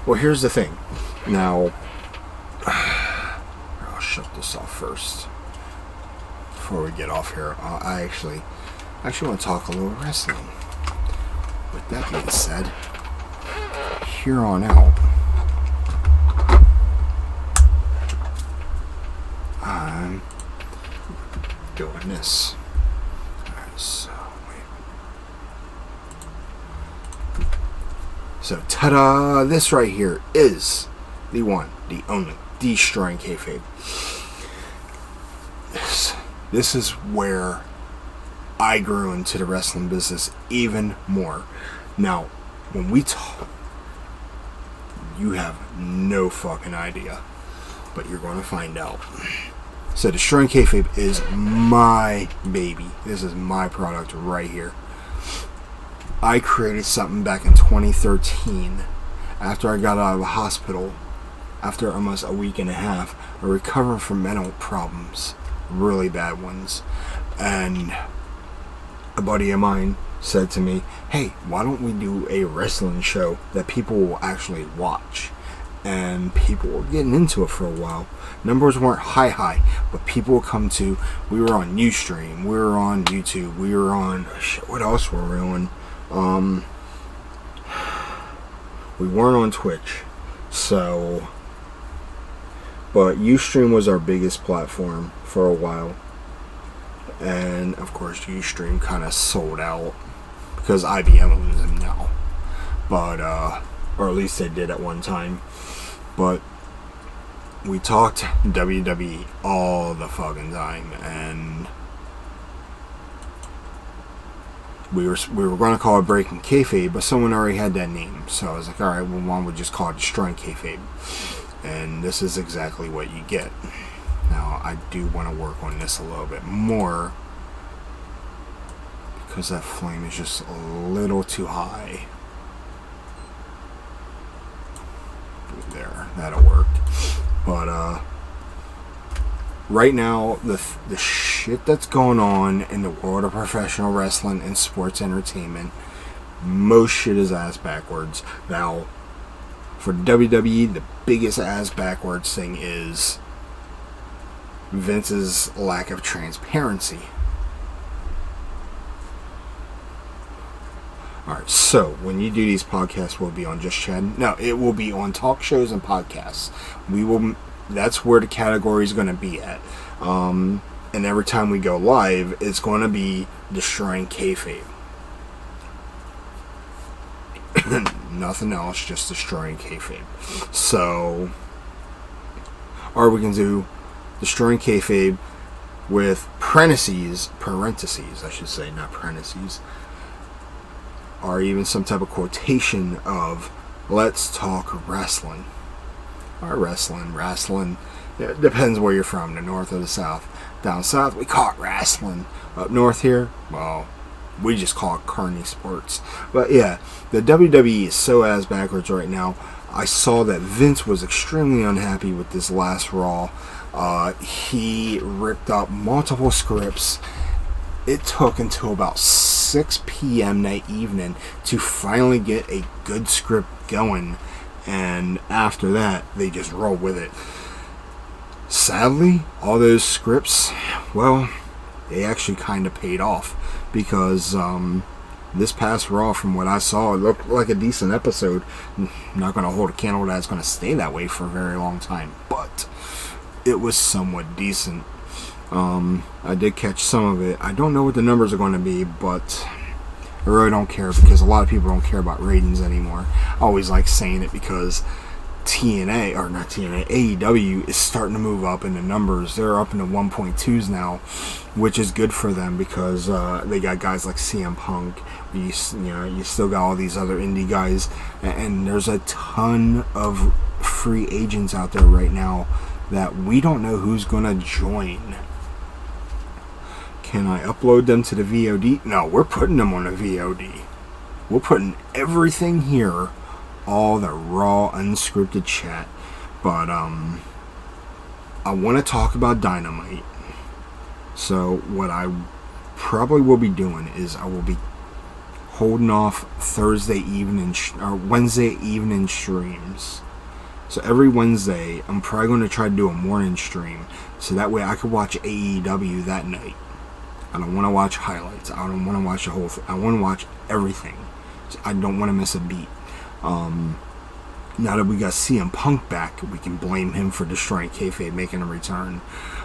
Well, here's the thing. Now, I'll shut this off first before we get off here. I actually want to talk a little wrestling. With that being said, here on out, I'm doing this. Alright, so ta-da! This right here is the one, the only, Destroying Kayfabe. This is where I grew into the wrestling business even more. Now, when we talk, you have no fucking idea, but you're going to find out. So Destroying Kayfabe is my baby. This is my product right here. I created something back in 2013 after I got out of the hospital after almost a week and a half of recovering from mental problems, really bad ones. And a buddy of mine said to me, hey, why don't we do a wrestling show that people will actually watch? And people were getting into it for a while. Numbers weren't high, but people would come to, we were on Ustream, we were on YouTube, we were on, what else were we on? We weren't on Twitch, so, but Ustream was our biggest platform for a while. And of course Ustream kind of sold out because IBM owns them now, but or at least they did at one time. But we talked WWE all the fucking time, and we were going to call it Breaking Kayfabe, but someone already had that name, so I was like, all right, well, one would just call it Destroying Kayfabe, and this is exactly what you get. Now, I do want to work on this a little bit more because that flame is just a little too high. There, that'll work. But right now, the shit that's going on in the world of professional wrestling and sports entertainment, most shit is ass backwards. Now, for WWE, the biggest ass backwards thing is Vince's lack of transparency. Alright, so when you do these podcasts, will it be on Just Chatting? No, it will be on talk shows and podcasts. That's where the category is going to be at. And every time we go live, it's going to be Destroying Kayfabe. Nothing else, just Destroying Kayfabe. So, or we can do Destroying Kayfabe with parentheses, I should say, not parentheses, or even some type of quotation of let's talk wrestling. Or wrestling. It depends where you're from, the north or the south. Down south, we call it wrestling. Up north here, well, we just call it carny sports. But yeah, the WWE is so ass backwards right now. I saw that Vince was extremely unhappy with this last Raw. He ripped up multiple scripts. It took until about 6 p.m. that evening to finally get a good script going. And after that, they just rolled with it. Sadly, all those scripts, well, they actually kind of paid off. Because this past Raw, from what I saw, it looked like a decent episode. I'm not going to hold a candle that's going to stay that way for a very long time. But it was somewhat decent. I did catch some of it. I don't know what the numbers are going to be, but I really don't care because a lot of people don't care about ratings anymore. I always like saying it because AEW is starting to move up in the numbers. They're up in the 1.2s now, which is good for them because they got guys like CM Punk. You still got all these other indie guys, and there's a ton of free agents out there right now that we don't know who's going to join. Can I upload them to the VOD? No, we're putting them on the VOD. We're putting everything here, all the raw, unscripted chat. But, I want to talk about Dynamite. So, what I probably will be doing is I will be holding off Thursday evening, or Wednesday evening streams. So, every Wednesday, I'm probably going to try to do a morning stream. So, that way I could watch AEW that night. I don't want to watch highlights. I don't want to watch the whole thing. I want to watch everything. So I don't want to miss a beat. Now that we got CM Punk back, we can blame him for Destroying Kayfabe, making a return.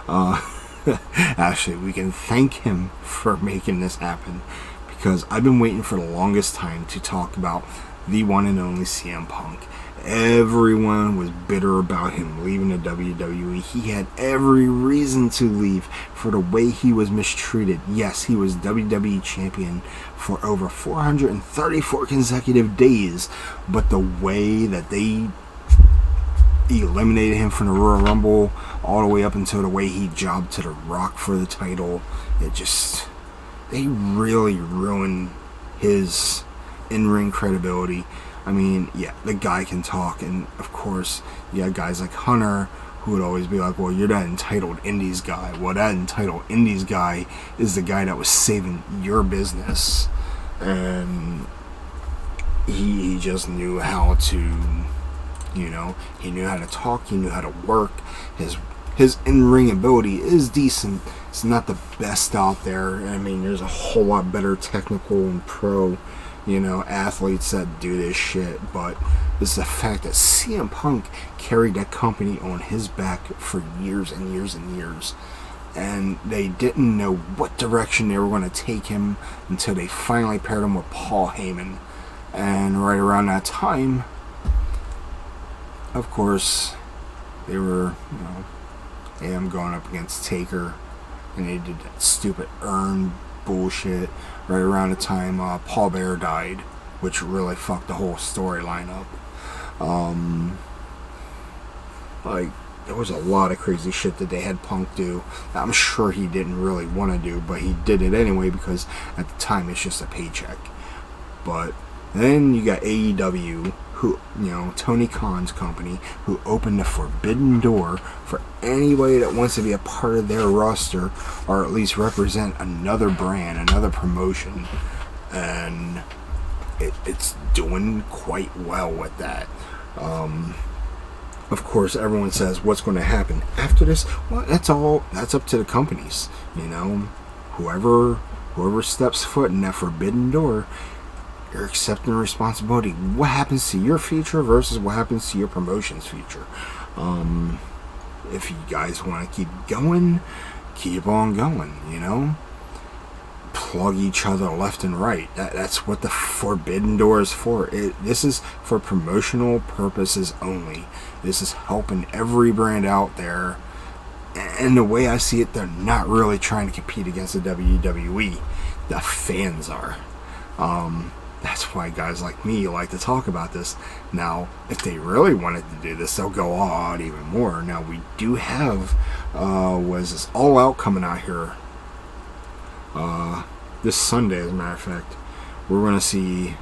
Actually, we can thank him for making this happen. Because I've been waiting for the longest time to talk about the one and only CM Punk. Everyone was bitter about him leaving the WWE. He had every reason to leave for the way he was mistreated. Yes, he was WWE champion for over 434 consecutive days, but the way that they eliminated him from the Royal Rumble all the way up until the way he jobbed to The Rock for the title, they really ruined his in-ring credibility. I mean, yeah, the guy can talk, and of course, you got guys like Hunter who would always be like, well, you're that entitled indies guy. Well, that entitled indies guy is the guy that was saving your business. and he just knew how to, he knew how to talk, he knew how to work. His in-ring ability is decent. It's not the best out there. I mean, there's a whole lot better technical and pro, athletes that do this shit. But it's the fact that CM Punk carried that company on his back for years and years and years. And they didn't know what direction they were going to take him until they finally paired him with Paul Heyman. And right around that time, of course, they were, AM going up against Taker, and they did that stupid earn bullshit right around the time Paul Bearer died, which really fucked the whole storyline up. There was a lot of crazy shit that they had Punk do. I'm sure he didn't really want to do, but he did it anyway because at the time it's just a paycheck. But then you got AEW, who, Tony Khan's company, who opened the forbidden door for anybody that wants to be a part of their roster or at least represent another brand, another promotion. And it's doing quite well with that. Of course, everyone says, what's going to happen after this? Well, that's up to the companies. Whoever steps foot in that forbidden door, you're accepting responsibility. What happens to your future versus what happens to your promotion's future? If you guys want to keep going, keep on going, plug each other left and right. That's what the forbidden door is for. This is for promotional purposes only. This is helping every brand out there. And the way I see it, they're not really trying to compete against the WWE. The fans are. That's why guys like me like to talk about this. Now, if they really wanted to do this, they'll go all out even more. Now, we do have, was this All Out coming out here this Sunday, as a matter of fact. We're going to see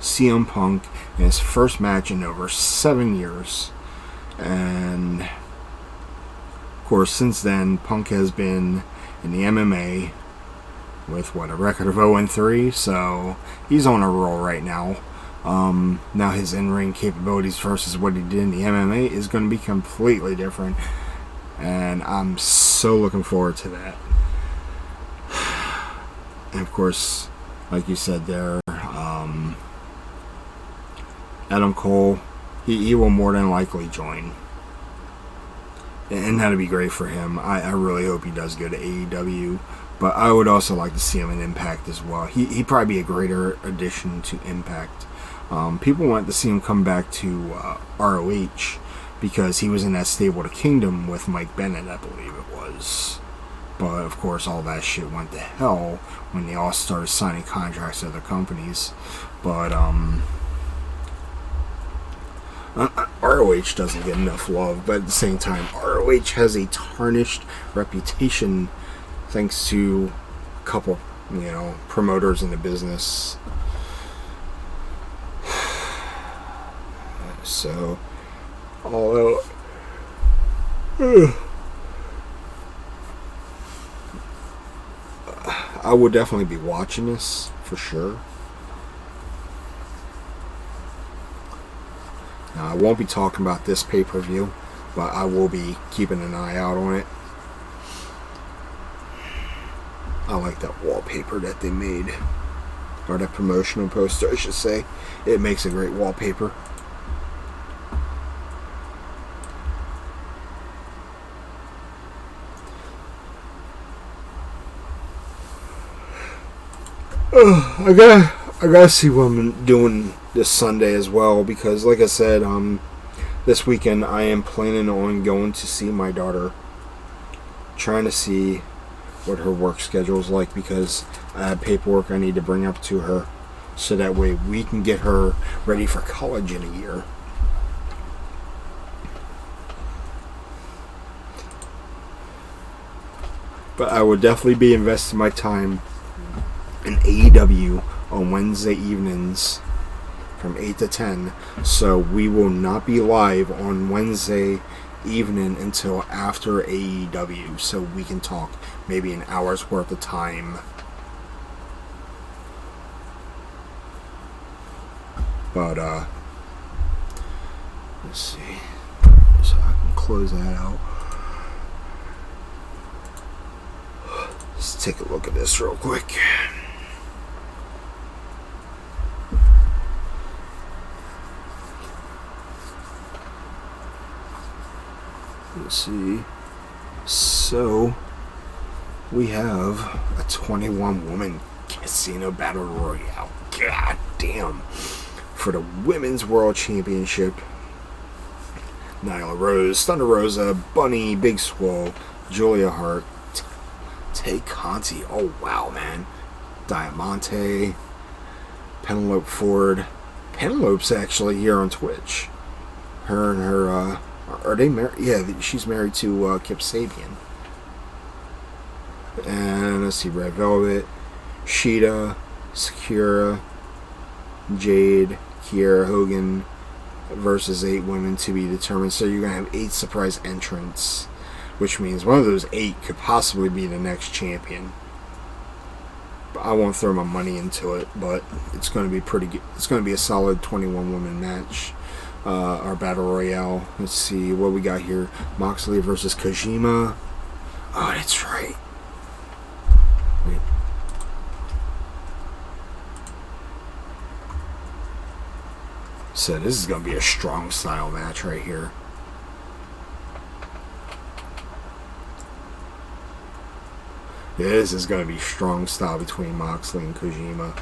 CM Punk in his first match in over 7 years. And, of course, since then, Punk has been in the MMA with, a record of 0-3, so he's on a roll right now. Now his in-ring capabilities versus what he did in the MMA is going to be completely different, and I'm so looking forward to that. And of course, like you said there, Adam Cole, he will more than likely join. And that'd be great for him. I really hope he does go to AEW. But I would also like to see him in Impact as well. He'd probably be a greater addition to Impact. People want to see him come back to ROH because he was in that stable to Kingdom with Mike Bennett, I believe it was. But, of course, all that shit went to hell when they all started signing contracts to other companies. But, ROH doesn't get enough love, but at the same time, ROH has a tarnished reputation thanks to a couple, promoters in the business. So, although I will definitely be watching this for sure. Now, I won't be talking about this pay-per-view, but I will be keeping an eye out on it. I like that wallpaper that they made. Or that promotional poster, I should say. It makes a great wallpaper. I gotta see what I'm doing this Sunday as well, because like I said, this weekend I am planning on going to see my daughter. Trying to see what her work schedule is like, because I have paperwork I need to bring up to her so that way we can get her ready for college in a year. But I will definitely be investing my time in AEW on Wednesday evenings from 8 to 10. So we will not be live on Wednesday evening until after AEW, so we can talk maybe an hour's worth of time. But let's see, so I can close that out. Let's take a look at this real quick. Let's see. So we have a 21-woman casino battle royale. God damn. For the Women's World Championship. Nyla Rose, Thunder Rosa, Bunny, Big Swole, Julia Hart, Tay Conti. Oh wow, man. Diamante, Penelope Ford. Penelope's actually here on Twitch. Her and her are they married? Yeah, she's married to Kip Sabian. And let's see, Red Velvet, Sheeta, Sakura, Jade, Kiera Hogan versus 8 women to be determined. So you're going to have 8 surprise entrants, which means one of those 8 could possibly be the next champion. I won't throw my money into it, but it's going to be pretty good. It's going to be a solid 21-woman match. Our battle royale. Let's see what we got here. Moxley versus Kojima. Oh, that's right. Wait. So this is going to be a strong style match right here. This is going to be strong style between Moxley and Kojima.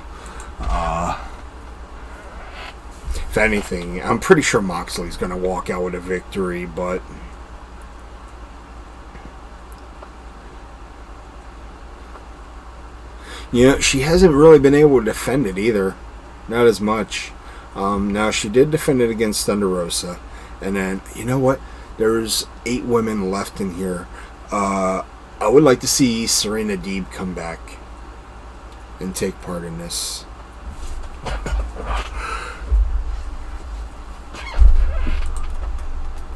If anything, I'm pretty sure Moxley's going to walk out with a victory, but you know, she hasn't really been able to defend it either. Not as much. Now, she did defend it against Thunder Rosa. And then, you know what? There's 8 women left in here. I would like to see Serena Deeb come back and take part in this.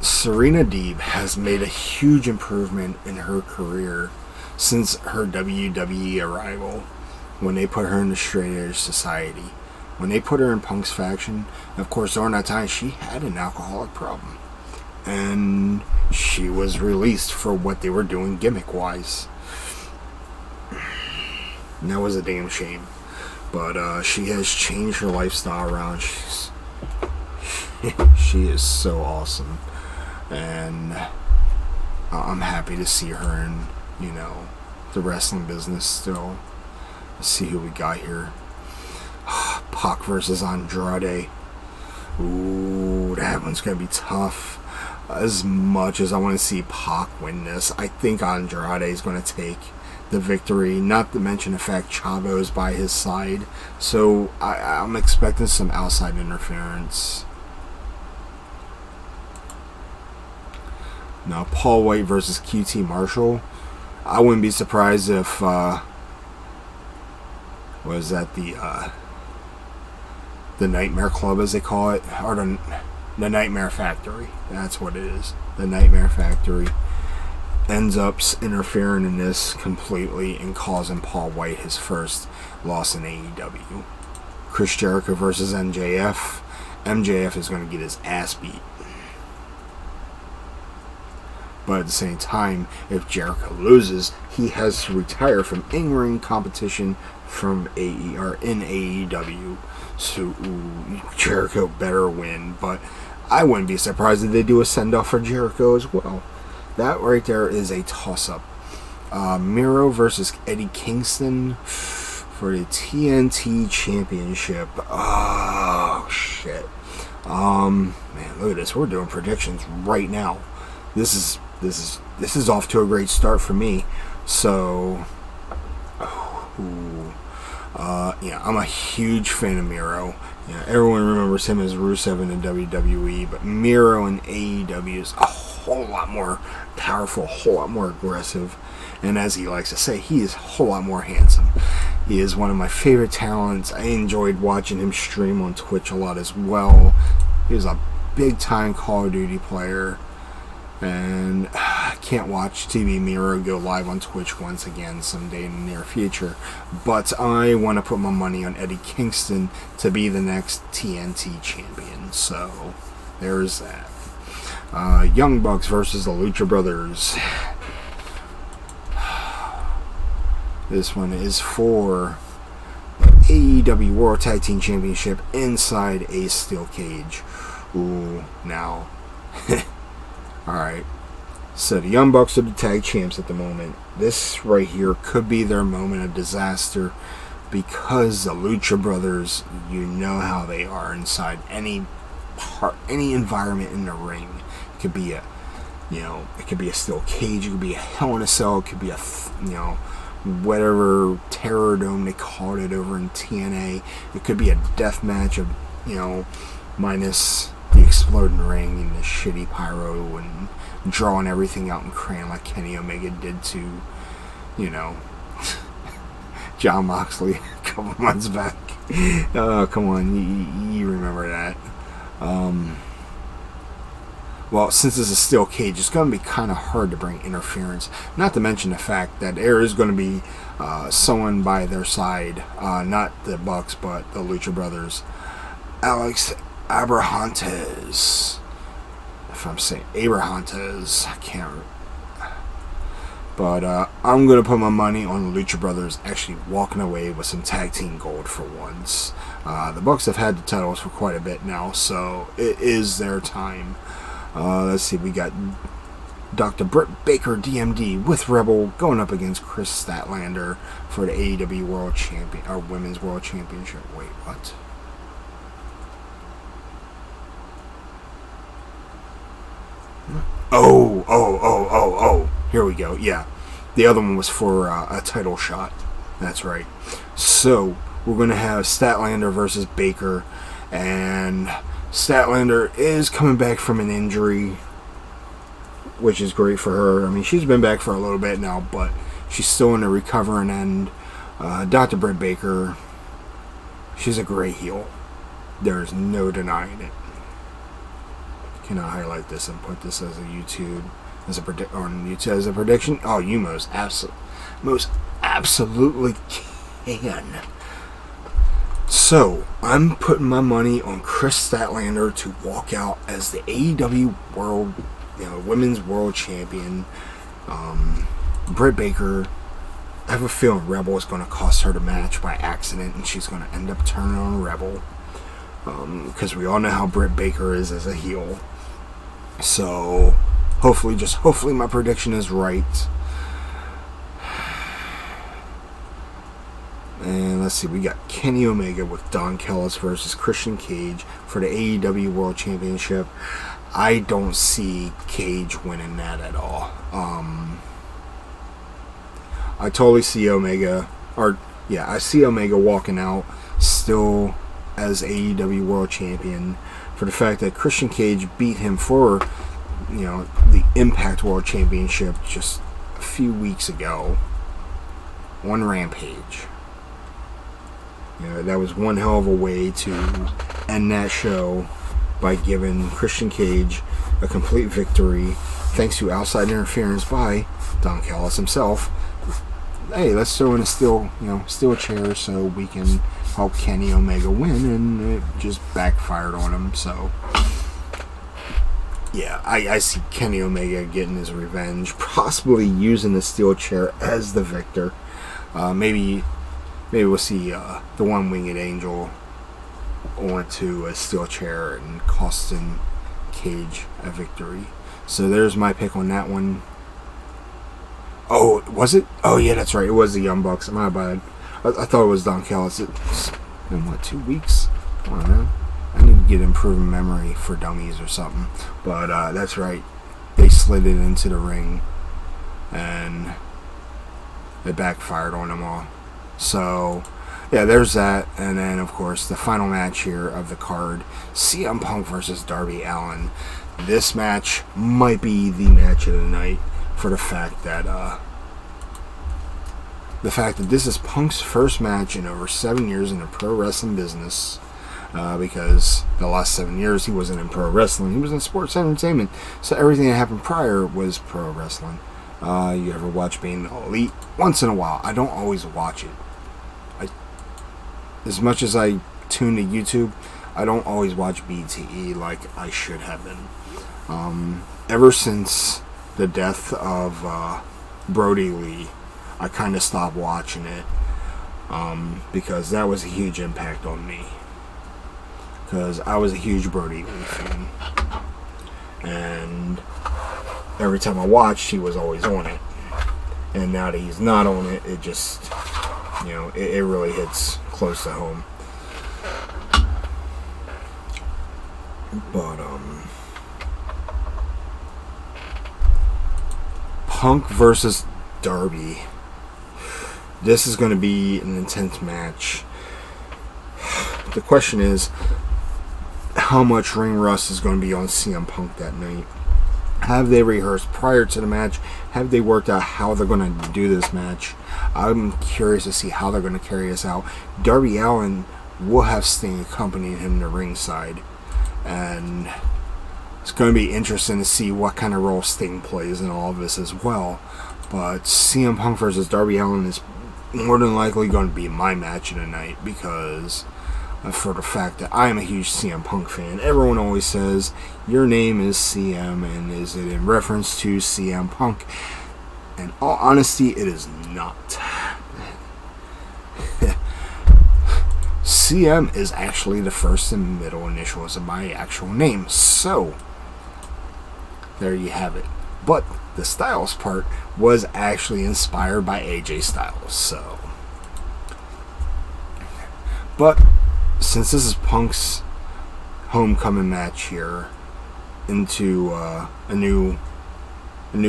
Serena Deeb has made a huge improvement in her career since her WWE arrival, when they put her in the Straight Edge Society. When they put her in Punk's faction, of course, during that time, she had an alcoholic problem. And she was released for what they were doing gimmick-wise. And that was a damn shame. But she has changed her lifestyle around. She is so awesome. And I'm happy to see her in, you know, the wrestling business still. Let's see who we got here. Pac versus Andrade. Ooh, that one's going to be tough. As much as I want to see Pac win this, I think Andrade is going to take the victory. Not to mention the fact Chavo's by his side. So I'm expecting some outside interference. Now, Paul White versus QT Marshall. I wouldn't be surprised if was that the Nightmare Club, as they call it, or the Nightmare Factory. That's what it is. The Nightmare Factory ends up interfering in this completely and causing Paul White his first loss in AEW. Chris Jericho versus MJF. MJF is going to get his ass beat. But at the same time, if Jericho loses, he has to retire from in-ring competition from in AEW. So Jericho better win. But I wouldn't be surprised if they do a send-off for Jericho as well. That right there is a toss-up. Miro versus Eddie Kingston for the TNT Championship. Oh, shit. Man, look at this. We're doing predictions right now. This is off to a great start for me. So, yeah, I'm a huge fan of Miro. Yeah, everyone remembers him as Rusev in the WWE, but Miro in AEW is a whole lot more powerful, a whole lot more aggressive, and as he likes to say, he is a whole lot more handsome. He is one of my favorite talents. I enjoyed watching him stream on Twitch a lot as well. He was a big-time Call of Duty player. And I can't watch TV Miro go live on Twitch once again someday in the near future. But I want to put my money on Eddie Kingston to be the next TNT champion. So there's that. Young Bucks versus the Lucha Brothers. This one is for AEW World Tag Team Championship inside a steel cage. Ooh, now. Alright. So the Young Bucks are the tag champs at the moment. This right here could be their moment of disaster because the Lucha Brothers, you know how they are inside any environment in the ring. It could be it could be a steel cage, it could be a Hell in a Cell, it could be a, whatever Terror Dome they called it over in TNA. It could be a death match of, minus the exploding ring and the shitty pyro and drawing everything out in crayon like Kenny Omega did to, John Moxley a couple months back. Oh, come on, you remember that. Well, since it's a steel cage, it's going to be kind of hard to bring interference. Not to mention the fact that there is going to be someone by their side, not the Bucks, but the Lucha Brothers. Alex Abrahantes. If I'm saying Abrahantes, I can't. But I'm going to put my money on the Lucha Brothers actually walking away with some tag team gold for once. The Bucks have had the titles for quite a bit now, so it is their time. Let's see, we got Dr. Britt Baker, DMD, with Rebel going up against Chris Statlander for the AEW World Champion, or Women's World Championship. Wait, what? Oh. Here we go. Yeah. The other one was for a title shot. That's right. So, we're going to have Statlander versus Baker, and Statlander is coming back from an injury, which is great for her. I mean, she's been back for a little bit now, but she's still in the recovering end. Dr. Britt Baker, she's a great heel. There's no denying it. Can I highlight this and put this as a YouTube, as a prediction? Oh, you most absolutely can. So, I'm putting my money on Chris Statlander to walk out as the AEW World, Women's World Champion. Britt Baker, I have a feeling Rebel is going to cost her the match by accident, and she's going to end up turning on Rebel. Because we all know how Britt Baker is as a heel. So, hopefully my prediction is right. And let's see, we got Kenny Omega with Don Kellus versus Christian Cage for the AEW World Championship. I don't see Cage winning that at all. I totally see Omega, I see Omega walking out still as AEW World Champion for the fact that Christian Cage beat him for, the Impact World Championship just a few weeks ago on Rampage. That was one hell of a way to end that show by giving Christian Cage a complete victory thanks to outside interference by Don Kellus himself. Hey, let's throw in a steel chair so we can help Kenny Omega win, and it just backfired on him. So, yeah, I see Kenny Omega getting his revenge, possibly using the steel chair as the victor. Maybe we'll see the one-winged angel onto a steel chair and costing Cage a victory. So there's my pick on that one. Oh, was it? Oh, yeah, that's right. It was the Young Bucks. My bad. I thought it was Don Kellus. It's been, 2 weeks? I don't know. I need to get improving memory for dummies or something. But that's right. They slid it into the ring, and it backfired on them all. So, yeah, there's that. And then, of course, the final match here of the card, CM Punk versus Darby Allen. This match might be the match of the night for the fact that this is Punk's first match in over 7 years in the pro wrestling business. because the last 7 years he wasn't in pro wrestling. He was in sports entertainment. So everything that happened prior was pro wrestling. You ever watch Being Elite? Once in a while. I don't always watch it. As much as I tune to YouTube, I don't always watch BTE like I should have been. Ever since the death of Brody Lee, I kind of stopped watching it because that was a huge impact on me. Because I was a huge Brody Lee fan. And every time I watched, he was always on it. And now that he's not on it, it just, it really hits close to home. But, Punk versus Darby. This is going to be an intense match. The question is, how much ring rust is going to be on CM Punk that night? Have they rehearsed prior to the match? Have they worked out how they're going to do this match? I'm curious to see how they're going to carry this out. Darby Allen will have Sting accompanying him to ringside. And it's going to be interesting to see what kind of role Sting plays in all of this as well. But CM Punk versus Darby Allen is more than likely going to be my match of the night, because for the fact that I am a huge CM Punk fan. Everyone always says, your name is CM, and is it in reference to CM Punk? In all honesty, it is not. CM is actually the first and middle initials of my actual name, so there you have it. But the Styles part was actually inspired by AJ Styles, so. But since this is Punk's homecoming match here into a new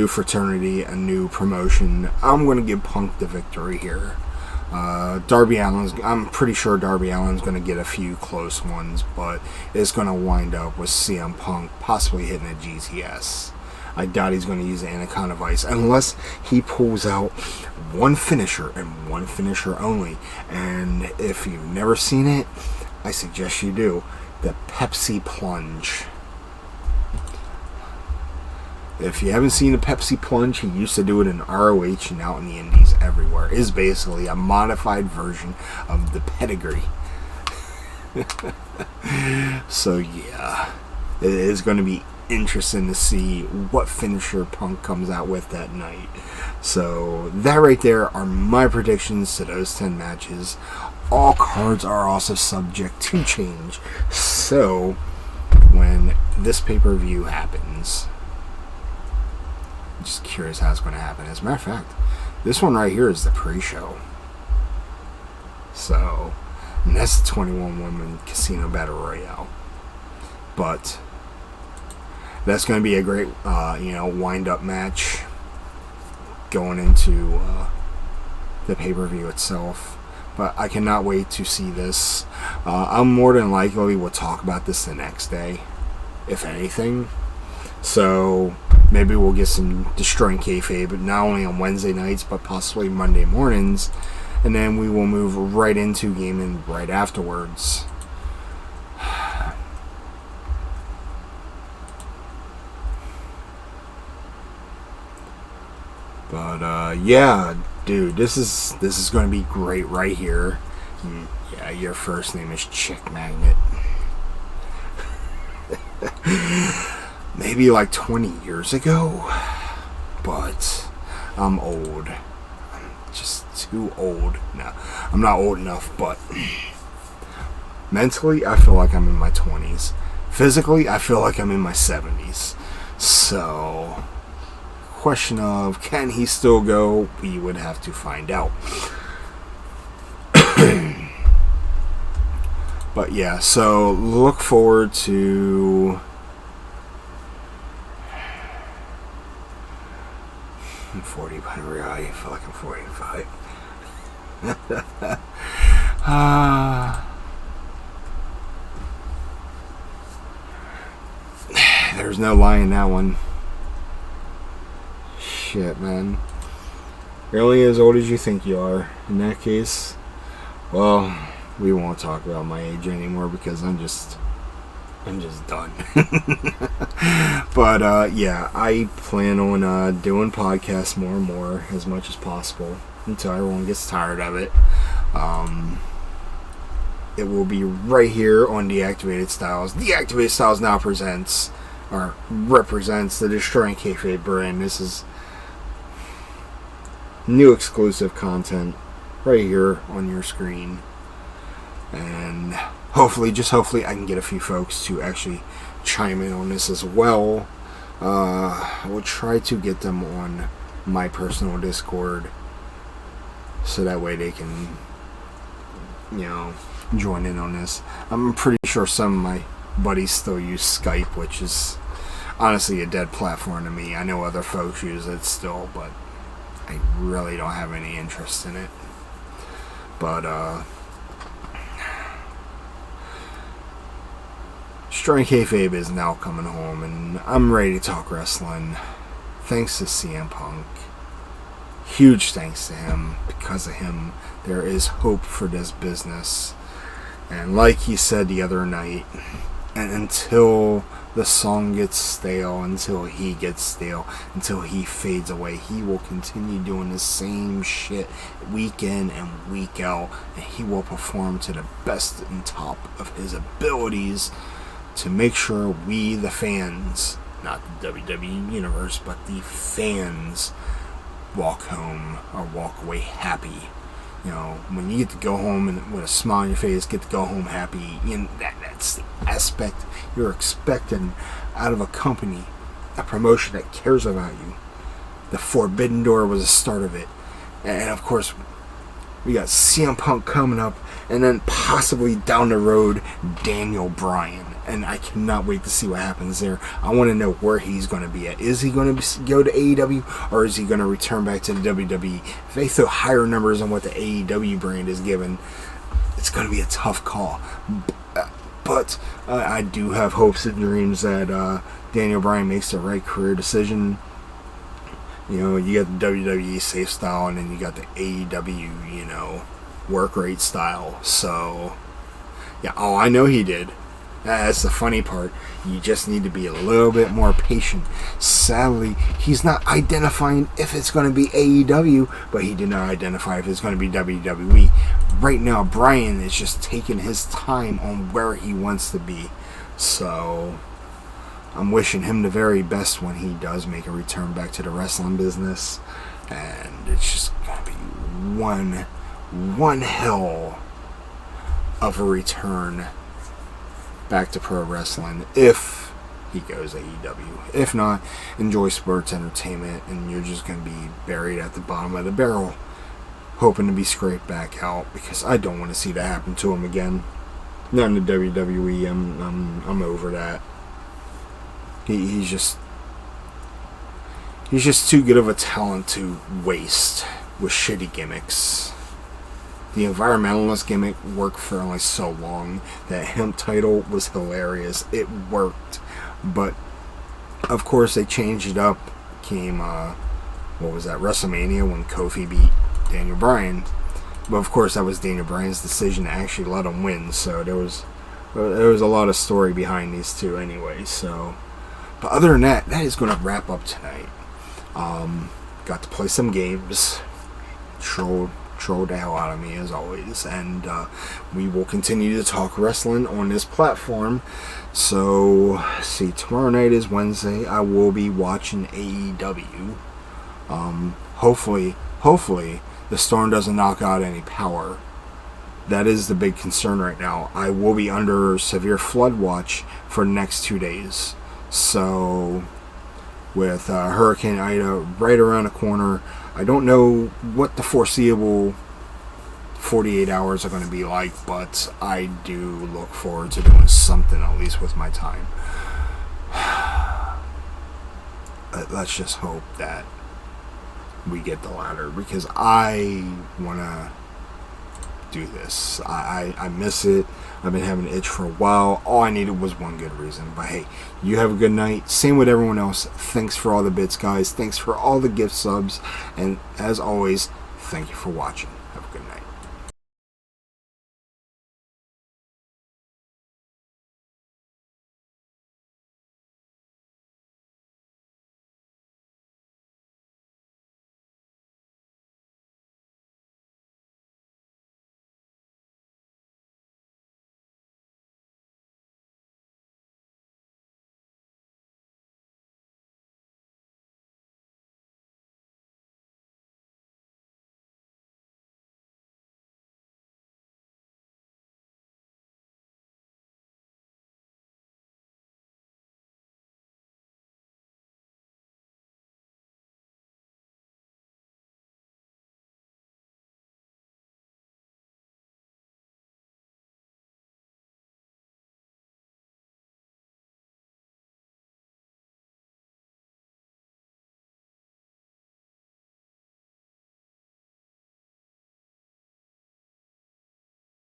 fraternity, a new promotion, I'm going to give Punk the victory here. Darby Allen's, I'm pretty sure Darby Allen's going to get a few close ones, but it's going to wind up with CM Punk possibly hitting a GTS. I doubt he's going to use the Anaconda Vice unless he pulls out one finisher and one finisher only. And if you've never seen it, I suggest you do. The Pepsi Plunge. If you haven't seen the Pepsi Plunge, he used to do it in ROH and out in the Indies everywhere. It's basically a modified version of the pedigree. So yeah, it is going to be interesting to see what finisher Punk comes out with that night. So that right there are my predictions to those 10 matches. All cards are also subject to change. So when this pay-per-view happens, I'm just curious how it's going to happen. As a matter of fact, this one right here is the pre-show. So, and that's the 21-woman Casino Battle Royale. But that's going to be a great, wind-up match going into the pay-per-view itself. But I cannot wait to see this. I'm more than likely will talk about this the next day, if anything. So maybe we'll get some Destroying Kayfabe, but not only on Wednesday nights, but possibly Monday mornings. And then we will move right into gaming right afterwards. But yeah, dude, this is going to be great right here. Yeah, your first name is Chick Magnet. Maybe like 20 years ago, but I'm old. I'm just too old. No, I'm not old enough, but mentally, I feel like I'm in my 20s. Physically, I feel like I'm in my 70s. So, question of, can he still go? We would have to find out. But yeah, so look forward to 40 by Royale. I feel like I'm 45. There's no lie in that one. Shit, man. You're only as old as you think you are. In that case, well, we won't talk about my age anymore because I'm just done. But yeah, I plan on doing podcasts more and more as much as possible until everyone gets tired of it. It will be right here on Deactivated Styles. Deactivated Styles now presents or represents the Destroying Kayfabe brand. This is new exclusive content right here on your screen, and hopefully I can get a few folks to actually chime in on this as well. I will try to get them on my personal Discord so that way they can, join in on this. I'm pretty sure some of my buddies still use Skype, which is honestly a dead platform to me. I know other folks use it still, but I really don't have any interest in it. But Destroying Kayfabe is now coming home, and I'm ready to talk wrestling. Thanks to CM Punk. Huge thanks to him. Because of him, there is hope for this business. And like he said the other night, and until the song gets stale, until he gets stale, until he fades away, he will continue doing the same shit week in and week out, and he will perform to the best and top of his abilities to make sure we, the fans, not the WWE Universe, but the fans, walk home or walk away happy. When you get to go home and with a smile on your face, get to go home happy, that's the aspect you're expecting out of a company, a promotion that cares about you. The Forbidden Door was the start of it. And of course, we got CM Punk coming up, and then possibly down the road, Daniel Bryan. And I cannot wait to see what happens there. I want to know where he's going to be at. Is he going to go to AEW, or is he going to return back to the WWE? If they throw higher numbers on what the AEW brand is given, it's going to be a tough call. But I do have hopes and dreams that Daniel Bryan makes the right career decision. You got the WWE safe style, and then you got the AEW, work rate style. So, yeah, I know he did. That's the funny part. You just need to be a little bit more patient. Sadly, he's not identifying if it's going to be AEW, but he did not identify if it's going to be WWE. Right now, Bryan is just taking his time on where he wants to be. So, I'm wishing him the very best when he does make a return back to the wrestling business. And it's just going to be one hell of a return back to pro wrestling if he goes AEW. If not, enjoy sports entertainment, and you're just going to be buried at the bottom of the barrel, hoping to be scraped back out, because I don't want to see that happen to him again. Not in the WWE. I'm over that. He's just too good of a talent to waste with shitty gimmicks. The environmentalist gimmick worked for only so long. That hemp title was hilarious. It worked. But, of course, they changed it up. Came, WrestleMania when Kofi beat Daniel Bryan. But, of course, that was Daniel Bryan's decision to actually let him win. So, there was a lot of story behind these two anyway. So, but other than that, that is going to wrap up tonight. Got to play some games. Trolled the hell out of me as always, and we will continue to talk wrestling on this platform. So, see, tomorrow night is Wednesday. I will be watching AEW. Hopefully the storm doesn't knock out any power. That is the big concern right now. I will be under severe flood watch for the next 2 days. So, with Hurricane Ida right around the corner, I don't know what the foreseeable 48 hours are going to be like, but I do look forward to doing something, at least with my time. Let's just hope that we get the latter, because I want to do this. I miss it. I've been having an itch for a while. All I needed was one good reason. But hey, you have a good night. Same with everyone else. Thanks for all the bits, guys. Thanks for all the gift subs. And as always, thank you for watching.